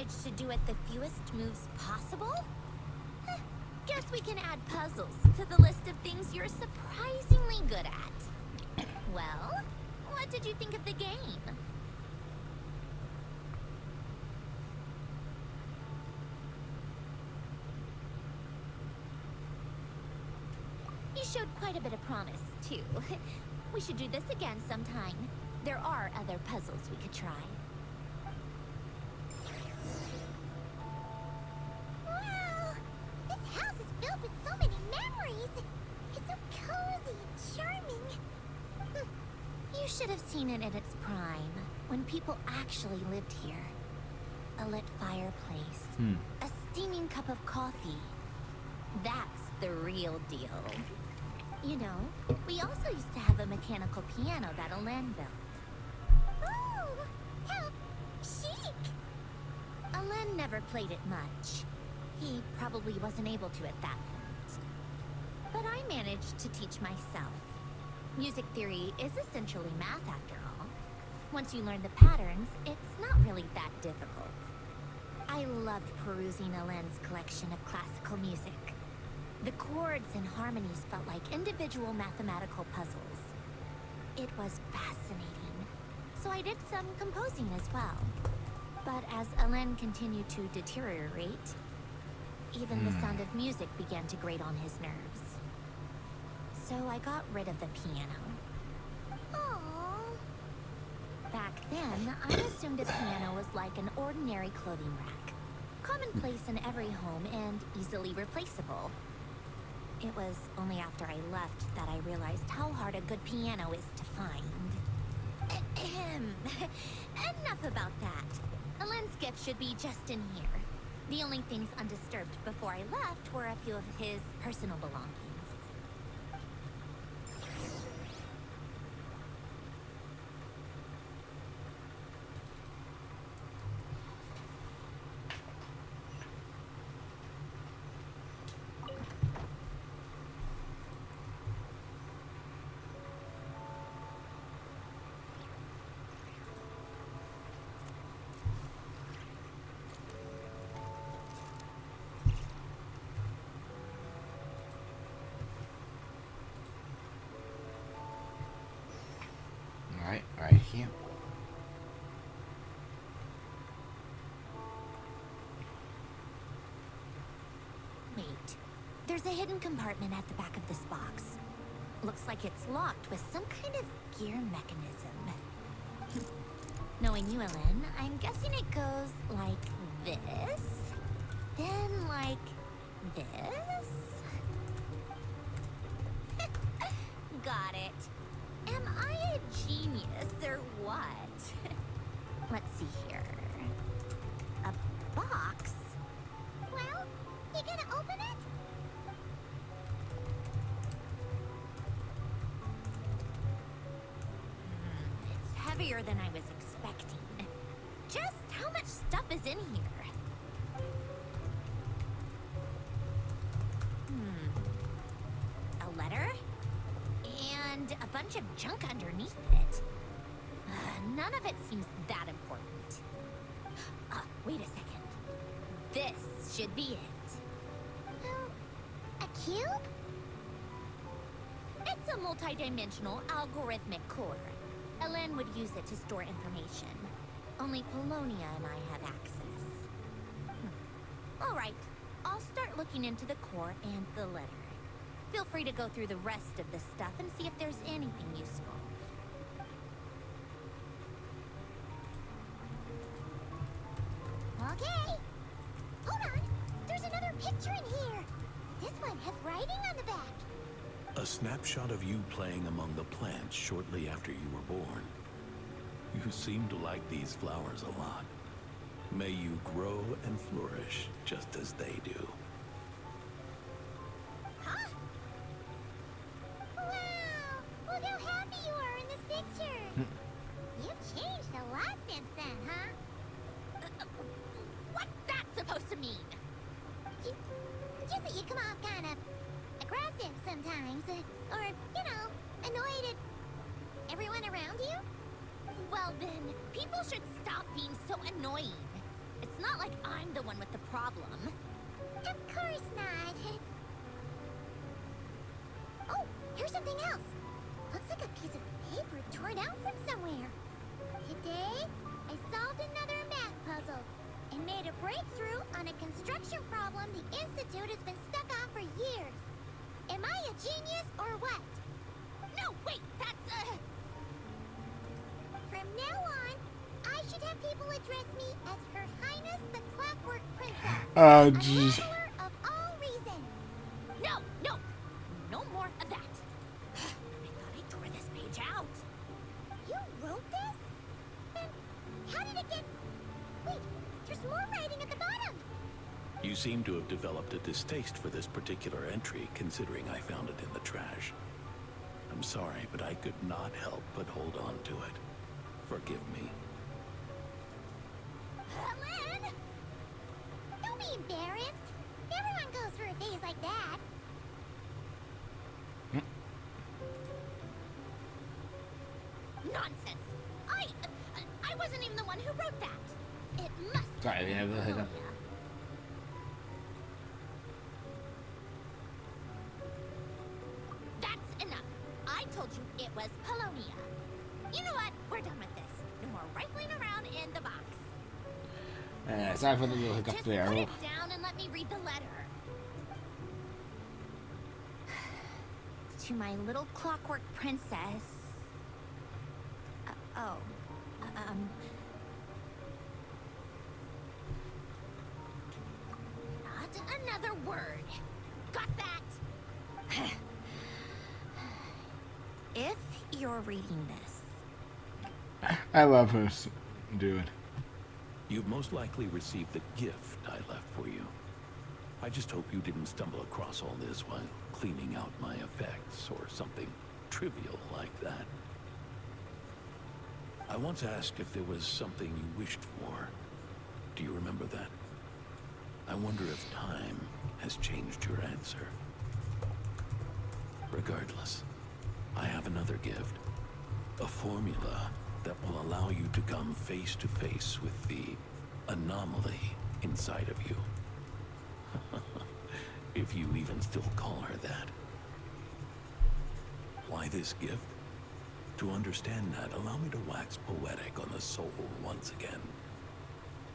managed to do it the fewest moves possible? Huh, guess we can add puzzles to the list of things you're surprisingly good at. Well, what did you think of the game? You showed quite a bit of promise, too. We should do this again sometime. There are other puzzles we could try. Wow! This house is filled with so many memories! It's so cozy and charming! You should have seen it in its prime, when people actually lived here. A lit fireplace, a steaming cup of coffee. That's the real deal. You know, we also used to have a mechanical piano that Alain built. Ooh! How chic! Alain never played it much. He probably wasn't able to at that point. But I managed to teach myself. Music theory is essentially math after all. Once you learn the patterns, it's not really that difficult. I loved perusing Alain's collection of classical music. The chords and harmonies felt like individual mathematical puzzles. It was fascinating. So I did some composing as well. But as Alain continued to deteriorate, even the sound of music began to grate on his nerves. So I got rid of the piano. Aww. Back then, I assumed a piano was like an ordinary clothing rack. Commonplace in every home and easily replaceable. It was only after I left that I realized how hard a good piano is to find. Enough about that. Alain's gift should be just in here. The only things undisturbed before I left were a few of his personal belongings. Right here. Wait, there's a hidden compartment at the back of this box. Looks like it's locked with some kind of gear mechanism. Knowing you, Alain, I'm guessing it goes like this, then like this. Got it. Am I a genius or what? Let's see here. A box? Well, you gonna open it? It's heavier than I was expecting. Just how much stuff is in here? A letter? And a bunch of junk underneath it. None of it seems that important. Wait a second. This should be it. A cube? It's a multi-dimensional algorithmic core. Alain would use it to store information. Only Polonia and I have access. All right, I'll start looking into the core and the letter. Feel free to go through the rest of the stuff and see if there's anything useful. Okay. Hold on. There's another picture in here. This one has writing on the back. A snapshot of you playing among the plants shortly after you were born. You seem to like these flowers a lot. May you grow and flourish just as they do. Huh? Wow! Look how happy you are in this picture. You've changed a lot since then, huh? What's that supposed to mean? Just that you come off kind of aggressive sometimes. Or, you know, annoyed at everyone around you. Well then, people should stop being so annoying. It's not like I'm the one with the problem. Of course not. Oh, here's something else. Looks like a piece of paper torn out from somewhere. Today, I solved another math puzzle and made a breakthrough on a construction problem the Institute has been stuck on for years. Am I a genius or what? No, wait, that's From now on, I should have people address me as Her Highness the Clockwork Princess. Oh, a jeez. marveler of all reason. no more of that. I thought I tore this page out. You wrote this? Then how did it get... Wait, there's more writing at the bottom. You seem to have developed a distaste for this particular entry, considering I found it in the trash. I'm sorry, but I could not help but hold on to it. Forgive me. Lynn! Don't be embarrassed. Everyone goes through a phase like that. Nonsense. I wasn't even the one who wrote that. It must Sorry, we have a hiccup. That's enough. I told you it was Polonia. You know what? We're done with this. No more rifling around in the box. Sorry for the little hiccup Just there. put it down and let me read the letter. To my little clockwork princess. Not another word. Got that? If you're reading this, I love her doing. You've most likely received the gift I left for you. I just hope you didn't stumble across all this while cleaning out my effects or something trivial like that. I once asked if there was something you wished for. Do you remember that? I wonder if time has changed your answer. Regardless, I have another gift. A formula that will allow you to come face to face with the anomaly inside of you. If you even still call her that. Why this gift? To understand that, allow me to wax poetic on the soul once again.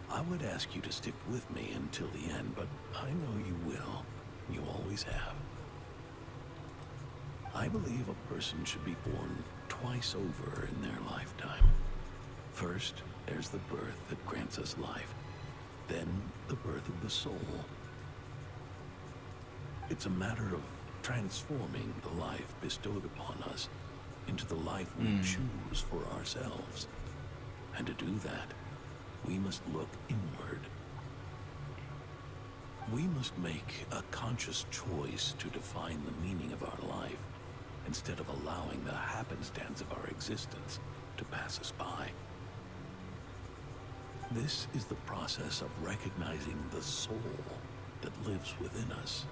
I would ask you to stick with me until the end, but I know you will. You always have. I believe a person should be born twice over in their lifetime. First, there's the birth that grants us life. Then, the birth of the soul. It's a matter of transforming the life bestowed upon us into the life we choose for ourselves. And to do that, we must look inward. We must make a conscious choice to define the meaning of our life, instead of allowing the happenstance of our existence to pass us by. This is the process of recognizing the soul that lives within us.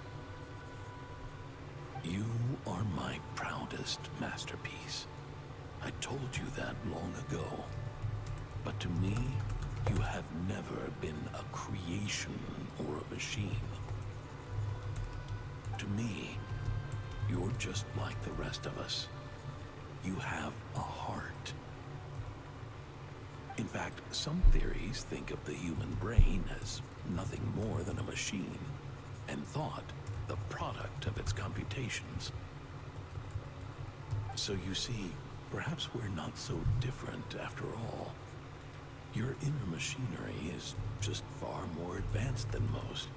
You are my proudest masterpiece. I told you that long ago. But to me, you have never been a creation or a machine. To me, you're just like the rest of us. You have a heart. In fact, some theories think of the human brain as nothing more than a machine, and thought the product of its computations. So you see, perhaps we're not so different after all. Your inner machinery is just far more advanced than most.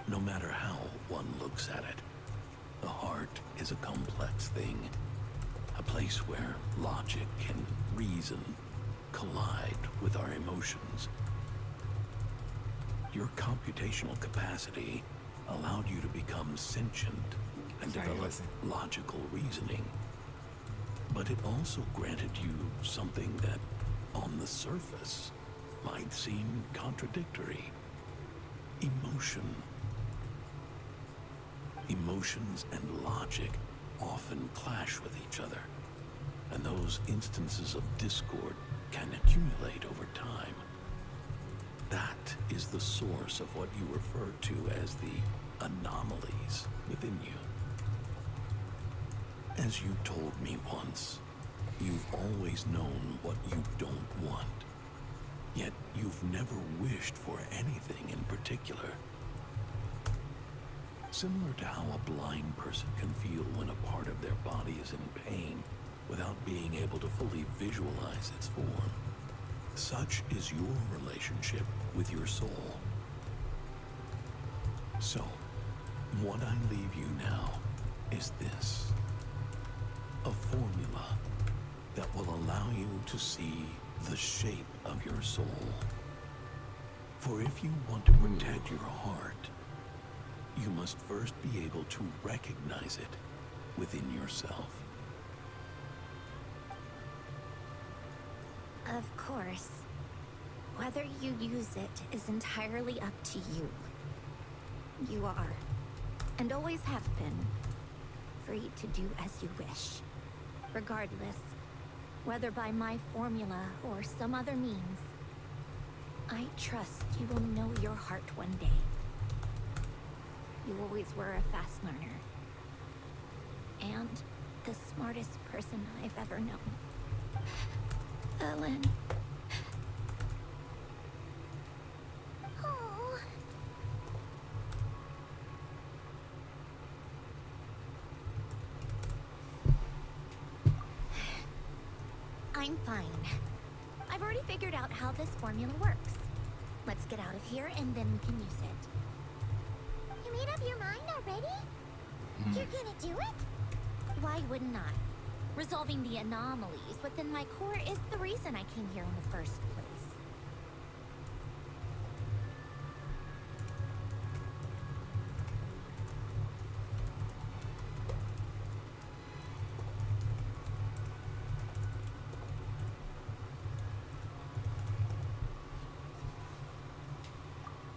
No matter how one looks at it, the heart is a complex thing. A place where logic and reason collide with our emotions. Your computational capacity allowed you to become sentient and develop logical reasoning. But it also granted you something that, on the surface, might seem contradictory. Emotion. Emotions and logic often clash with each other, and those instances of discord can accumulate over time. That is the source of what you refer to as the anomalies within you. As you told me once, you've always known what you don't want. Yet you've never wished for anything in particular. Similar to how a blind person can feel when a part of their body is in pain without being able to fully visualize its form. Such is your relationship with your soul. So, what I leave you now is this. A formula that will allow you to see the shape of your soul. For if you want to protect your heart, you must first be able to recognize it within yourself. Of course. Whether you use it is entirely up to you. You are, and always have been, free to do as you wish. Regardless, whether by my formula or some other means, I trust you will know your heart one day. You always were a fast learner. And the smartest person I've ever known. Ellen. Oh. I'm fine. I've already figured out how this formula works. Let's get out of here and then we can use it. You made up your mind already? You're gonna do it? Why wouldn't I? Resolving the anomalies within my core is the reason I came here in the first place.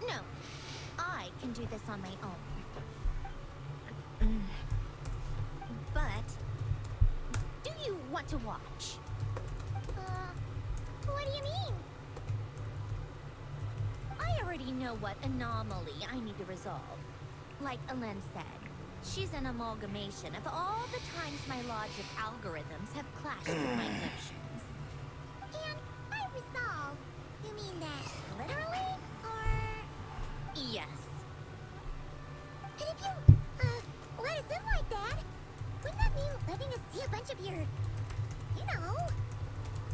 No, I can do this on my own. But do you want to watch? What do you mean? I already know what anomaly I need to resolve. Like Alen said, she's an amalgamation of all the times my logic algorithms have clashed with my notions. And by resolve, you mean that literally? Or... Yes. And if you, let us in like that, wouldn't that mean letting us see a bunch of your, you know,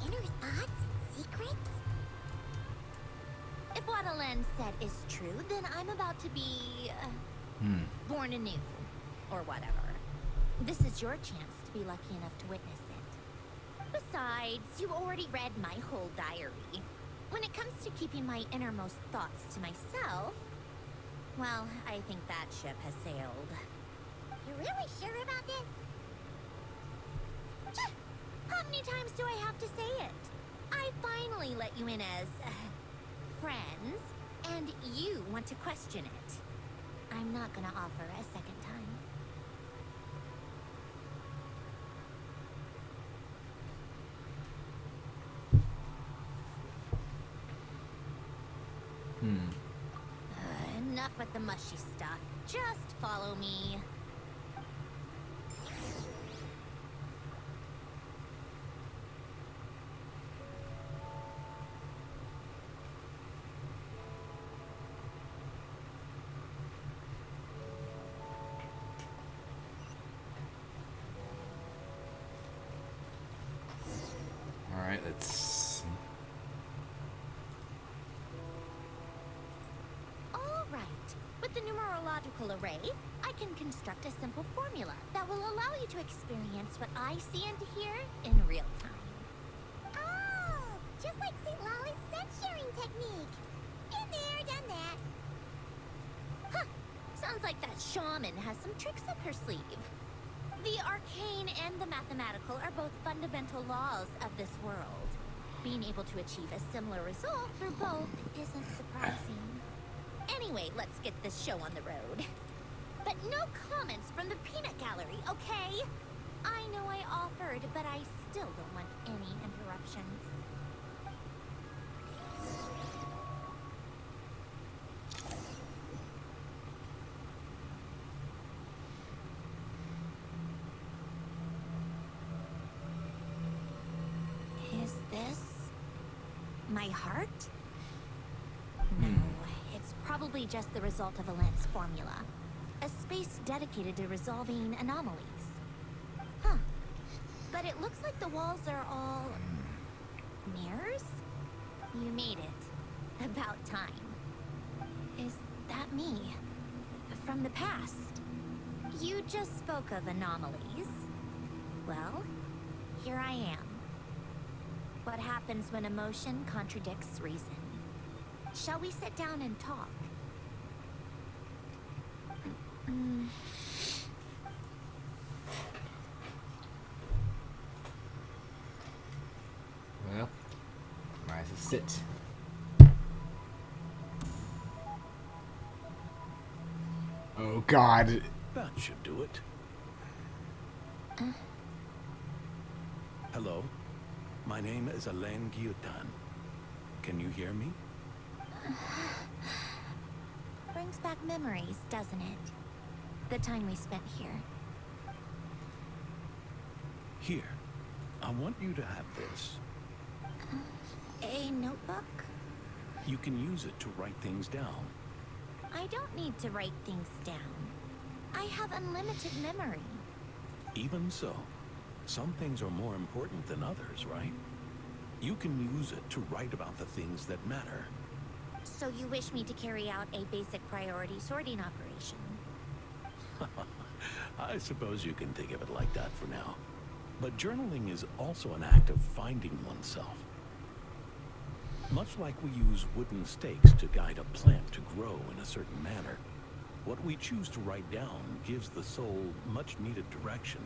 inner thoughts and secrets? If what Alen said is true, then I'm about to be, born anew. Or whatever. This is your chance to be lucky enough to witness it. Besides, you already read my whole diary. When it comes to keeping my innermost thoughts to myself, well, I think that ship has sailed. You're really sure about this? How many times do I have to say it? I finally let you in as, friends, and you want to question it. I'm not gonna offer a second time. Enough with the mushy stuff. Just follow me. All right, let's. All right. With the numerological array, I can construct a simple formula that will allow you to experience what I see and hear in real time. Oh, just like St. Lolly's sense-sharing technique. Been there, done that. Huh. Sounds like that shaman has some tricks up her sleeve. The arcane and the mathematical are both fundamental laws of this world. Being able to achieve a similar result through both isn't surprising. Anyway, let's get this show on the road. But no comments from the peanut gallery, okay? I know I offered, but I still don't want any interruptions. This? My heart? No, it's probably just the result of a lens formula. A space dedicated to resolving anomalies. Huh. But it looks like the walls are all... mirrors? You made it. About time. Is that me? From the past? You just spoke of anomalies. Well, here I am. What happens when emotion contradicts reason? Shall we sit down and talk? Well, rise and sit. Oh God. That should do it. Hello? My name is Alain Guillotin. Can you hear me? Brings back memories, doesn't it? The time we spent here. Here. I want you to have this. A notebook? You can use it to write things down. I don't need to write things down. I have unlimited memory. Even so, some things are more important than others, right? You can use it to write about the things that matter. So you wish me to carry out a basic priority sorting operation? I suppose you can think of it like that for now. But journaling is also an act of finding oneself. Much like we use wooden stakes to guide a plant to grow in a certain manner, what we choose to write down gives the soul much needed direction.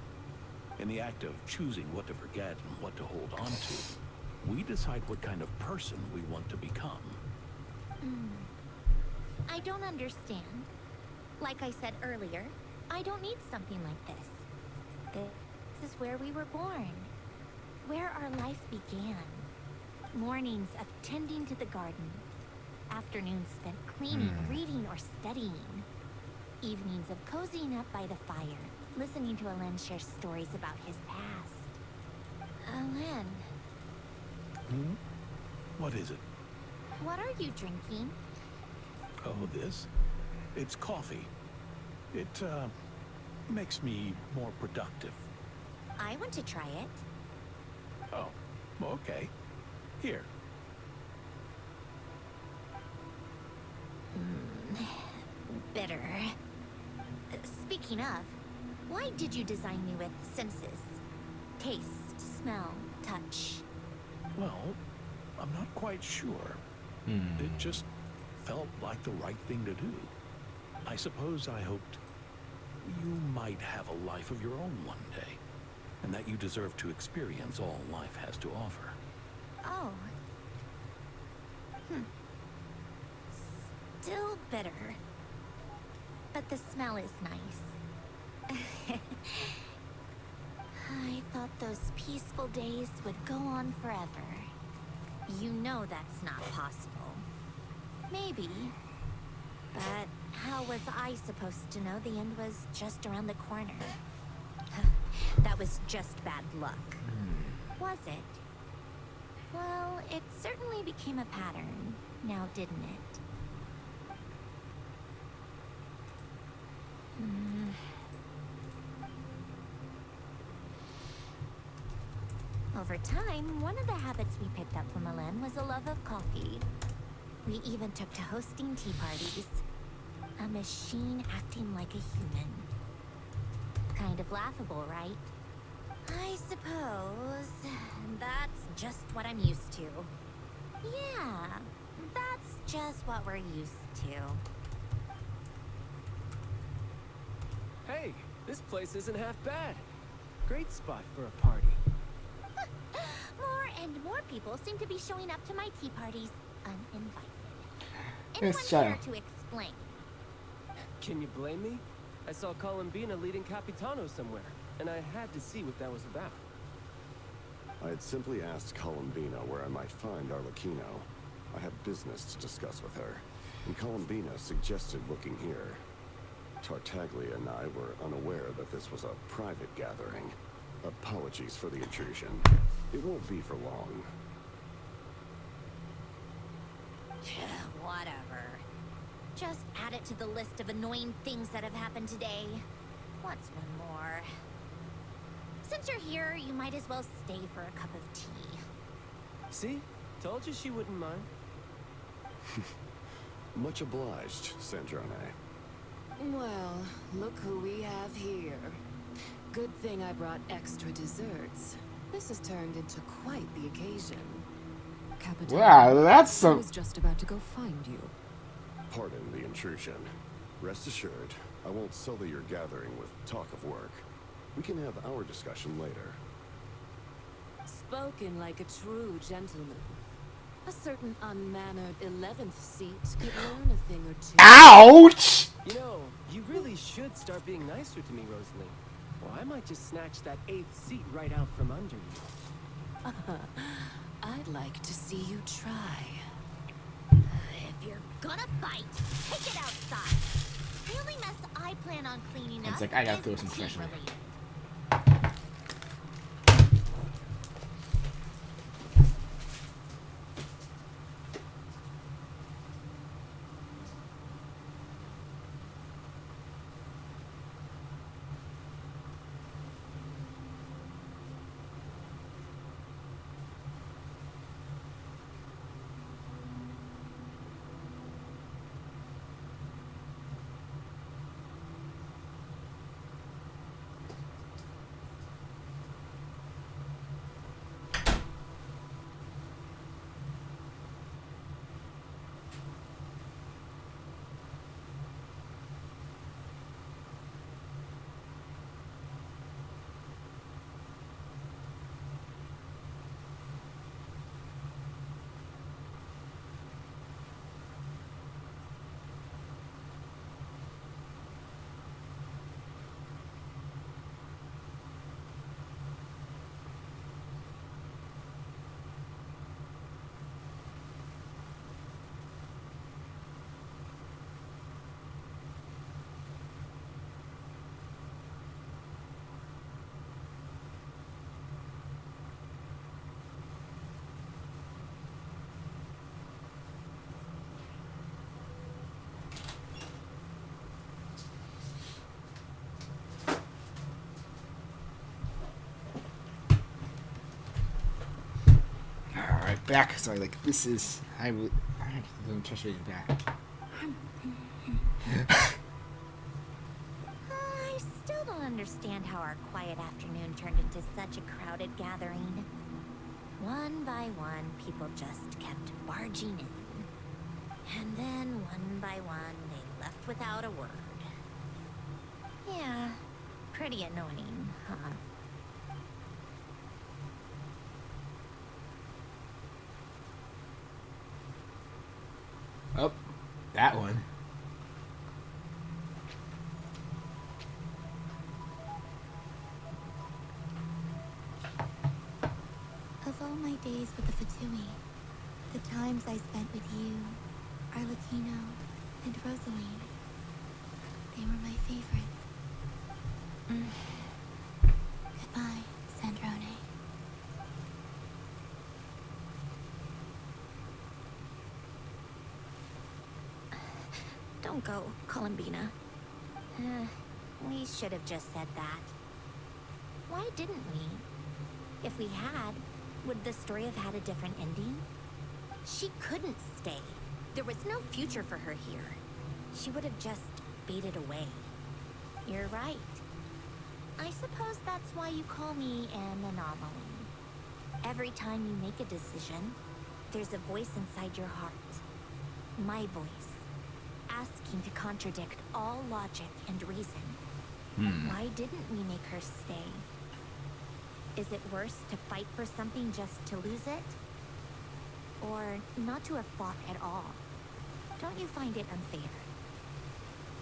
In the act of choosing what to forget and what to hold on to, we decide what kind of person we want to become. I don't understand. Like I said earlier, I don't need something like this. This is where we were born. Where our life began. Mornings of tending to the garden. Afternoons spent cleaning, reading, or studying. Evenings of cozying up by the fire, listening to Alain share stories about his past. Alain. What is it? What are you drinking? Oh, this? It's coffee. It, makes me more productive. I want to try it. Oh, okay. Here. Bitter. Speaking of, why did you design me with senses? Taste, smell, touch. Well, I'm not quite sure. It just felt like the right thing to do. I suppose I hoped you might have a life of your own one day, and that you deserve to experience all life has to offer. Oh. Still bitter. But the smell is nice. I thought those peaceful days would go on forever. You know that's not possible. Maybe. But how was I supposed to know the end was just around the corner? That was just bad luck. Was it? Well, it certainly became a pattern, now didn't it? Over time, one of the habits we picked up from Alain was a love of coffee. We even took to hosting tea parties. A machine acting like a human. Kind of laughable, right? I suppose that's just what I'm used to. Yeah, that's just what we're used to. Hey, this place isn't half bad. Great spot for a party. More and more people seem to be showing up to my tea parties uninvited. Yes, Anyone sir. care to explain? Can you blame me? I saw Columbina leading Capitano somewhere, and I had to see what that was about. I had simply asked Columbina where I might find Arlecchino. I had business to discuss with her, and Columbina suggested looking here. Tartaglia and I were unaware that this was a private gathering. Apologies for the intrusion. It won't be for long. Whatever. Just add it to the list of annoying things that have happened today. What's one more? Since you're here, you might as well stay for a cup of tea. See? Told you she wouldn't mind. Much obliged, Sandrone. Well, look who we have here. Good thing I brought extra desserts. This has turned into quite the occasion. Capitano, Wow, that's I some. was just about to go find you. Pardon the intrusion. Rest assured, I won't sully your gathering with talk of work. We can have our discussion later. Spoken like a true gentleman. A certain unmannered 11th seat could learn a thing or two. Ouch! You know, you really should start being nicer to me, Rosalie. Or I might just snatch that 8th seat right out from under you. I'd like to see you try. If you're gonna fight, take it outside. The only mess I plan on cleaning It's up like, I gotta is throw some tea trash away. related. Alright, back. Sorry, like, this is. I have to touch it back. I still don't understand how our quiet afternoon turned into such a crowded gathering. One by one, people just kept barging in. And then, one by one, they left without a word. Yeah, pretty annoying, huh? Oh, that one. Of all my days with the Fatui, the times I spent with you, Arlecchino, and Rosaline, they were my favorite. Goodbye, Sandrone. Don't go, Columbina. We should have just said that. Why didn't we? If we had, would the story have had a different ending? She couldn't stay. There was no future for her here. She would have just faded away. You're right. I suppose that's why you call me an anomaly. Every time you make a decision, there's a voice inside your heart. My voice. Asking to contradict all logic and reason. Why didn't we make her stay? Is it worse to fight for something just to lose it? Or not to have fought at all? Don't you find it unfair?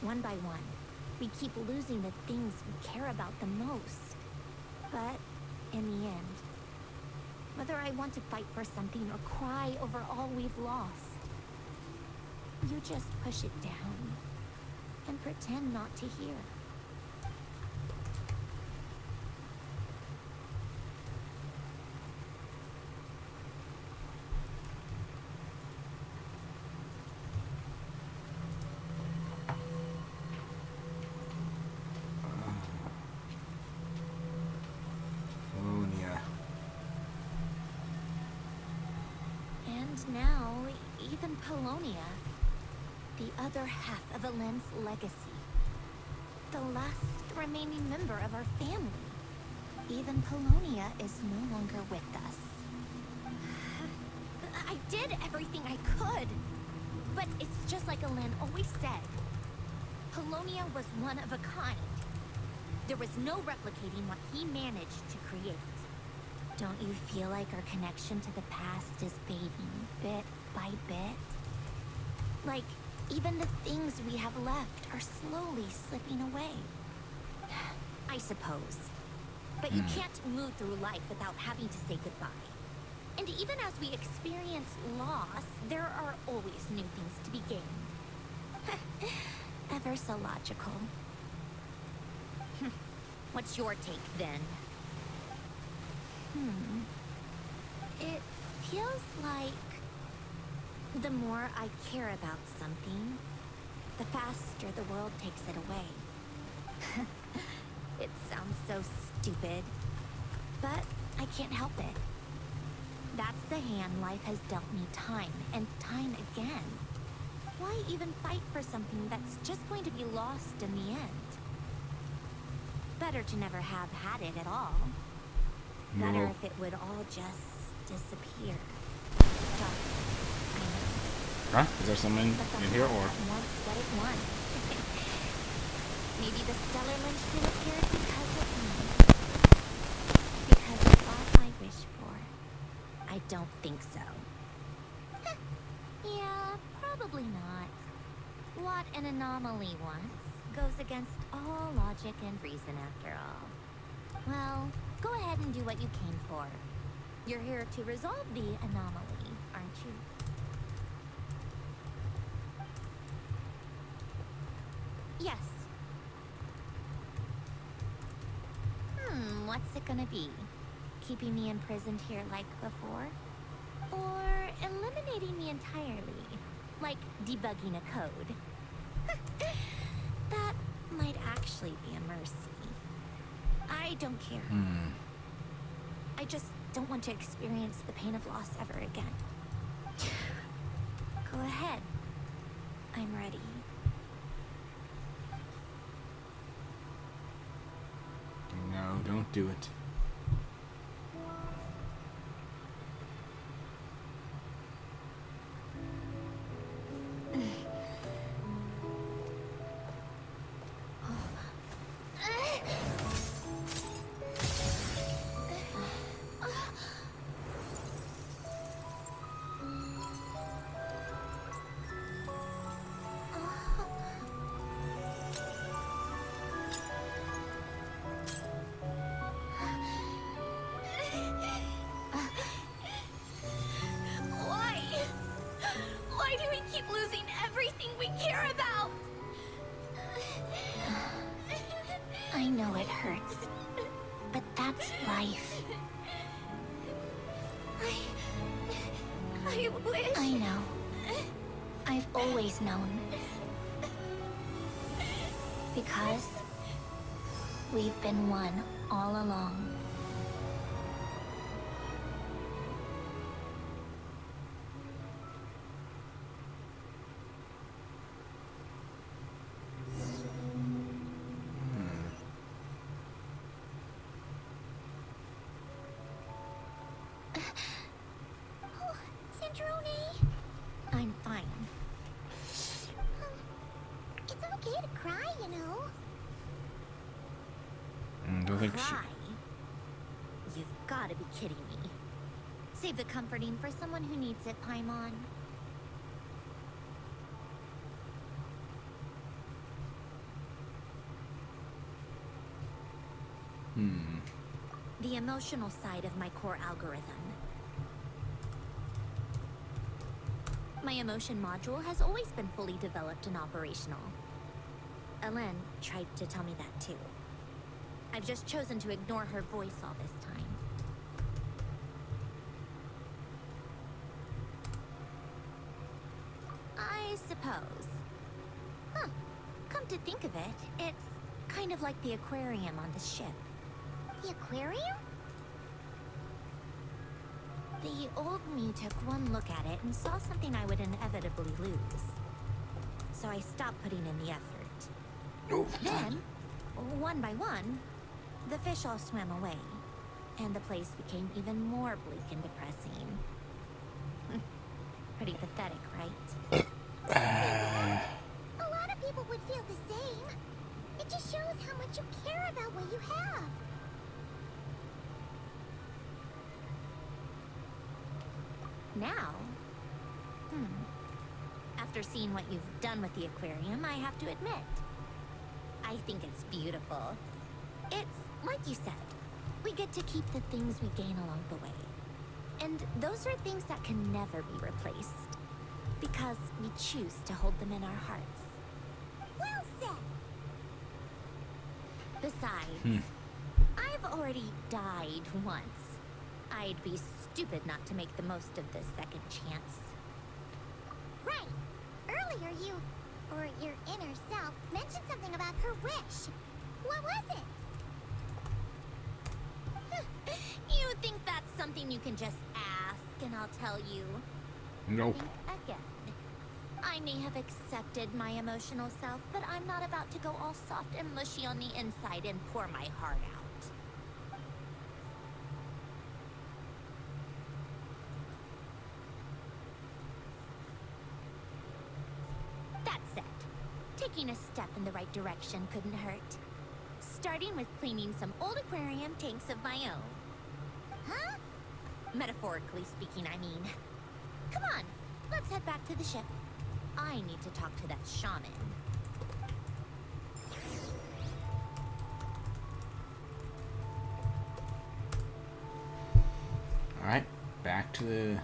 One by one, we keep losing the things we care about the most. But in the end, whether I want to fight for something or cry over all we've lost, you just push it down and pretend not to hear. now, even Polonia, the other half of Alen's legacy, the last remaining member of our family, even Polonia is no longer with us. I did everything I could, but it's just like Alen always said. Polonia was one of a kind. There was no replicating what he managed to create. Don't you feel like our connection to the past is fading bit by bit? Like, even the things we have left are slowly slipping away. I suppose. But you can't move through life without having to say goodbye. And even as we experience loss, there are always new things to be gained. Ever so logical. What's your take, then? It feels like the more I care about something, the faster the world takes it away. It sounds so stupid, but I can't help it. That's the hand life has dealt me time and time again. Why even fight for something that's just going to be lost in the end? Better to never have had it at all. Better if it would all just disappear. Huh? Is there someone in here or? Once what it wants. Maybe the stellar lynch disappeared because of me. Because of what I wish for. I don't think so. Yeah, probably not. What an anomaly wants goes against all logic and reason after all. Well, go ahead and do what you came for. You're here to resolve the anomaly, aren't you? Yes. What's it gonna be? Keeping me imprisoned here like before? Or eliminating me entirely? Like debugging a code? That might actually be a mercy. I don't care. I just don't want to experience the pain of loss ever again. Go ahead. I'm ready. No, don't do it. Why do we keep losing everything we care about? I know it hurts, but that's life. I wish... I know. I've always known. Because we've been one all along. Sandrone! I'm fine. It's okay to cry, you know. Don't think she... Cry? You've gotta be kidding me. Save the comforting for someone who needs it, Paimon. The emotional side of my core algorithm. My emotion module has always been fully developed and operational. Alen tried to tell me that too. I've just chosen to ignore her voice all this time. I suppose. Huh. Come to think of it, it's kind of like the aquarium on the ship. The aquarium? The old me took one look at it and saw something I would inevitably lose. So I stopped putting in the effort. Then, one by one, the fish all swam away, and the place became even more bleak and depressing. Pretty pathetic, right? A lot of people would feel the same. It just shows how much you care about what you have. Now? After seeing what you've done with the aquarium, I have to admit, I think it's beautiful. It's, like you said, we get to keep the things we gain along the way. And those are things that can never be replaced, because we choose to hold them in our hearts. Well said. Besides, I've already died once. I'd be stupid not to make the most of this second chance. Right. Earlier you, or your inner self, mentioned something about her wish. What was it? You think that's something you can just ask and I'll tell you? Nope. Think again. I may have accepted my emotional self, but I'm not about to go all soft and mushy on the inside and pour my heart out. That said, taking a step in the right direction couldn't hurt. Starting with cleaning some old aquarium tanks of my own. Huh? Metaphorically speaking, I mean. Come on, let's head back to the ship. I need to talk to that shaman. Alright, back to the...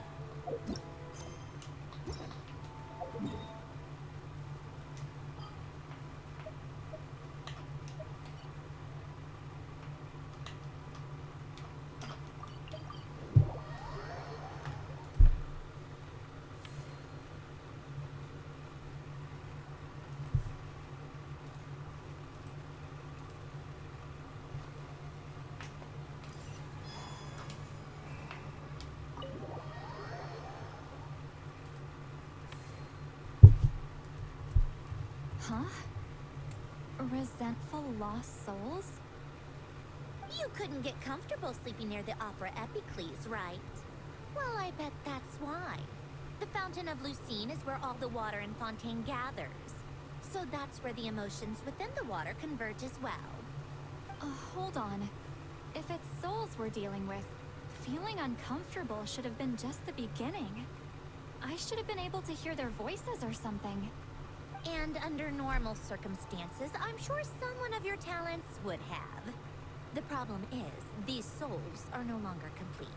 Huh? Resentful lost souls? You couldn't get comfortable sleeping near the Opera Epicles, right? Well, I bet that's why. The Fountain of Lucine is where all the water in Fontaine gathers. So that's where the emotions within the water converge as well. Hold on. If it's souls we're dealing with, feeling uncomfortable should have been just the beginning. I should have been able to hear their voices or something. And under normal circumstances, I'm sure someone of your talents would have. The problem is, these souls are no longer complete.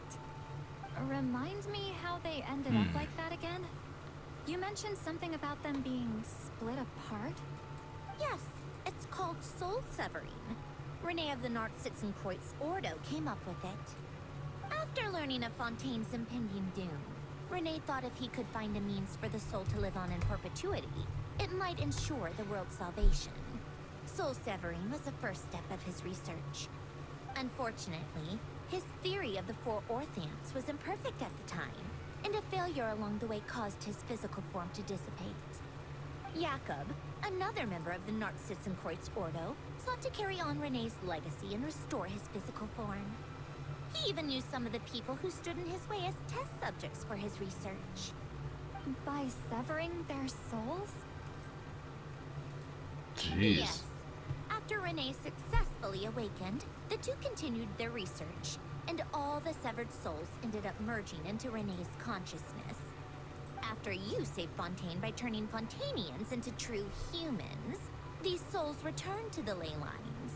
Remind me how they ended up like that again? You mentioned something about them being split apart? Yes, it's called soul severing. Renee of the Nartsitzenkreuz Ordo came up with it. After learning of Fontaine's impending doom, Renee thought if he could find a means for the soul to live on in perpetuity, it might ensure the world's salvation. Soul severing was the first step of his research. Unfortunately, his theory of the four orthants was imperfect at the time, and a failure along the way caused his physical form to dissipate. Jakob, another member of the Nartsitzenkreuz Ordo, sought to carry on Renee's legacy and restore his physical form. He even used some of the people who stood in his way as test subjects for his research. By severing their souls? Jeez. Yes. After Renee successfully awakened, the two continued their research, and all the severed souls ended up merging into Renee's consciousness. After you saved Fontaine by turning Fontainians into true humans, these souls returned to the ley lines.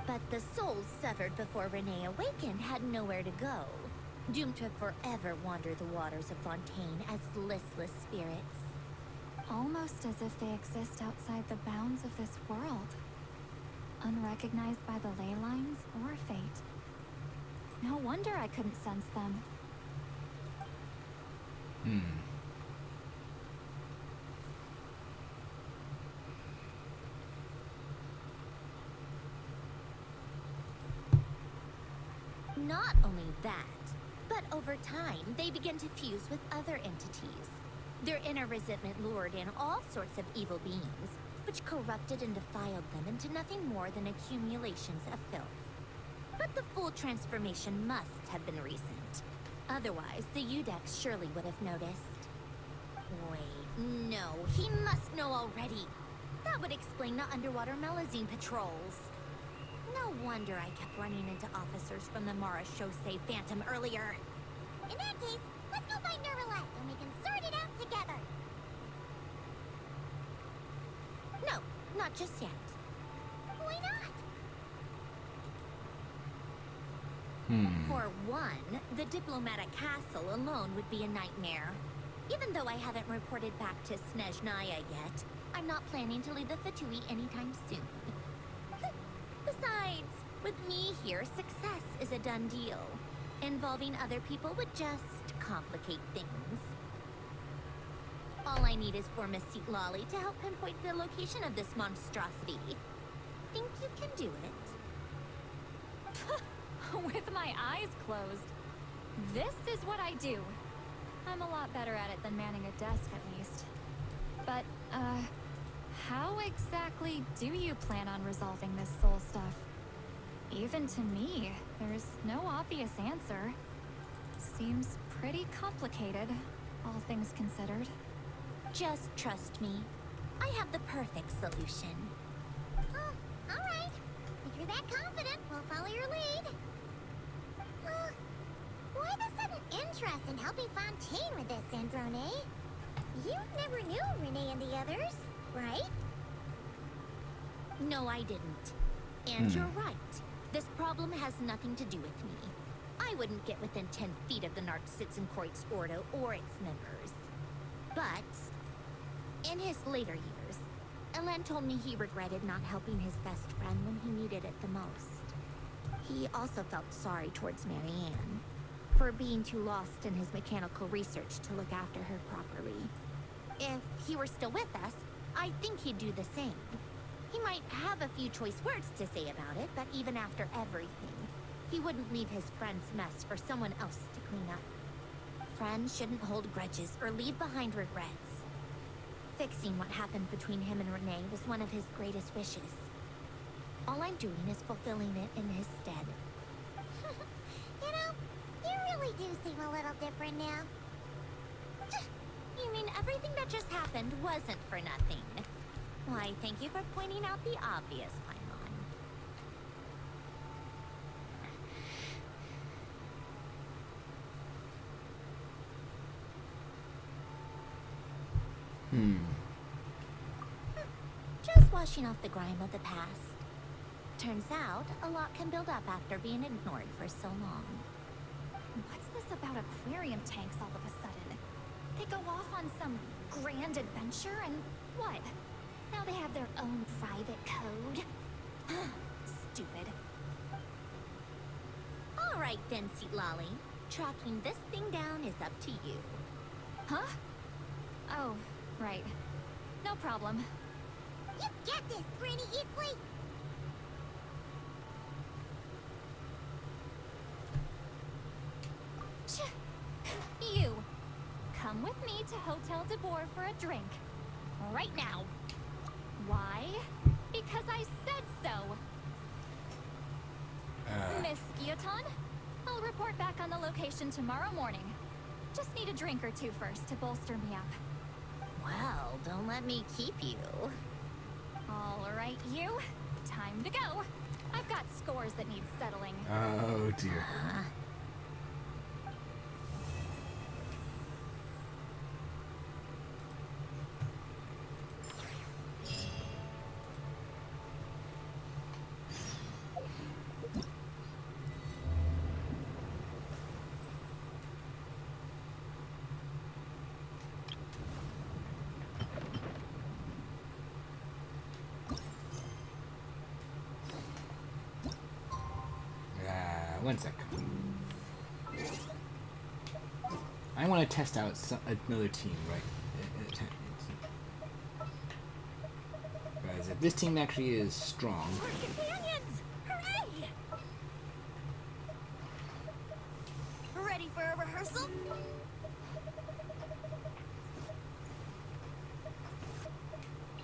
But the souls severed before Renee awakened had nowhere to go, doomed to forever wander the waters of Fontaine as listless spirits. Almost as if they exist outside the bounds of this world. Unrecognized by the ley lines or fate. No wonder I couldn't sense them. Not only that, But over time, they begin to fuse with other entities. Their inner resentment lured in all sorts of evil beings, which corrupted and defiled them into nothing more than accumulations of filth. But the full transformation must have been recent. Otherwise, the Udex surely would have noticed. Wait, no, he must know already. That would explain the underwater Melazine patrols. No wonder I kept running into officers from the Mara Chaussee Phantom earlier. In that case, let's go find Nervalette and we can sort it out together. No, not just yet. Why not? For one, the diplomatic castle alone would be a nightmare. Even though I haven't reported back to Snezhnaya yet, I'm not planning to leave the Fatui anytime soon. Besides, with me here, success is a done deal. Involving other people would just complicate things. All I need is for Miss Lolly to help pinpoint the location of this monstrosity. Think you can do it? With my eyes closed. This is what I do. I'm a lot better at it than manning a desk, at least. But, how exactly do you plan on resolving this soul stuff? Even to me, there's no obvious answer. Seems pretty complicated, all things considered. Just trust me. I have the perfect solution. Oh, all right. If you're that confident, we'll follow your lead. Why the sudden interest in helping Fontaine with this, Sandrone? You never knew Renee and the others, right? No, I didn't. And you're right. This problem has nothing to do with me. I wouldn't get within 10 feet of the Narcitzenkreuz Ordo or its members. But in his later years, Elen told me he regretted not helping his best friend when he needed it the most. He also felt sorry towards Marianne for being too lost in his mechanical research to look after her properly. If he were still with us, I think he'd do the same. He might have a few choice words to say about it, but even after everything, he wouldn't leave his friend's mess for someone else to clean up. Friends shouldn't hold grudges or leave behind regrets. Fixing what happened between him and Renee was one of his greatest wishes. All I'm doing is fulfilling it in his stead. You know, you really do seem a little different now. You mean everything that just happened wasn't for nothing? Why, thank you for pointing out the obvious, Paimon. Just washing off the grime of the past. Turns out, a lot can build up after being ignored for so long. What's this about aquarium tanks all of a sudden? They go off on some grand adventure and what? Now they have their own private code? Stupid. All right then, Lolly. Tracking this thing down is up to you. Huh? Oh, right. No problem. You get this, Granny Eatsley! You! Come with me to Hotel de Boer for a drink. Right now. Why? Because I said so. Miss Guillotin, I'll report back on the location tomorrow morning. Just need a drink or two first to bolster me up. Well, don't let me keep you. All right, you. Time to go. I've got scores that need settling. Oh, dear. One sec. I want to test out another team, right? Guys, if this team actually is strong. Companions! Hooray! Ready for a rehearsal?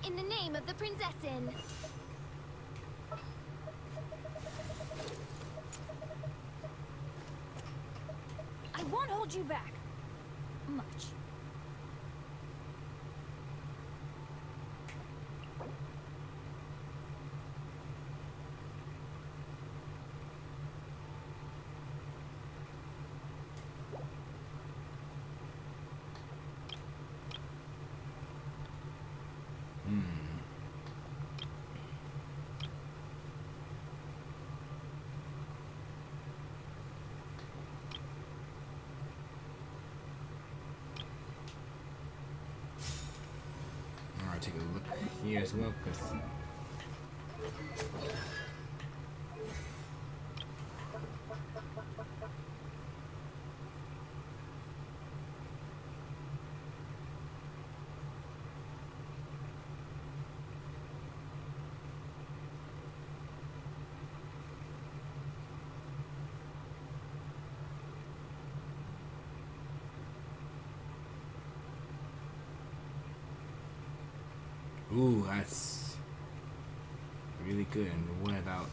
In the name of the Prinzessin. I won't hold you back. Much. Alright, take a look here as well, because ooh, that's really good. And what about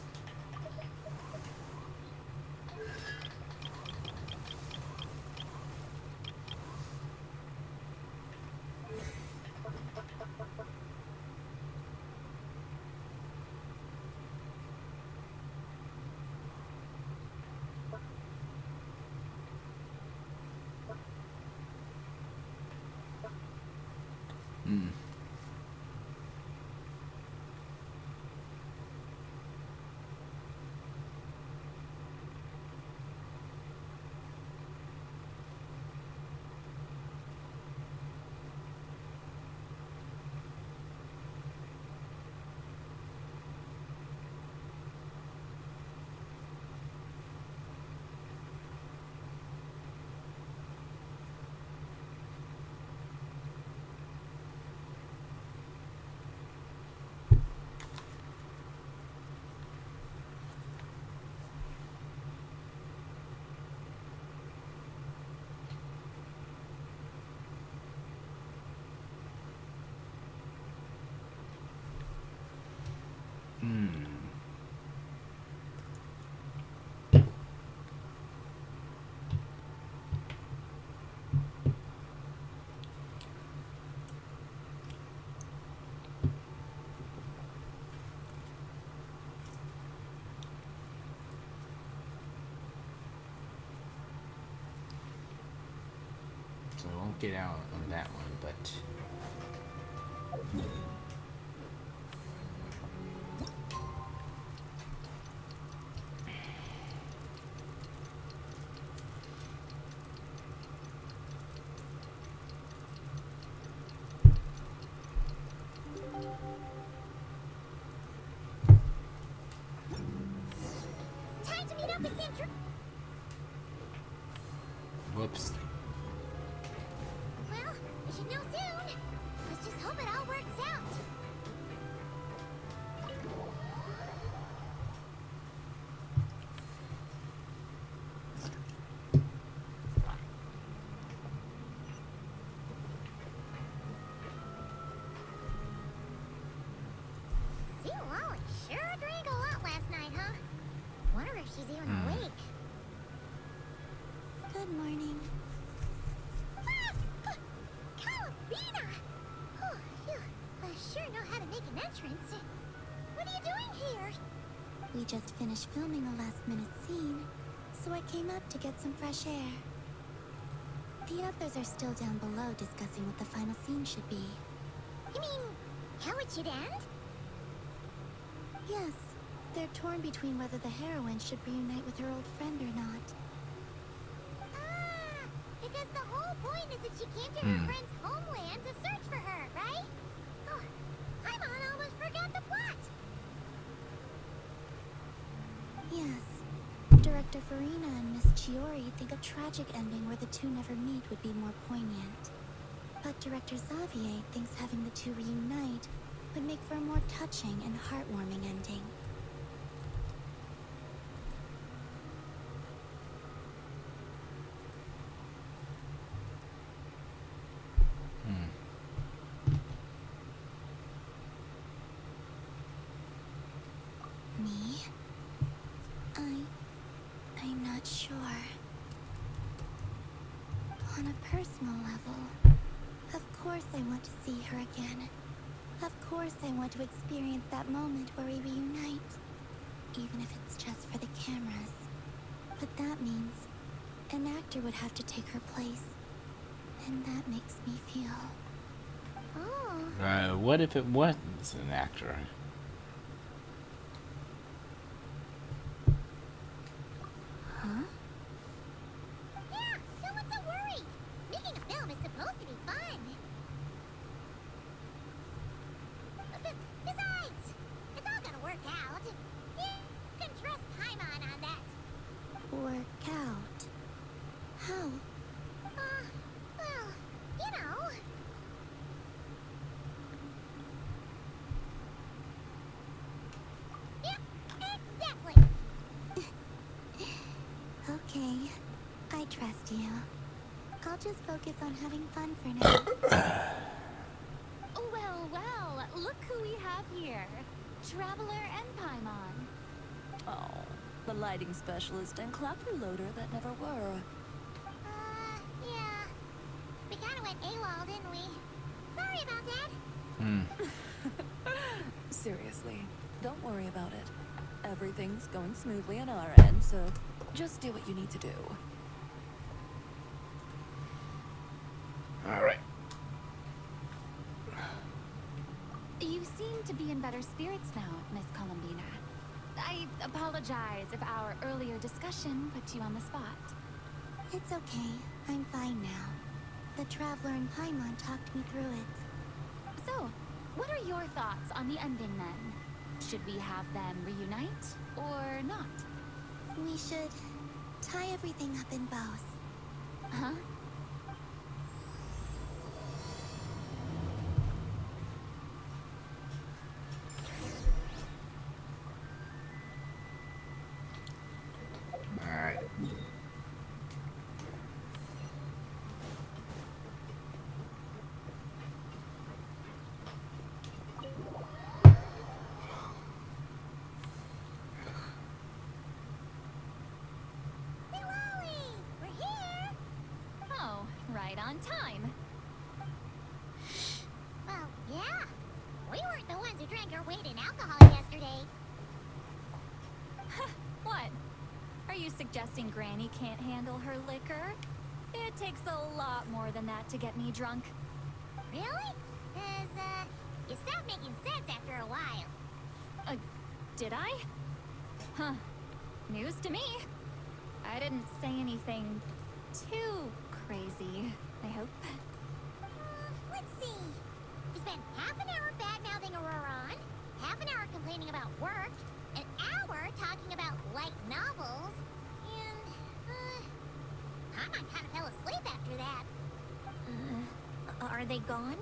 so I won't get out on that one, but Time to meet up with Sandrone. whoops. Well, we should know soon. Let's just hope it all works out. Sue Wally sure drank a lot last night, huh? Wonder if she's even awake. Good morning. Ah! Calabina! Oh, you sure know how to make an entrance. What are you doing here? We just finished filming a last-minute scene, so I came up to get some fresh air. The others are still down below discussing what the final scene should be. You mean, how it should end? Yes, they're torn between whether the heroine should reunite with her old friend or not. Ah, because the whole point is that she came to her friend's homeland to search for her, right? Oh, Paimon almost forgot the plot. Yes. Director Farina and Miss Chiori think a tragic ending where the two never meet would be more poignant. But Director Xavier thinks having the two reunite would make for a more touching and heartwarming ending. On a personal level, of course I want to see her again. Of course I want to experience that moment where we reunite. Even if it's just for the cameras. But that means an actor would have to take her place. And that makes me feel... Oh. What if it wasn't an actor? Huh? Yeah, no one's so worried. Making a film is supposed to be fun. Besides, it's all gonna work out. You can trust Paimon on that. Work out? How? Well, you know. Yep, exactly. Okay, I trust you. I'll just focus on having fun for now. Well, well, look who we have here. Traveler and Paimon. Oh, the lighting specialist and clapper loader that never were. Yeah. We kinda went AWOL, didn't we? Sorry about that. Seriously, don't worry about it. Everything's going smoothly on our end, so just do what you need to do. Alright. You seem to be in better spirits now, Miss Columbina. I apologize if our earlier discussion put you on the spot. It's okay. I'm fine now. The Traveler and Paimon talked me through it. So, what are your thoughts on the ending then? Should we have them reunite or not? We should tie everything up in bows. Huh? Alright. We're here. Oh, right on time. Well, yeah. We weren't the ones who drank our weight in alcohol yesterday. What? Are you suggesting Granny can't handle her liquor? It takes a lot more than that to get me drunk. Really? 'Cause, you stopped making sense after a while. Did I? Huh. News to me. I didn't say anything too crazy, I hope. Let's see. You spent half an hour bad-mouthing Auroron, half an hour complaining about work, an hour talking about light novels, and, Paimon kind of fell asleep after that. Are they gone?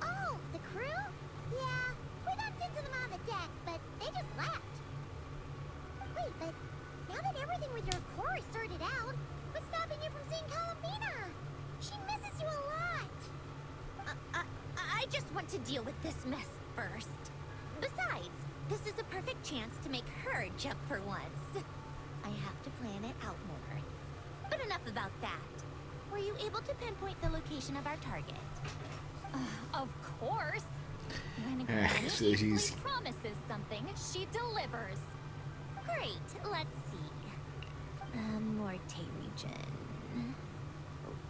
Oh, the crew? Yeah, we bumped into them on the deck, but they just left. Wait, but now that everything with your core is sorted out, what's stopping you from seeing Columbina? She misses you a lot. I just want to deal with this mess first. Besides, this is a perfect chance to make her jump for once. I have to plan it out more. But enough about that. Were you able to pinpoint the location of our target? Of course. When So Granny she's- promises something, she delivers. Great, let's see. Morte region.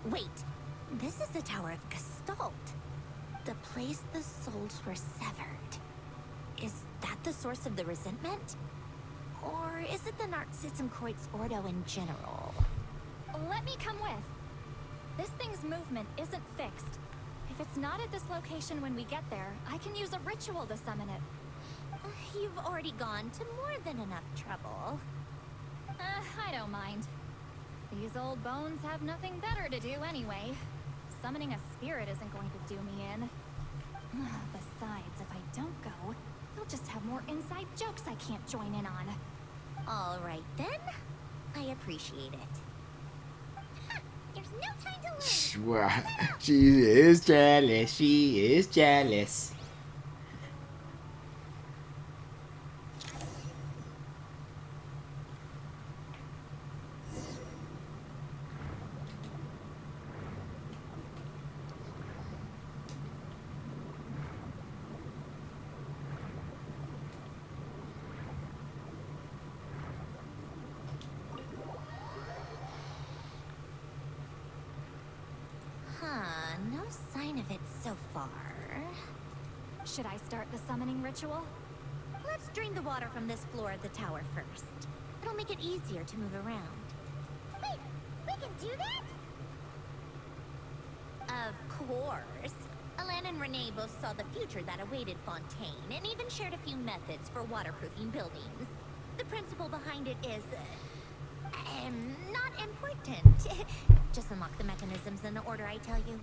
Wait, this is the Tower of Gestalt. The place the souls were severed. Is that the source of the resentment? Or is it the Narcissism-Kreuz Ordo in general? Let me come with. This thing's movement isn't fixed. If it's not at this location when we get there, I can use a ritual to summon it. You've already gone to more than enough trouble. I don't mind. These old bones have nothing better to do anyway. Summoning a spirit isn't going to do me in. Besides, if I don't go, they'll just have more inside jokes I can't join in on. All right then. I appreciate it. There's no time to lose. Well, she is jealous. She is jealous. No sign of it so far. Should I start the summoning ritual? Let's drain the water from this floor of the tower first. It'll make it easier to move around. Wait, we can do that? Of course. Alan and Renee both saw the future that awaited Fontaine, and even shared a few methods for waterproofing buildings. The principle behind it is... not important. Just unlock the mechanisms in the order I tell you.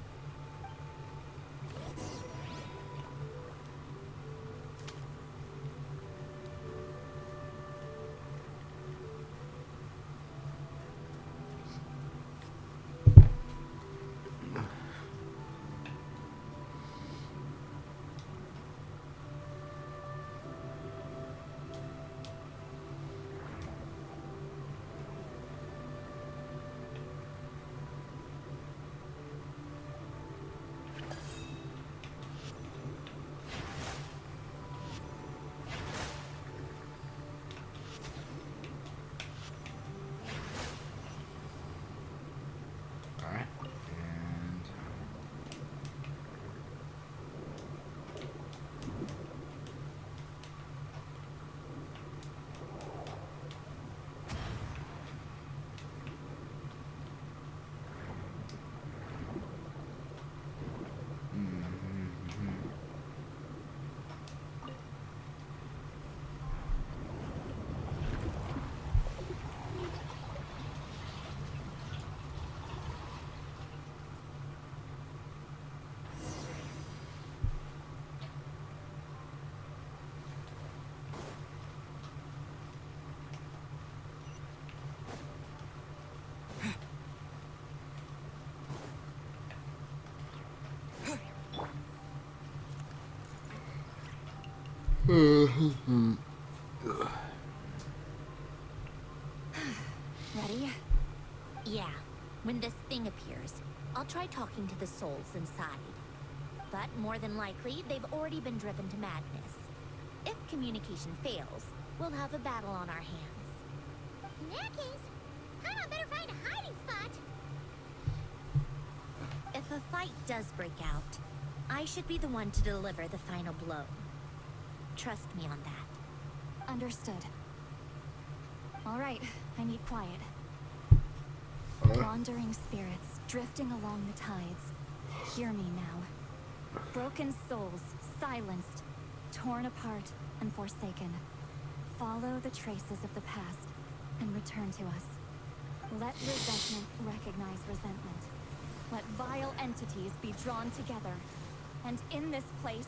Alright. Ready? Yeah. When this thing appears, I'll try talking to the souls inside. But more than likely, they've already been driven to madness. If communication fails, we'll have a battle on our hands. In that case, Hana better find a hiding spot. If a fight does break out, I should be the one to deliver the final blow. Trust me on that. Understood. All right, I need quiet. Wandering spirits drifting along the tides. Hear me now. Broken souls, silenced, torn apart and forsaken. Follow the traces of the past and return to us. Let resentment recognize resentment. Let vile entities be drawn together. And in this place,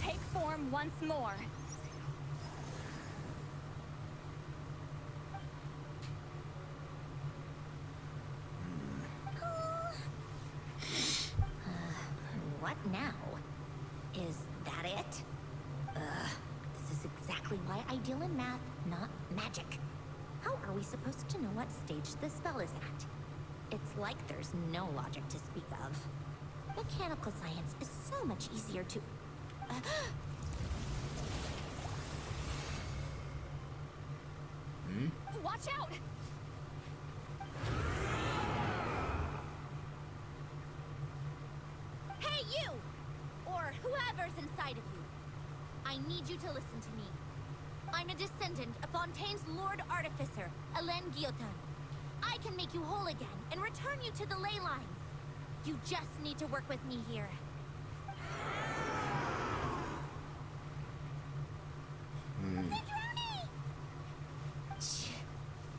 take form once more. What now? Is that it? This is exactly why I deal in math, not magic. How are we supposed to know what stage the spell is at? It's like there's no logic to speak of. Mechanical science is so much easier to... Watch out! Hey, you! Or whoever's inside of you. I need you to listen to me. I'm a descendant of Fontaine's Lord Artificer, Alain Guillotin. I can make you whole again and return you to the ley lines. You just need to work with me here. Sandrone!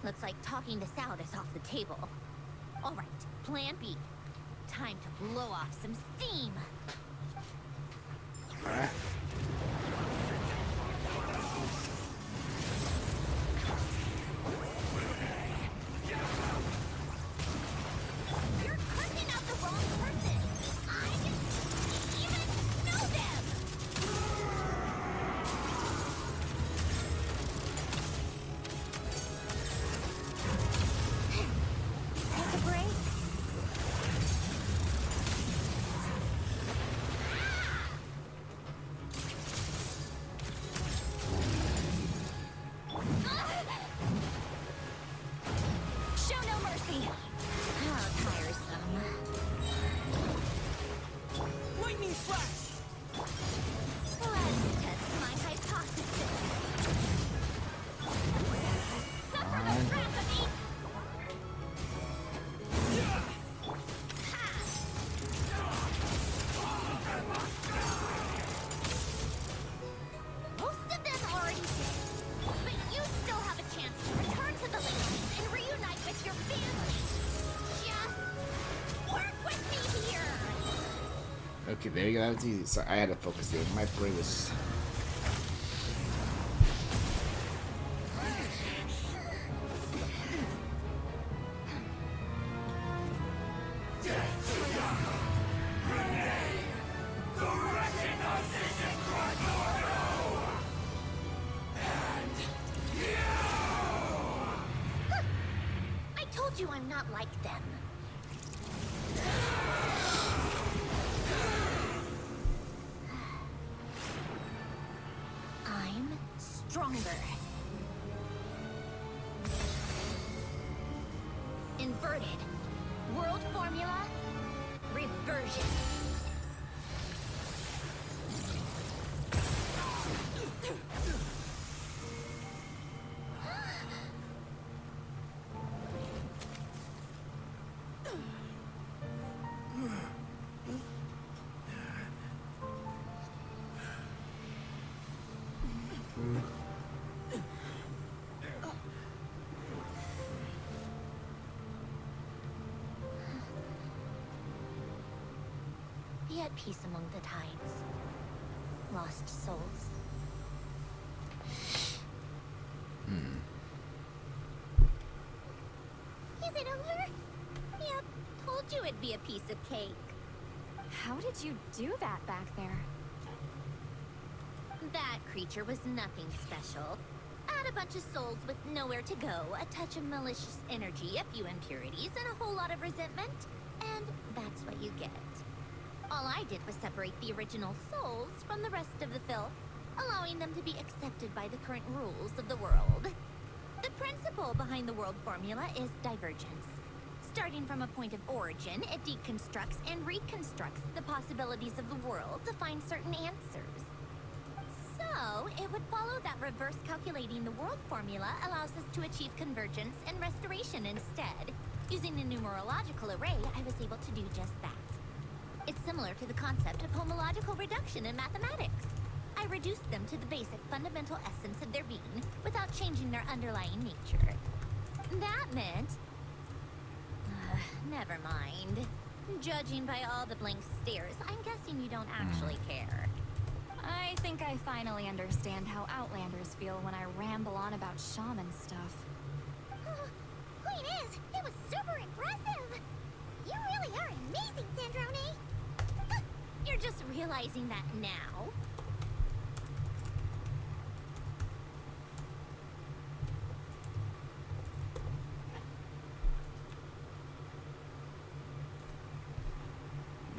Looks like talking this out is off the table. All right, plan B. Time to blow off some steam. You're cutting out the wrong person. I didn't even know them. Take a break. Show no mercy. How tiresome. Okay, there you go. That was easy. So I had to focus there. My brain was. I told you I'm not like them. I'm stronger. Inverted. World formula. Reversion. Be at peace among the tides. Lost souls. Is it over? Yep, told you it'd be a piece of cake. How did you do that back there? That creature was nothing special. Add a bunch of souls with nowhere to go, a touch of malicious energy, a few impurities, and a whole lot of resentment, and that's what you get. All I did was separate the original souls from the rest of the filth, allowing them to be accepted by the current rules of the world. The principle behind the world formula is divergence. Starting from a point of origin, it deconstructs and reconstructs the possibilities of the world to find certain answers. So, it would follow that reverse calculating the world formula allows us to achieve convergence and restoration instead. Using a numerological array, I was able to do just that. It's similar to the concept of homological reduction in mathematics. I reduced them to the basic fundamental essence of their being without changing their underlying nature. That meant... never mind. Judging by all the blank stares, I'm guessing you don't actually care. I think I finally understand how Outlanders feel when I ramble on about shaman stuff. Queen is, it was super impressive. You really are amazing, Sandrone. You're just realizing that now?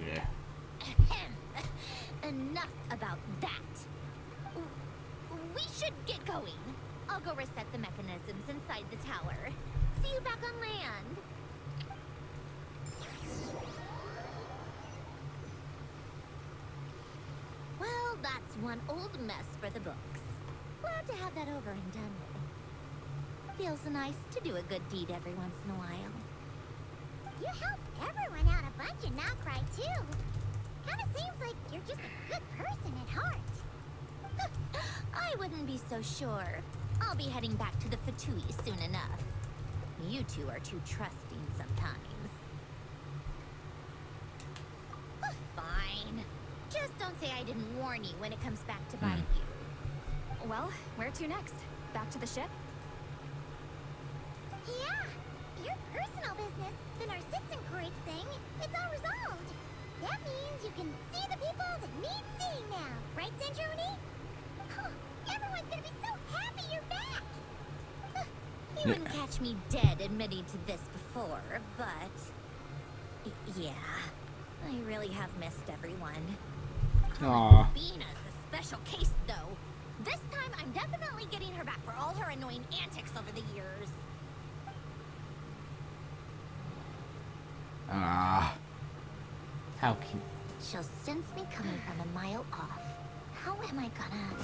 Yeah. Enough about that. We should get going. I'll go reset the mechanisms inside the tower. See you back on land. Well, that's one old mess for the books. Glad to have that over and done with. Feels nice to do a good deed every once in a while. You help everyone out a bunch and not cry too. Kinda seems like you're just a good person at heart. I wouldn't be so sure. I'll be heading back to the Fatui soon enough. You two are too trusting sometimes. Fine. Just don't say I didn't warn you when it comes back to bite you. Well, where to next? Back to the ship? Yeah, your personal business, the Narcitsan thing, it's all resolved. That means you can see the people that need seeing now, right, Sandrone? Everyone's gonna be so happy you're back! You wouldn't catch me dead admitting to this before, but... yeah, I really have missed everyone. Aww. Bina's a special case, though. This time, I'm definitely getting her back for all her annoying antics over the years. Ah. How cute. She'll sense me coming from a mile off. How am I gonna...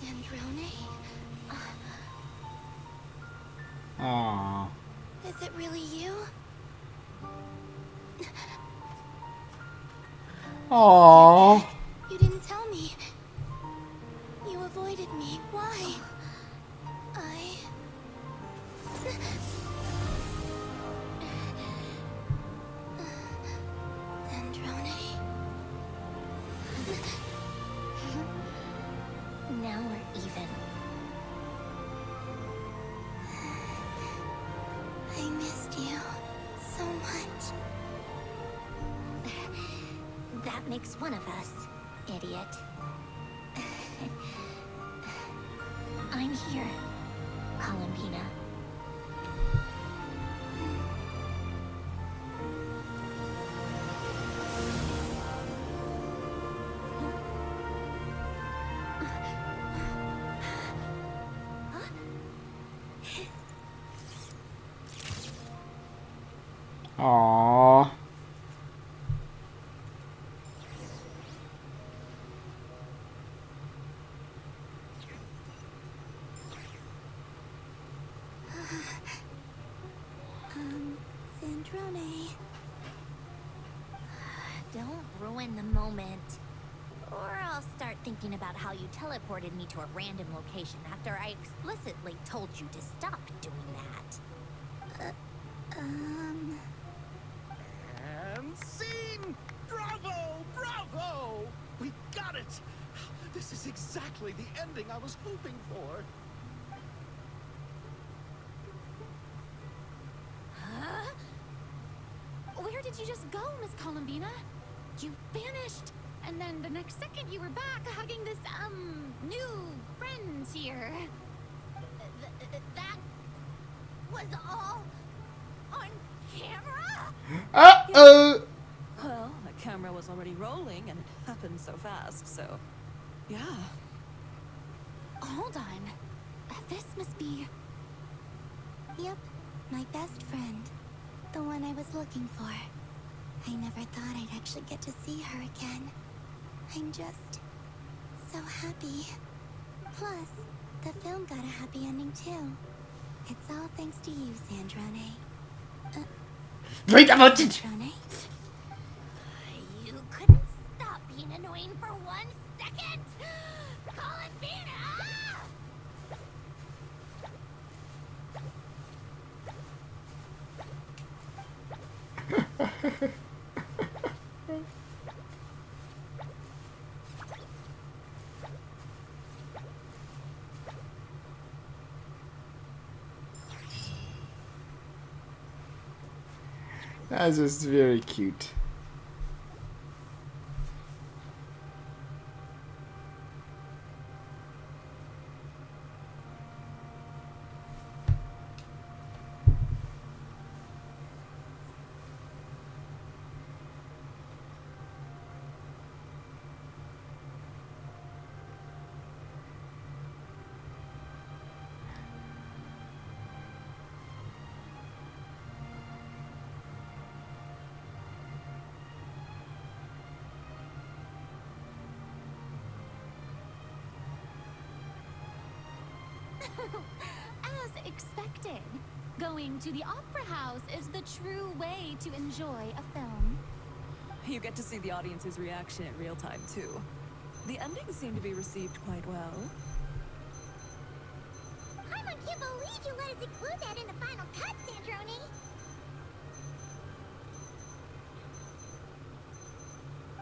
Sandrone? Aww. Is it really you? Aww. You didn't tell me. hated me. Why? Sandrone. Now we're even. I missed you so much. That makes one of us, idiot. I'm here, Columbina. Aww. Sandrone. Don't ruin the moment. Or I'll start thinking about how you teleported me to a random location after I explicitly told you to stop doing that. And scene! Bravo! Bravo! We got it! This is exactly the ending I was hoping for. Huh? Where did you just go, Miss Columbina? You vanished, and then the next second you were back hugging this, new friend here. That was all on camera? Uh-oh! Well, the camera was already rolling and it happened so fast, so yeah. Hold on. This must be... Yep, my best friend. The one I was looking for. I never thought I'd actually get to see her again. I'm just so happy. Plus, the film got a happy ending too. It's all thanks to you, Sandrone. Wait a minute! Sandrone? You couldn't stop being annoying for 1 second? Columbina! That's just very cute. As expected, going to the opera house is the true way to enjoy a film. You get to see the audience's reaction in real time, too. The endings seem to be received quite well. I can't believe you let us include that in the final cut, Sandrone!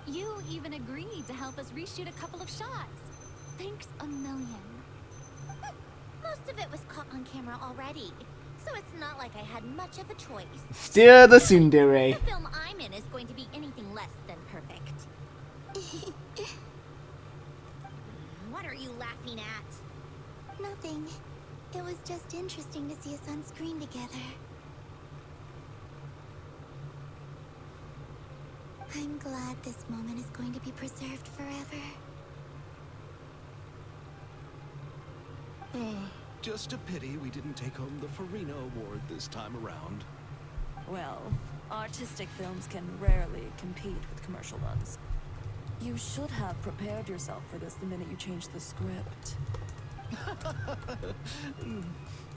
You even agreed to help us reshoot a couple of shots. Thanks a million. Most of it was caught on camera already, so it's not like I had much of a choice. Still the tsundere. The film I'm in is going to be anything less than perfect. What are you laughing at? Nothing. It was just interesting to see us on screen together. I'm glad this moment is going to be preserved forever. Just a pity we didn't take home the Farina Award this time around. Well, artistic films can rarely compete with commercial ones. You should have prepared yourself for this the minute you changed the script.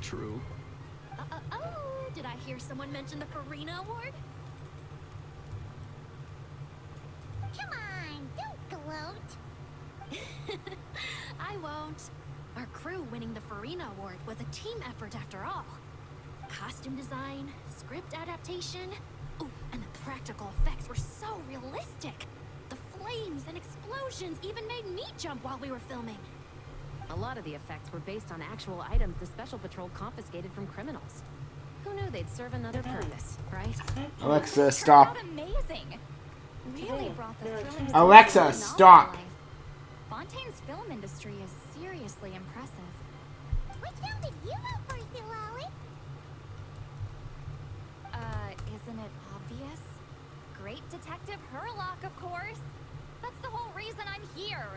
True. Oh, did I hear someone mention the Farina Award? Come on, don't gloat. I won't. Our crew winning the Farina Award was a team effort after all. Costume design, script adaptation. Ooh, and the practical effects were so realistic. The flames and explosions even made me jump while we were filming. A lot of the effects were based on actual items the Special Patrol confiscated from criminals. Who knew they'd serve another purpose, right? Alexa, stop. Amazing. Really brought the film industry Alexa, to novel stop. life. Fontaine's film industry is seriously impressive. Which film did you vote for, Silali? Isn't it obvious? Great Detective Hurlock, of course. That's the whole reason I'm here.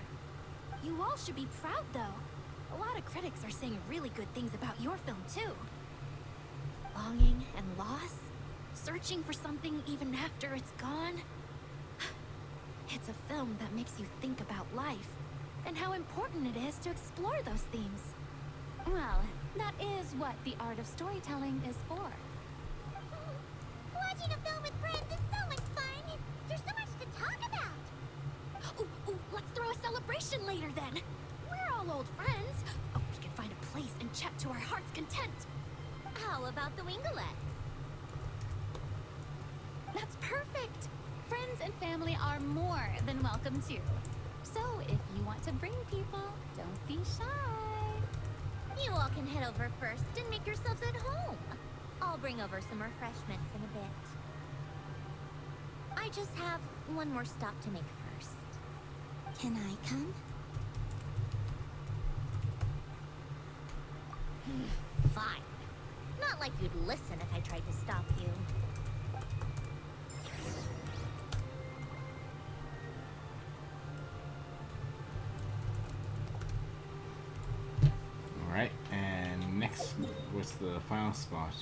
You all should be proud, though. A lot of critics are saying really good things about your film, too. Longing and loss, searching for something even after it's gone. It's a film that makes you think about life, and how important it is to explore those themes. Well, that is what the art of storytelling is for. Watching a film with friends is so much fun. There's so much to talk about. Ooh, let's throw a celebration later then. We're all old friends. Oh, we can find a place and chat to our heart's content. How about the Winglet? That's perfect. Friends and family are more than welcome too. So if you want to bring people, don't be shy. You all can head over first and make yourselves at home. I'll bring over some refreshments in a bit. I just have one more stop to make first. Can I come? Fine. Not like you'd listen if I tried to stop you. Alright, and next, what's the final spot?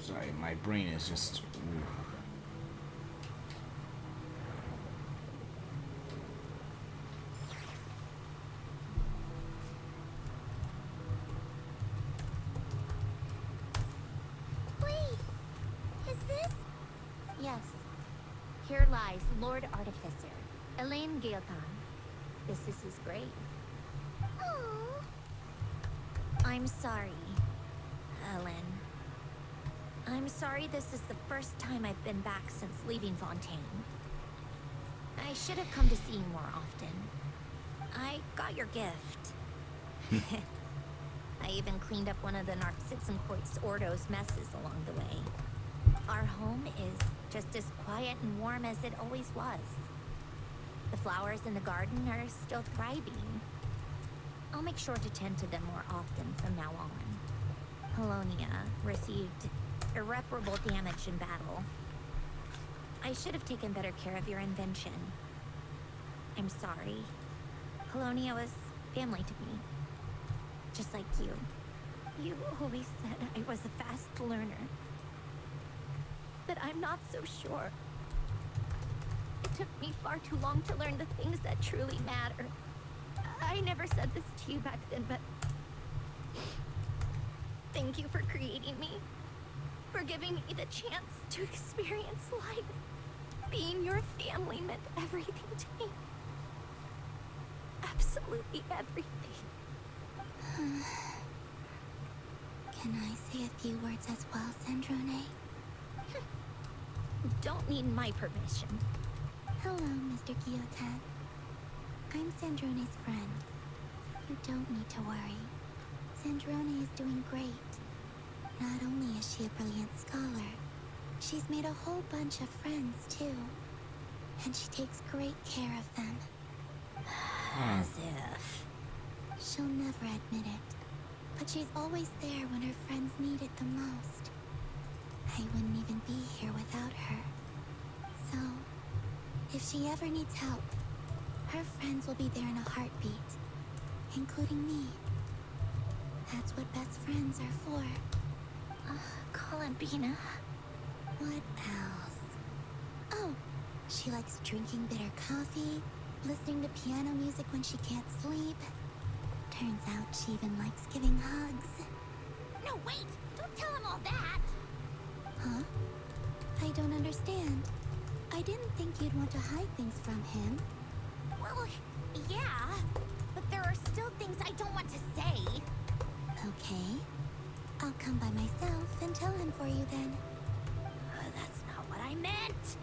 Sorry, my brain is just... Wait, is this? Yes. Here lies Lord Artificer, Elaine Gaeltan. This is his grave. Oh. I'm sorry, Ellen. I'm sorry this is the first time I've been back since leaving Fontaine. I should have come to see you more often. I got your gift. I even cleaned up one of the Narcitzenkoit's Ordo's messes along the way. Our home is just as quiet and warm as it always was. The flowers in the garden are still thriving. I'll make sure to tend to them more often from now on. Polonia received irreparable damage in battle. I should have taken better care of your invention. I'm sorry. Polonia was family to me. Just like you. You always said I was a fast learner. But I'm not so sure. took me far too long to learn the things that truly matter. I never said this to you back then, but thank you for creating me. For giving me the chance to experience life. Being your family meant everything to me. Absolutely everything. Can I say a few words as well, Sandrone? Don't need my permission. Hello, Mr. Guillotin. I'm Sandrone's friend. You don't need to worry. Sandrone is doing great. Not only is she a brilliant scholar, she's made a whole bunch of friends, too. And she takes great care of them. As if. She'll never admit it, but she's always there when her friends need it the most. I wouldn't even be here without her. So, if she ever needs help, her friends will be there in a heartbeat, including me. That's what best friends are for. Columbina. What else? Oh, she likes drinking bitter coffee, listening to piano music when she can't sleep. Turns out she even likes giving hugs. No, wait! Don't tell him all that! Huh? I don't understand. I didn't think you'd want to hide things from him. Well, yeah, but there are still things I don't want to say. Okay. I'll come by myself and tell him for you then. That's not what I meant.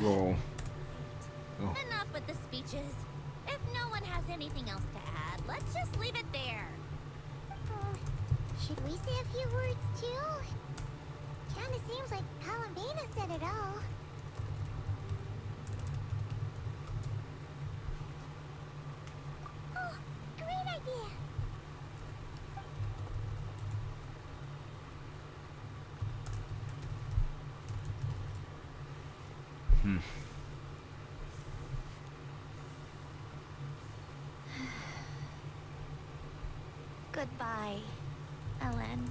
Roll. Oh. Enough with the speeches. If no one has anything else to add, let's just leave it there. Should we say a few words too? Kinda seems like Columbina said it all. Oh, great idea! Goodbye, Ellen.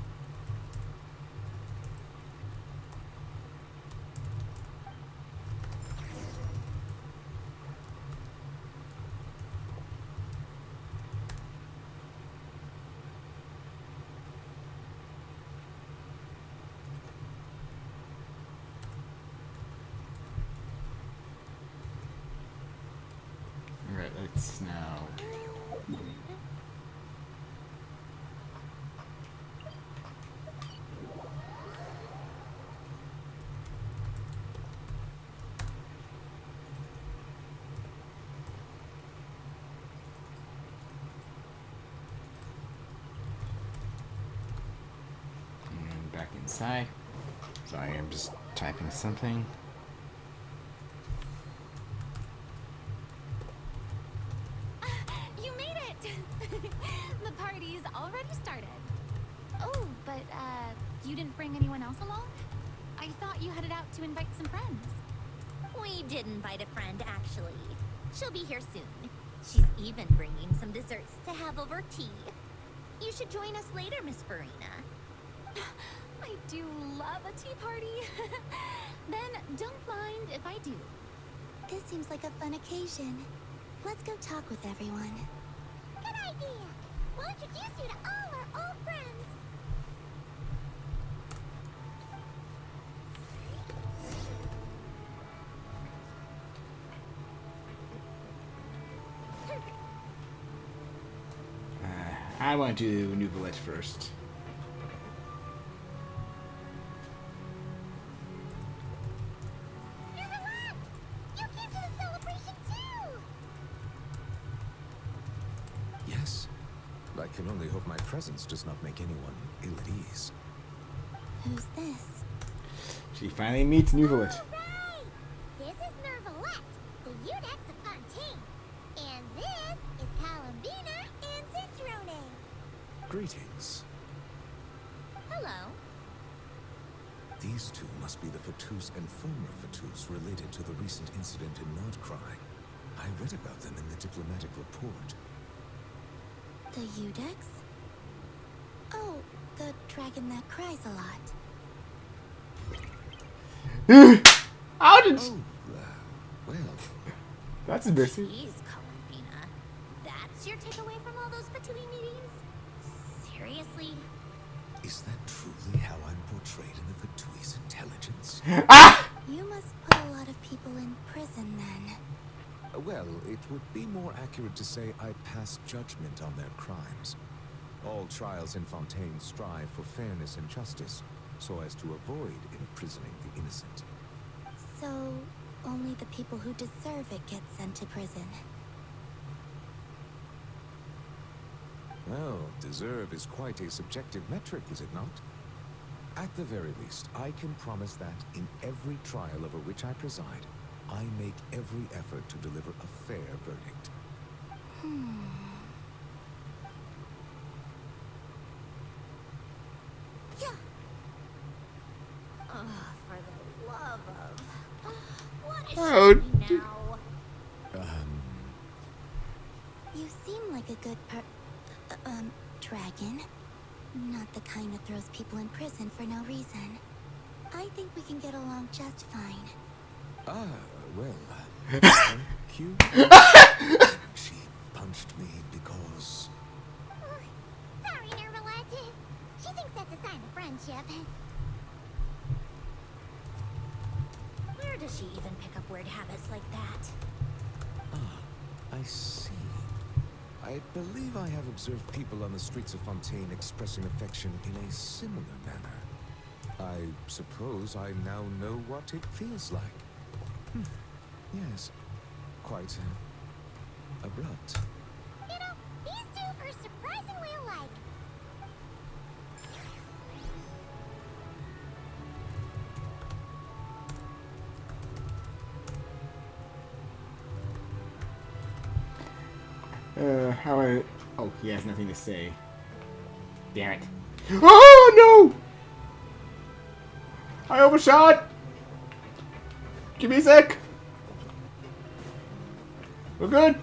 Alright, let's now. And back inside. Sorry, I'm just typing something. You made it! The party's already started. Oh, but, you didn't bring anyone else along? I thought you headed out to invite some friends. We did invite a friend, actually. She'll be here soon. She's even bringing some desserts to have over tea. You should join us later, Miss Farina. I do love a tea party. Then don't mind if I do. This seems like a fun occasion. Let's go talk with everyone. Good idea! We'll introduce you to all our old friends! I want to do New Village first. You came to the celebration too! Yes. I can only hope my presence does not make anyone ill at ease. Who's this? She finally meets New Village. Right! This is Nervalette, the Eudex of Fontaine. And this is Columbina and Sandrone. Greetings. Hello. These two must be the Fatus and former Fatus related to the recent incident in Nordcry. I read about them in the diplomatic report. The Eudex? Oh, the dragon that cries a lot. How did? Oh, That's embarrassing. Jeez, Columbina. That's your takeaway from all those Fatui meetings? Seriously? Is that truly how I'm portrayed in the Fatui's intelligence? You must put a lot of people in prison then. Well, it would be more accurate to say I pass judgment on their crimes. All trials in Fontaine strive for fairness and justice, so as to avoid imprisoning the innocent. So, only the people who deserve it get sent to prison. Well, deserve is quite a subjective metric, is it not? At the very least, I can promise that in every trial over which I preside, I make every effort to deliver a fair verdict. Yeah. For the love of... What is Oh, she now? You seem like a good dragon. Not the kind that throws people in prison for no reason. I think we can get along just fine. Well, thank you. She punched me because... Sorry, Nermalette. She thinks that's a sign of friendship. Where does she even pick up weird habits like that? I see. I believe I have observed people on the streets of Fontaine expressing affection in a similar manner. I suppose I now know what it feels like. Yes, quite abrupt. You know, these two are surprisingly alike. How I... Oh, he has nothing to say. Damn it. Oh, no! I overshot! Give me a sec! We're good?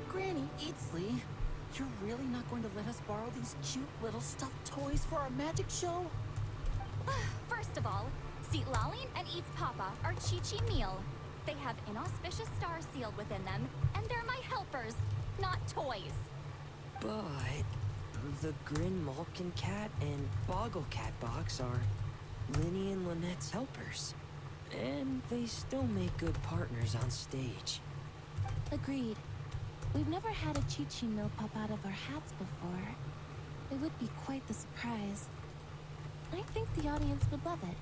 Granny Eatsley, you're really not going to let us borrow these cute little stuffed toys for our magic show? First of all, Seat Lalin and Eats Papa are Chi-Chi meal. They have inauspicious stars sealed within them, and they're my helpers, not toys. But the Grin Malkin Cat and Boggle Cat box are Linny and Lynette's helpers. And they still make good partners on stage. Agreed. We've never had a Chi-Chi meal pop out of our hats before. It would be quite the surprise. I think the audience would love it.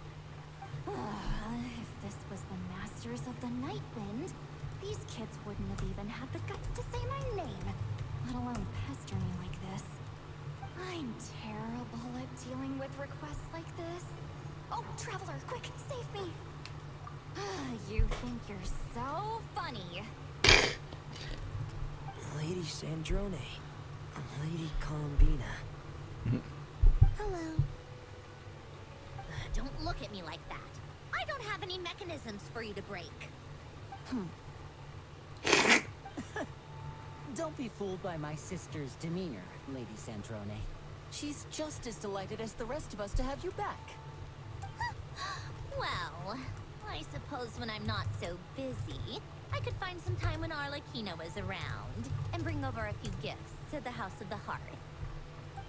If this was the Masters of the Night Wind, these kids wouldn't have even had the guts to say my name, let alone pester me like this. I'm terrible at dealing with requests like this. Oh, Traveler, quick, save me! You think you're so funny. Lady Sandrone, Lady Columbina. Hello. Don't look at me like that. I don't have any mechanisms for you to break. Don't be fooled by my sister's demeanor, Lady Sandrone. She's just as delighted as the rest of us to have you back. Well, I suppose when I'm not so busy, I could find some time when Arlecchino is around and bring over a few gifts to the House of the Hearth.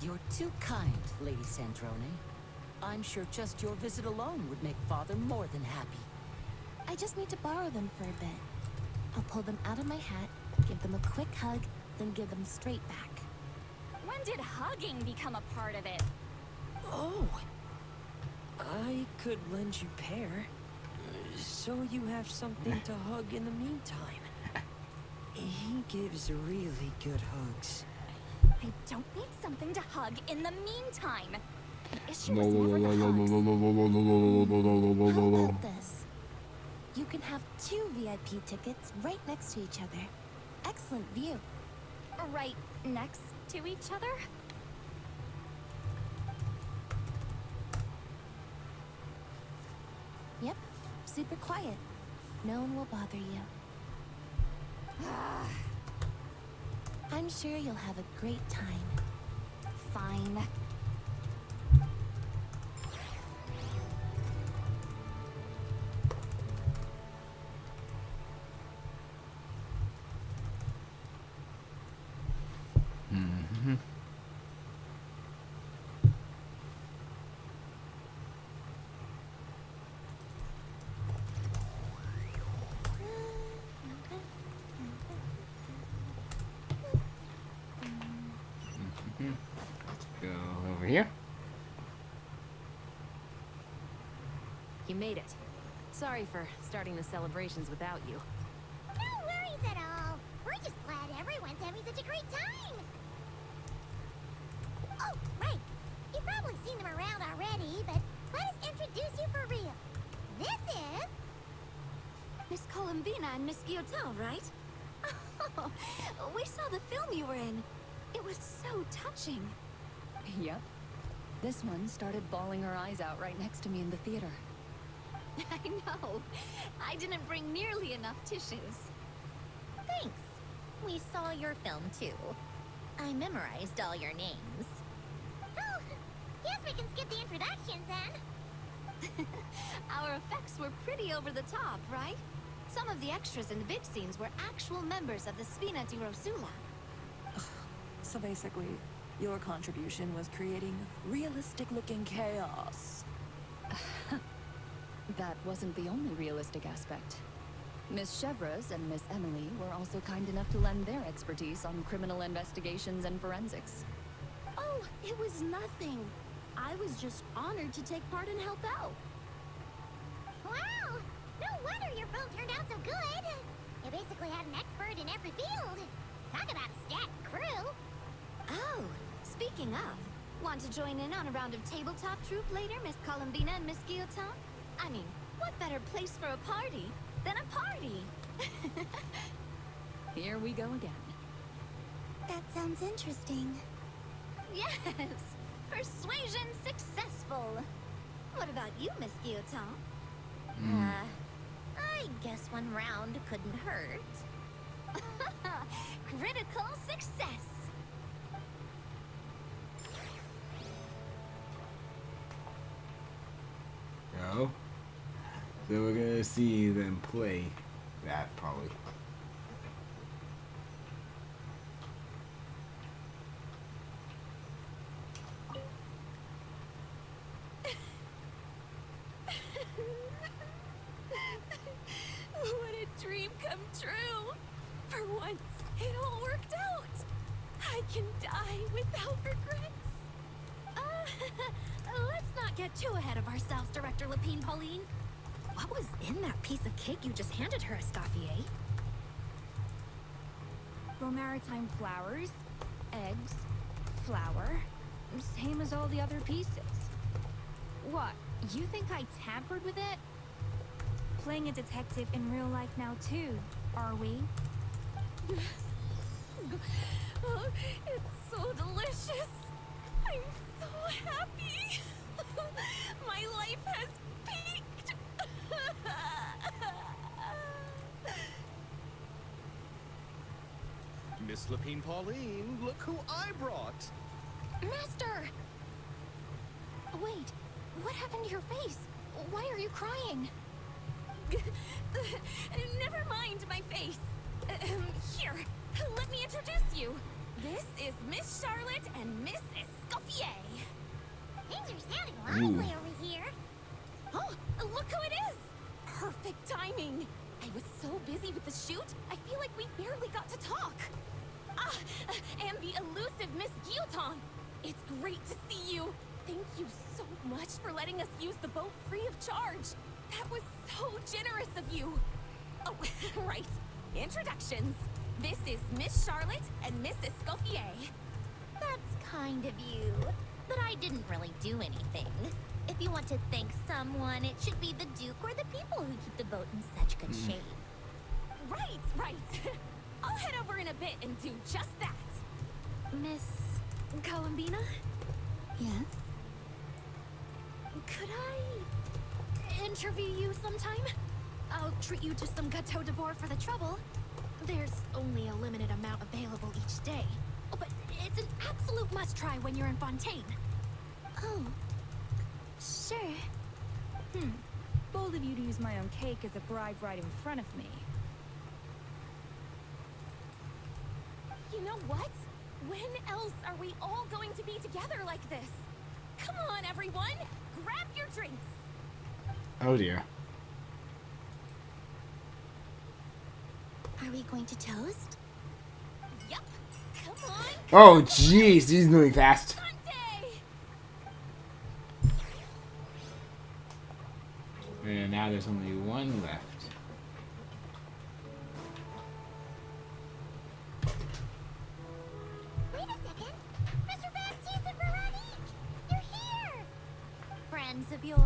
You're too kind, Lady Sandrone. I'm sure just your visit alone would make Father more than happy. I just need to borrow them for a bit. I'll pull them out of my hat, give them a quick hug, then give them straight back. When did hugging become a part of it? Oh, I could lend you pair, so you have something to hug in the meantime. He gives really good hugs. I don't need something to hug in the meantime. The issue is never the hugs. How about this? You can have 2 VIP tickets right next to each other. Excellent view. Right next to each other? Yep, super quiet. No one will bother you. I'm sure you'll have a great time. Fine. go over here. You made it. Sorry for starting the celebrations without you. No worries at all. We're just glad everyone's having such a great time. Oh, right. You've probably seen them around already, but let us introduce you for real. This is... Miss Columbina and Miss Guillotin, right? Oh, we saw the film you were in. It was so touching. Yep. This one started bawling her eyes out right next to me in the theater. I know. I didn't bring nearly enough tissues. Thanks. We saw your film too. I memorized all your names. Oh, guess we can skip the introductions then. Our effects were pretty over the top, right? Some of the extras in the big scenes were actual members of the Spina di Rosula. So basically, your contribution was creating realistic-looking chaos. That wasn't the only realistic aspect. Miss Chevreuse and Miss Emily were also kind enough to lend their expertise on criminal investigations and forensics. Oh, it was nothing. I was just honored to take part and help out. Wow! No wonder your film turned out so good. You basically had an expert in every field. Talk about a stacked crew. Oh, speaking of, want to join in on a round of tabletop troupe later, Miss Columbina and Miss Guillotin? I mean, what better place for a party than a party? Here we go again. That sounds interesting. Yes! Persuasion successful! What about you, Miss Guillotin? I guess one round couldn't hurt. Critical success! No. So we're gonna see them play that probably. What a dream come true! For once, it all worked out! I can die without regrets! Let's not get too ahead of ourselves, Director Lapine Pauline. What was in that piece of cake you just handed her, Escoffier? Maritime flowers, eggs, flour, same as all the other pieces. What, you think I tampered with it? Playing a detective in real life now too, are we? Oh, it's so delicious! I'm so happy! My life has peaked! Miss Lapine Pauline, look who I brought! Master! Wait, what happened to your face? Why are you crying? Never mind my face. Here, let me introduce you. This is Miss Charlotte and Miss Escoffier. Things are sounding lively over here. Oh, look who it is! Perfect timing. I was so busy with the shoot, I feel like we barely got to talk. And the elusive Miss Guillotin. It's great to see you. Thank you so much for letting us use the boat free of charge. That was so generous of you. Oh, right. Introductions. This is Miss Charlotte and Miss Escoffier. That's kind of you. But I didn't really do anything. If you want to thank someone, it should be the Duke or the people who keep the boat in such good shape. Right. I'll head over in a bit and do just that. Miss Columbina? Yes? Could I interview you sometime? I'll treat you to some gâteau de bord for the trouble. There's only a limited amount available each day. Oh, but it's an absolute must-try when you're in Fontaine. Oh, sure. Bold of you to use my own cake as a bribe right in front of me. You know what? When else are we all going to be together like this? Come on, everyone! Grab your drinks! Oh dear. Are we going to toast? Yup! Come on! Oh jeez, he's moving fast. Dante! And now there's only one left. Wait a second! Mr. Baptiste and Veronique! You're here! Friends of yours?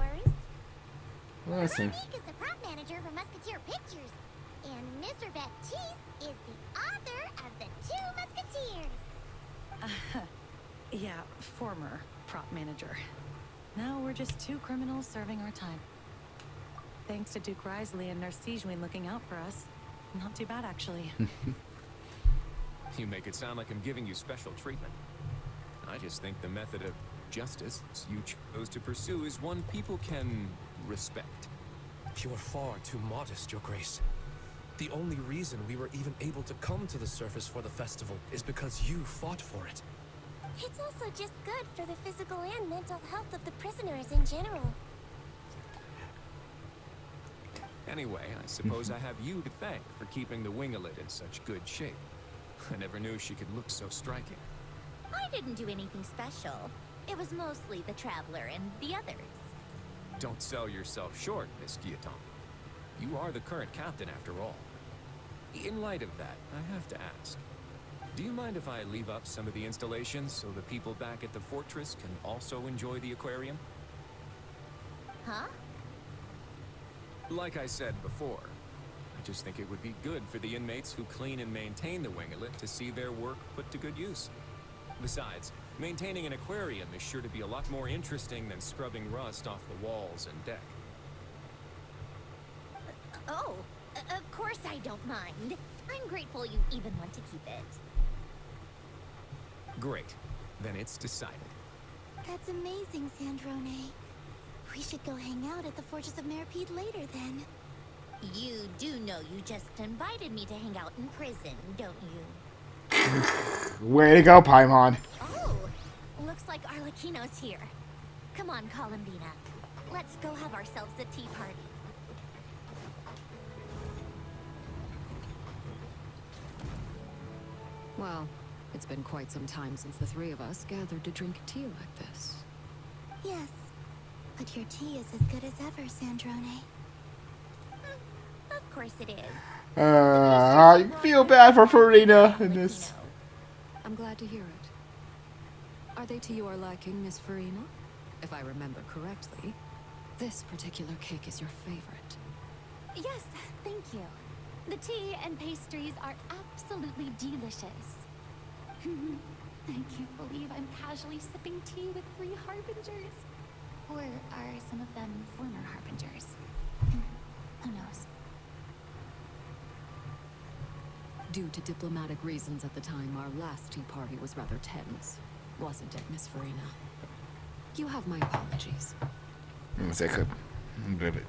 Listen. Veronique is the prop manager for Musketeer Pictures, and Mr. Baptiste is the author of The Two Musketeers. Yeah, former prop manager. Now we're just two criminals serving our time. Thanks to Duke Risley and Nurse Sijwin looking out for us. Not too bad, actually. You make it sound like I'm giving you special treatment. I just think the method of justice you chose to pursue is one people can respect. You're far too modest, Your Grace. The only reason we were even able to come to the surface for the festival is because you fought for it. It's also just good for the physical and mental health of the prisoners in general. Anyway, I suppose I have you to thank for keeping the Winglet in such good shape. I never knew she could look so striking. I didn't do anything special. It was mostly the Traveler and the others. Don't sell yourself short, Miss Guillotin. You are the current captain, after all. In light of that, I have to ask. Do you mind if I leave up some of the installations so the people back at the fortress can also enjoy the aquarium? Huh? Like I said before, I just think it would be good for the inmates who clean and maintain the Winglet to see their work put to good use. Besides, maintaining an aquarium is sure to be a lot more interesting than scrubbing rust off the walls and deck. Of course I don't mind. I'm grateful you even want to keep it. Great. Then it's decided. That's amazing, Sandrone. We should go hang out at the Fortress of Merpede later, then. You do know you just invited me to hang out in prison, don't you? Way to go, Paimon. Oh, looks like Arlecchino's here. Come on, Columbina. Let's go have ourselves a tea party. Well, it's been quite some time since the three of us gathered to drink tea like this. Yes, but your tea is as good as ever, Sandrone. Of course it is. I feel bad for Farina in this. I'm glad to hear it. Are they to your liking, Miss Farina? If I remember correctly, this particular cake is your favorite. Yes, thank you. The tea and pastries are absolutely delicious. I can't believe I'm casually sipping tea with 3 harbingers. Or are some of them former harbingers? Who knows? Due to diplomatic reasons at the time, our last tea party was rather tense. Wasn't it, Miss Farina? You have my apologies. One second. Grab it.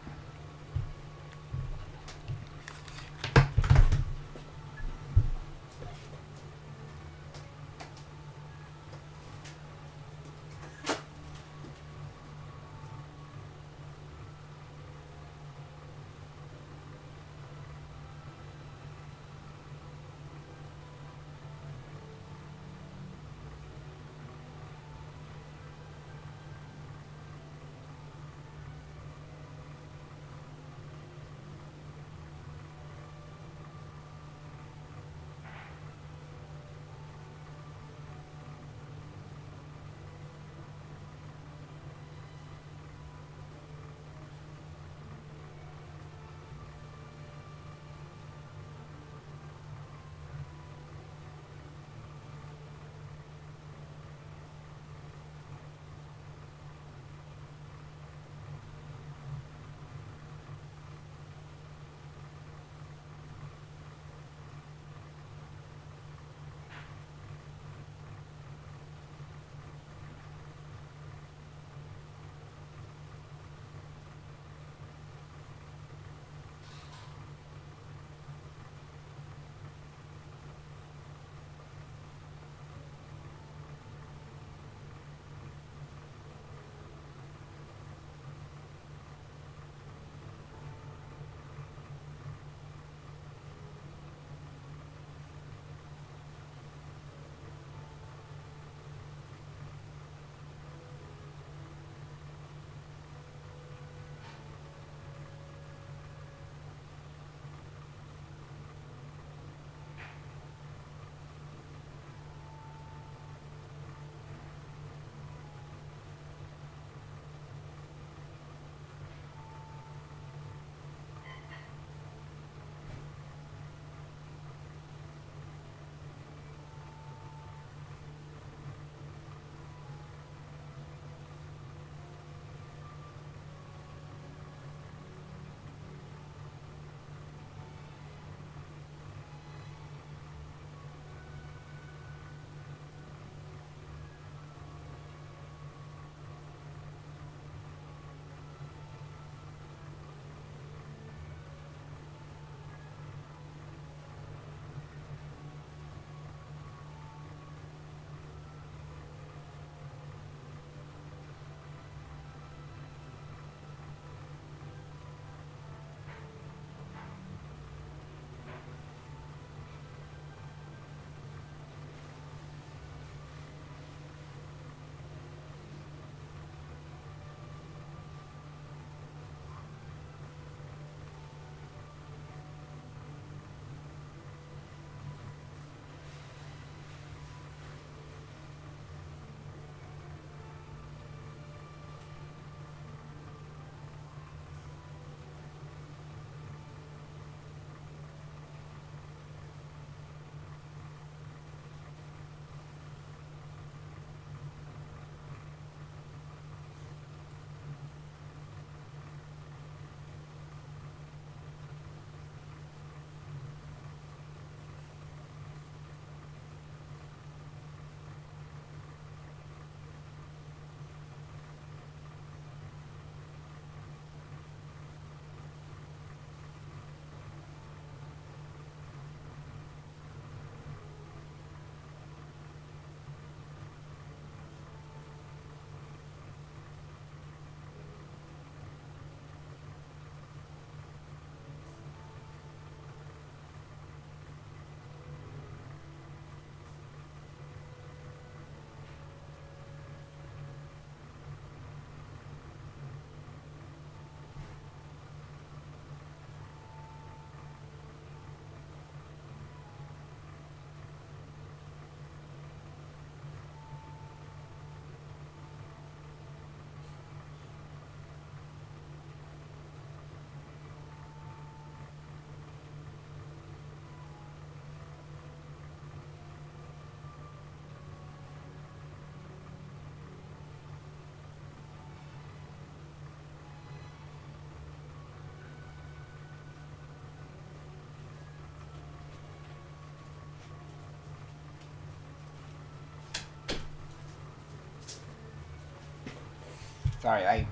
Sorry, I'm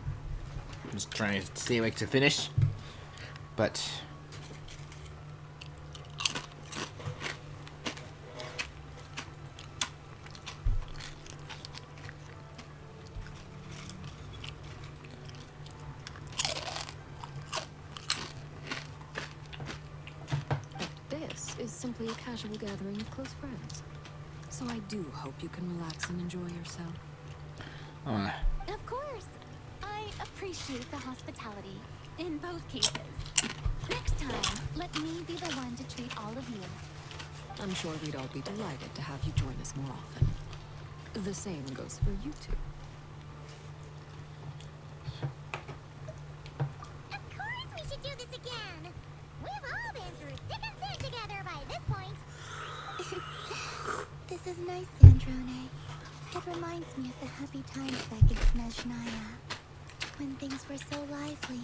just trying to stay awake to finish. But this is simply a casual gathering of close friends. So I do hope you can relax and enjoy yourself. Of course. I appreciate the hospitality in both cases. Next time, let me be the one to treat all of you. I'm sure we'd all be delighted to have you join us more often. The same goes for you two. Of course we should do this again! We've all been through thick and thin together by this point. This is nice, Sandrone. It reminds me of the happy times back in Snezhnaya, when things were so lively.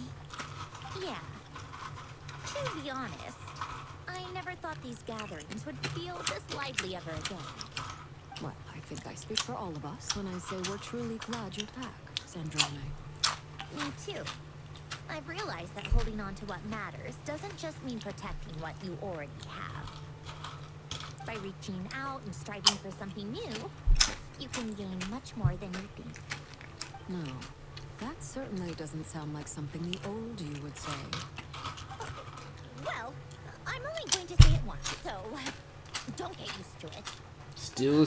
Yeah. To be honest, I never thought these gatherings would feel this lively ever again. Well, I think I speak for all of us when I say we're truly glad you're back, Sandrone. Me too. I've realized that holding on to what matters doesn't just mean protecting what you already have. By reaching out and striving for something new, you can gain much more than you think. No, that certainly doesn't sound like something the old you would say. Well, I'm only going to say it once, so don't get used to it. still,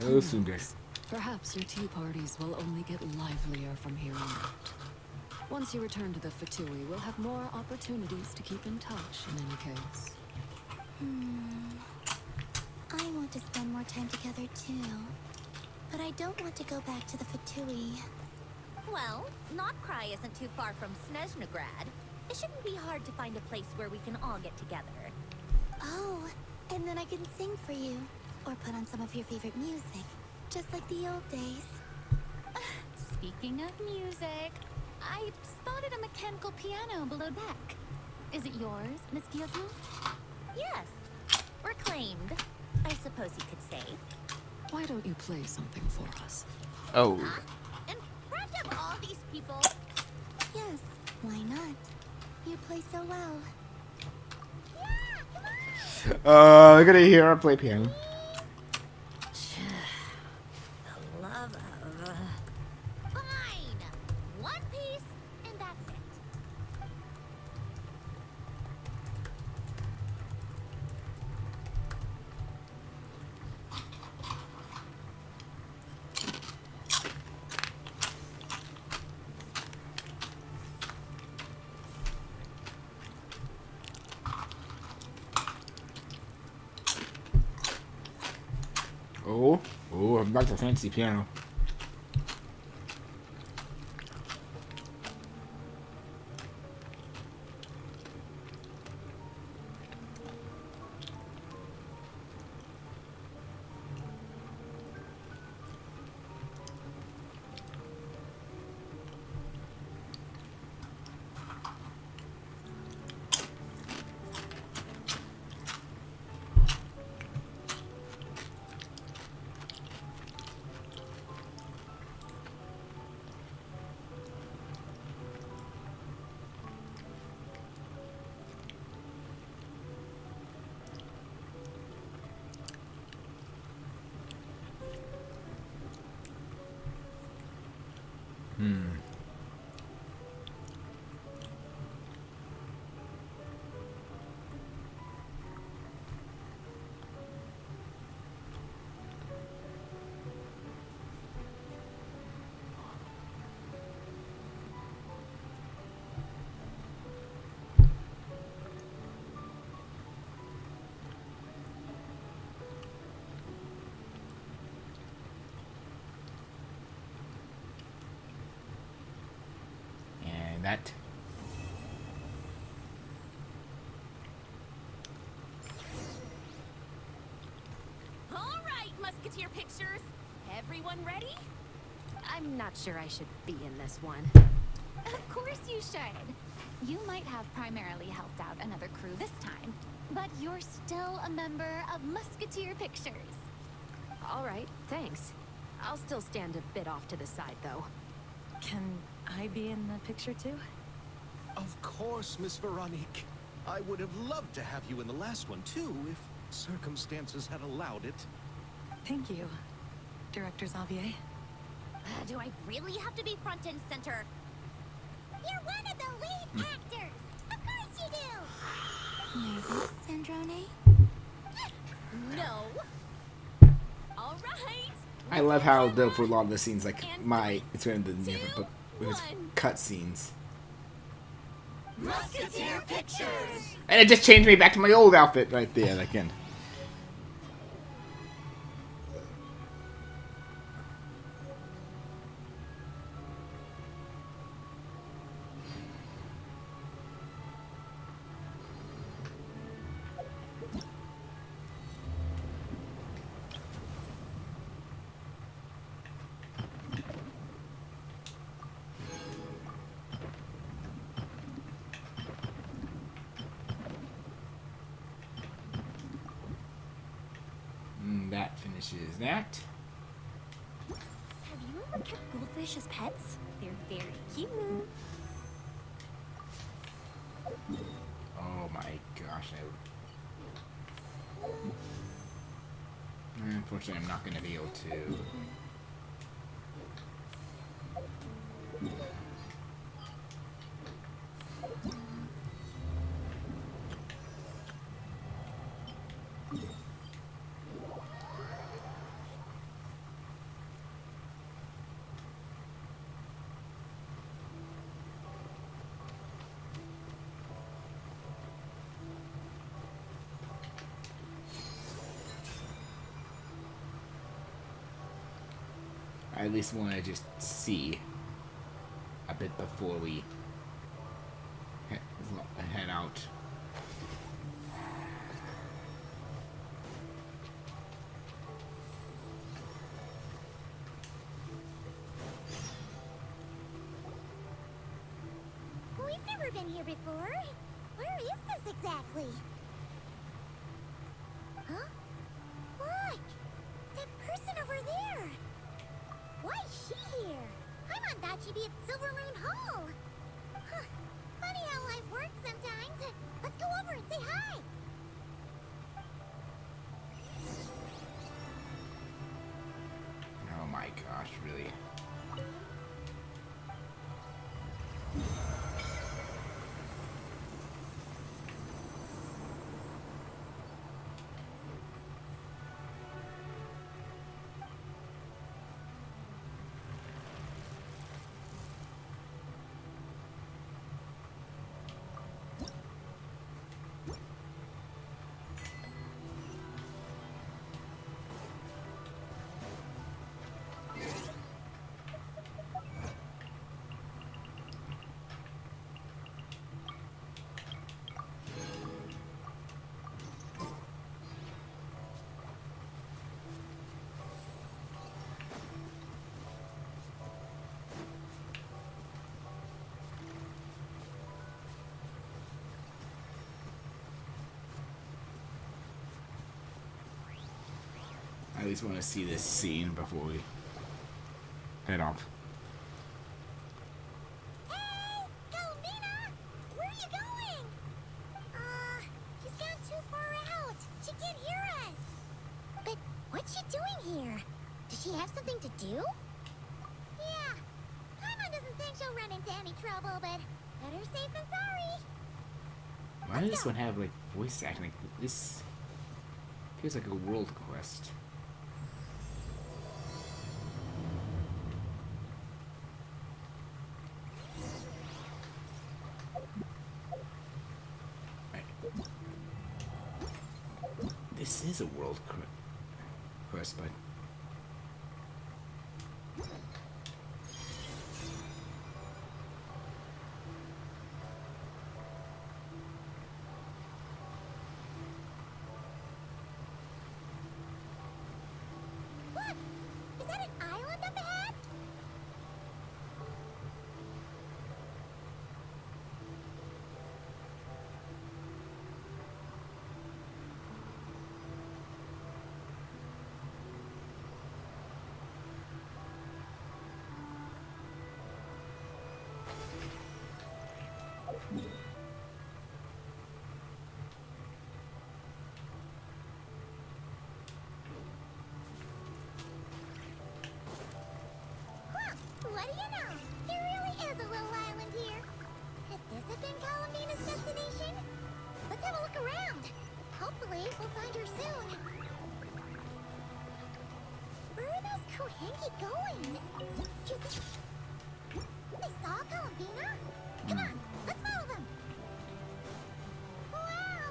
oh, Sunder. Perhaps your tea parties will only get livelier from here on out. Once you return to the Fatui, we'll have more opportunities to keep in touch in any case. I want to spend more time together too. But I don't want to go back to the Fatui. Well, Notcry isn't too far from Snezhnograd. It shouldn't be hard to find a place where we can all get together. Oh, and then I can sing for you. Or put on some of your favorite music. Just like the old days. Speaking of music, I spotted a mechanical piano below deck. Is it yours, Miss Kyoto? Yes. Reclaimed, I suppose you could say. Why don't you play something for us? Oh. In front of all these people? Yes, why not? You play so well. We're gonna hear her play piano. The love of... Fine! One piece, and that's it. Oh, that's a fancy piano. And that. All right, Musketeer Pictures. Everyone ready? I'm not sure I should be in this one. Of course you should. You might have primarily helped out another crew this time, but you're still a member of Musketeer Pictures. All right, thanks. I'll still stand a bit off to the side, though. Can I be in the picture too? Of course, Miss Veronique. I would have loved to have you in the last one too, if circumstances had allowed it. Thank you, Director Xavier. Do I really have to be front and center? You're one of the lead actors! Of course you do! Nervous, Sandrone? No. All right. I love how for a lot of the scenes, like it's one of the different cut scenes. Musketeer Pictures. And it just changed me back to my old outfit right there, again. That finishes that. Have you ever kept goldfish as pets? They're very cute. Oh my gosh, unfortunately I'm not going to be able to. I at least want to just see a bit before we head out. We've never been here before. Where is this exactly? Huh? Look! That person over there! Why is she here? Paimon thought she'd be at Silvermoon Hall. Huh. Funny how life works sometimes. Let's go over and say hi. Oh my gosh, really? I at least want to see this scene before we head off. Hey! Galvina! Where are you going? She's gone too far out. She can't hear us. But what's she doing here? Does she have something to do? Yeah. Paimon doesn't think she'll run into any trouble, but better safe than sorry. Why does this one have like voice acting? Like this feels like a world quest. This is a world quest, but Look! Is that an island up ahead? Huh, what do you know? There really is a little island here. Could this have been Columbina's destination? Let's have a look around. Hopefully, we'll find her soon. Where are those Kohenki going? Do you think they saw Columbina? Come on, let's follow them. Wow,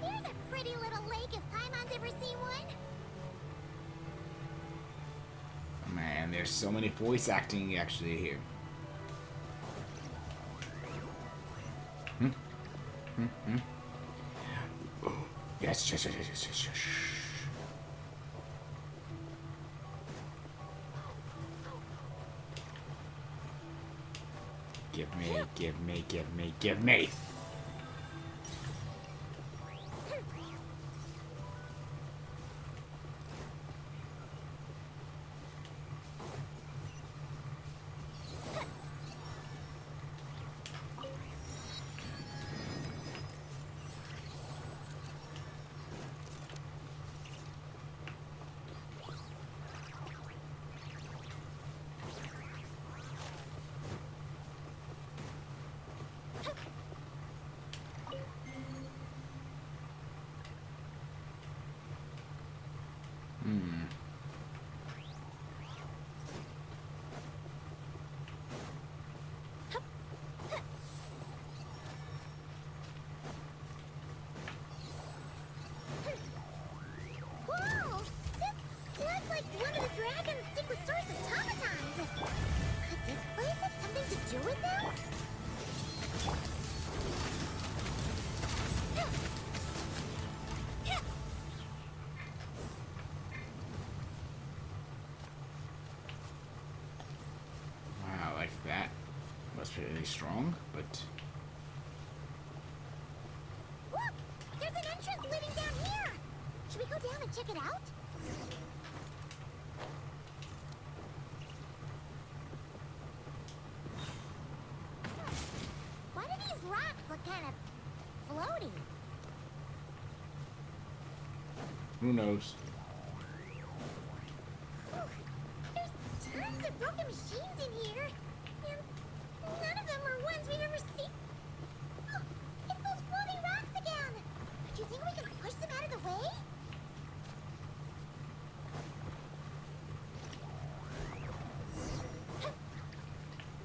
here's a pretty little lake if Paimon's ever seen one. Man, there's so many voice acting actually here. Yes, yes, yes, yes, yes, yes, yes. Give me, give me, give me, give me. Whoa! This looks like one of the dragon's secret source automatons. Could this place have something to do with them? Wow, like that. Must be really strong, but Look! There's an entrance leading down here! Should we go down and check it out? Why do these rocks look kind of floaty? who knows? There's tons of broken machines in here, and none of them are ones we've ever seen. Oh, it's those floating rocks again! Do you think we can push them out of the way?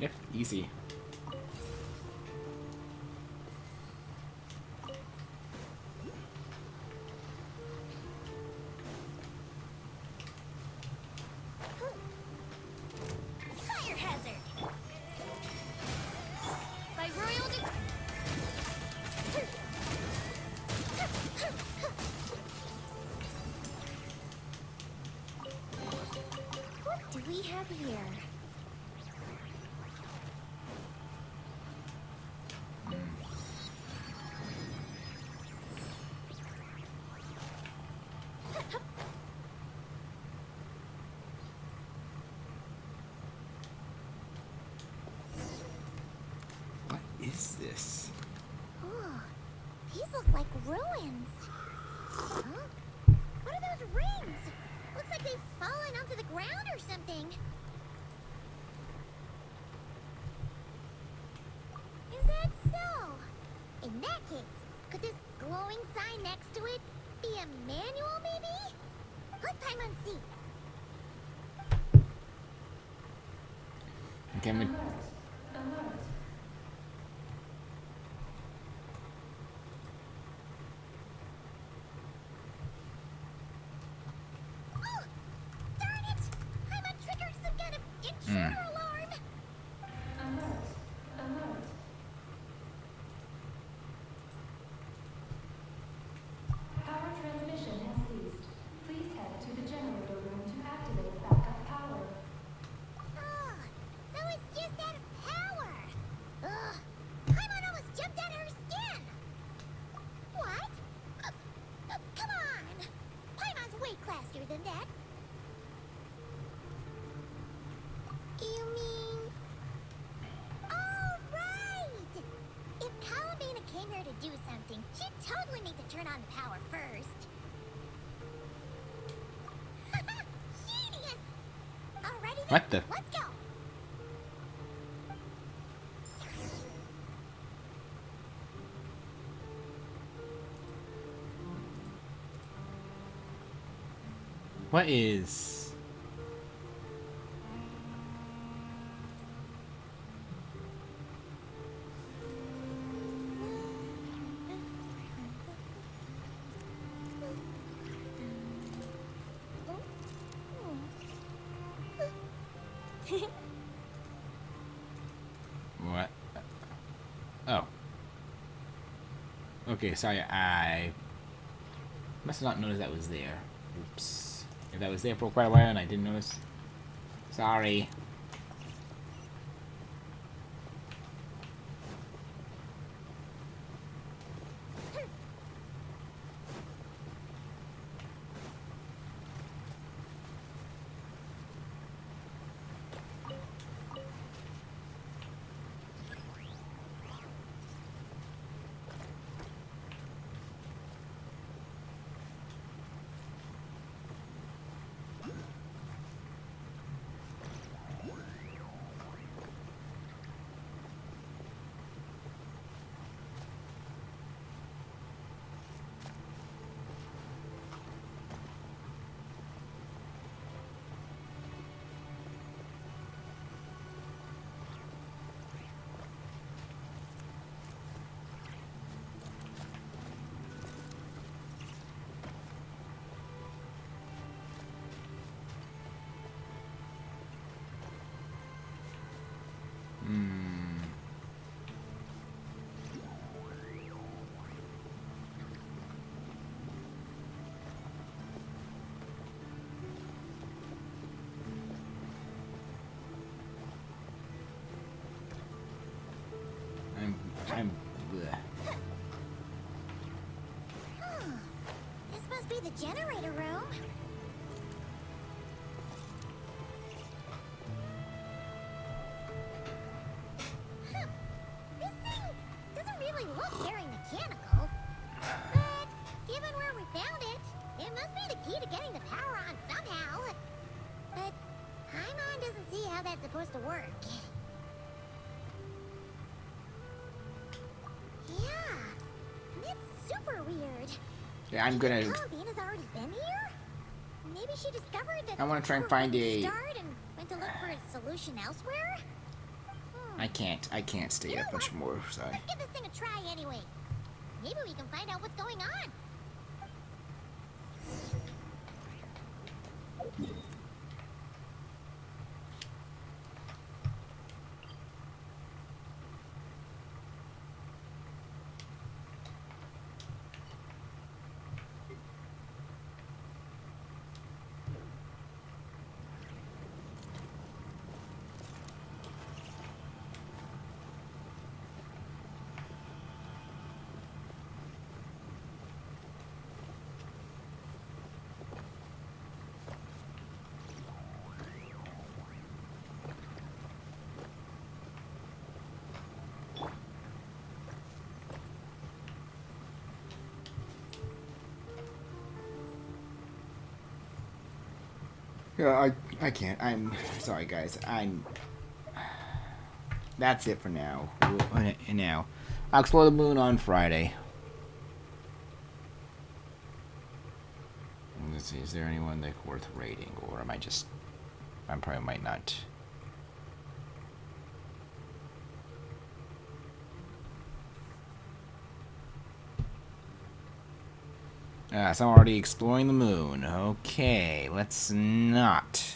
Yep, easy. Fire hazard! By royal What do we have here? What is this? Oh, these look like ruins. Huh? What are those rings? Looks like they've fallen onto the ground or something. Is that so? In that case, could this glowing sign next to it be a manual, maybe? Let Paimon see. Okay, I'm Oh! Darn it! Paimon triggered some kind of intruder alarm! Power transmission has ceased. Please head to the generator room to activate backup power. Oh, so it's just out of power. do something, she'd totally need to turn on the power first. Genius! Alrighty then, What the? let's go! What is... What? Oh. Okay, sorry, I must have not noticed that was there. Oops. If that was there for quite a while and I didn't notice. Sorry. I'm bleh. This must be the generator room. This thing doesn't really look very mechanical. But given where we found it, it must be the key to getting the power on somehow. But Paimon doesn't see how that's supposed to work. Super weird. Yeah, I'm gonna. Columbina's already been here? Maybe she discovered that I want to try and find a. Start and went to look for a solution elsewhere? I can't stay up much more. Sorry. Let's give this thing a try anyway. Maybe we can find out what's going on. Yeah, I can't. I'm sorry, guys. That's it for now. Now, I'll explore the moon on Friday. Let's see. Is there anyone that's worth raiding, or am I just? I probably might not. So I'm already exploring the moon. Okay, let's not.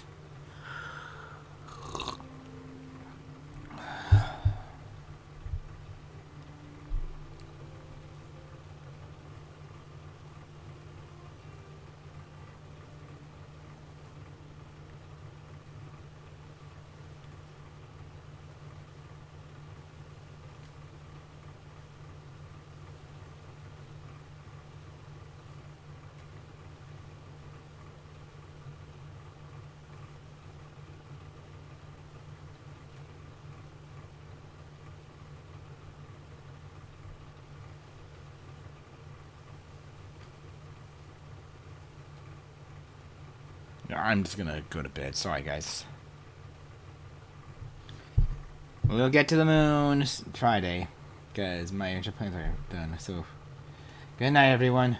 I'm just gonna go to bed. Sorry, guys. We'll get to the moon Friday, because my plans are done. So, good night, everyone.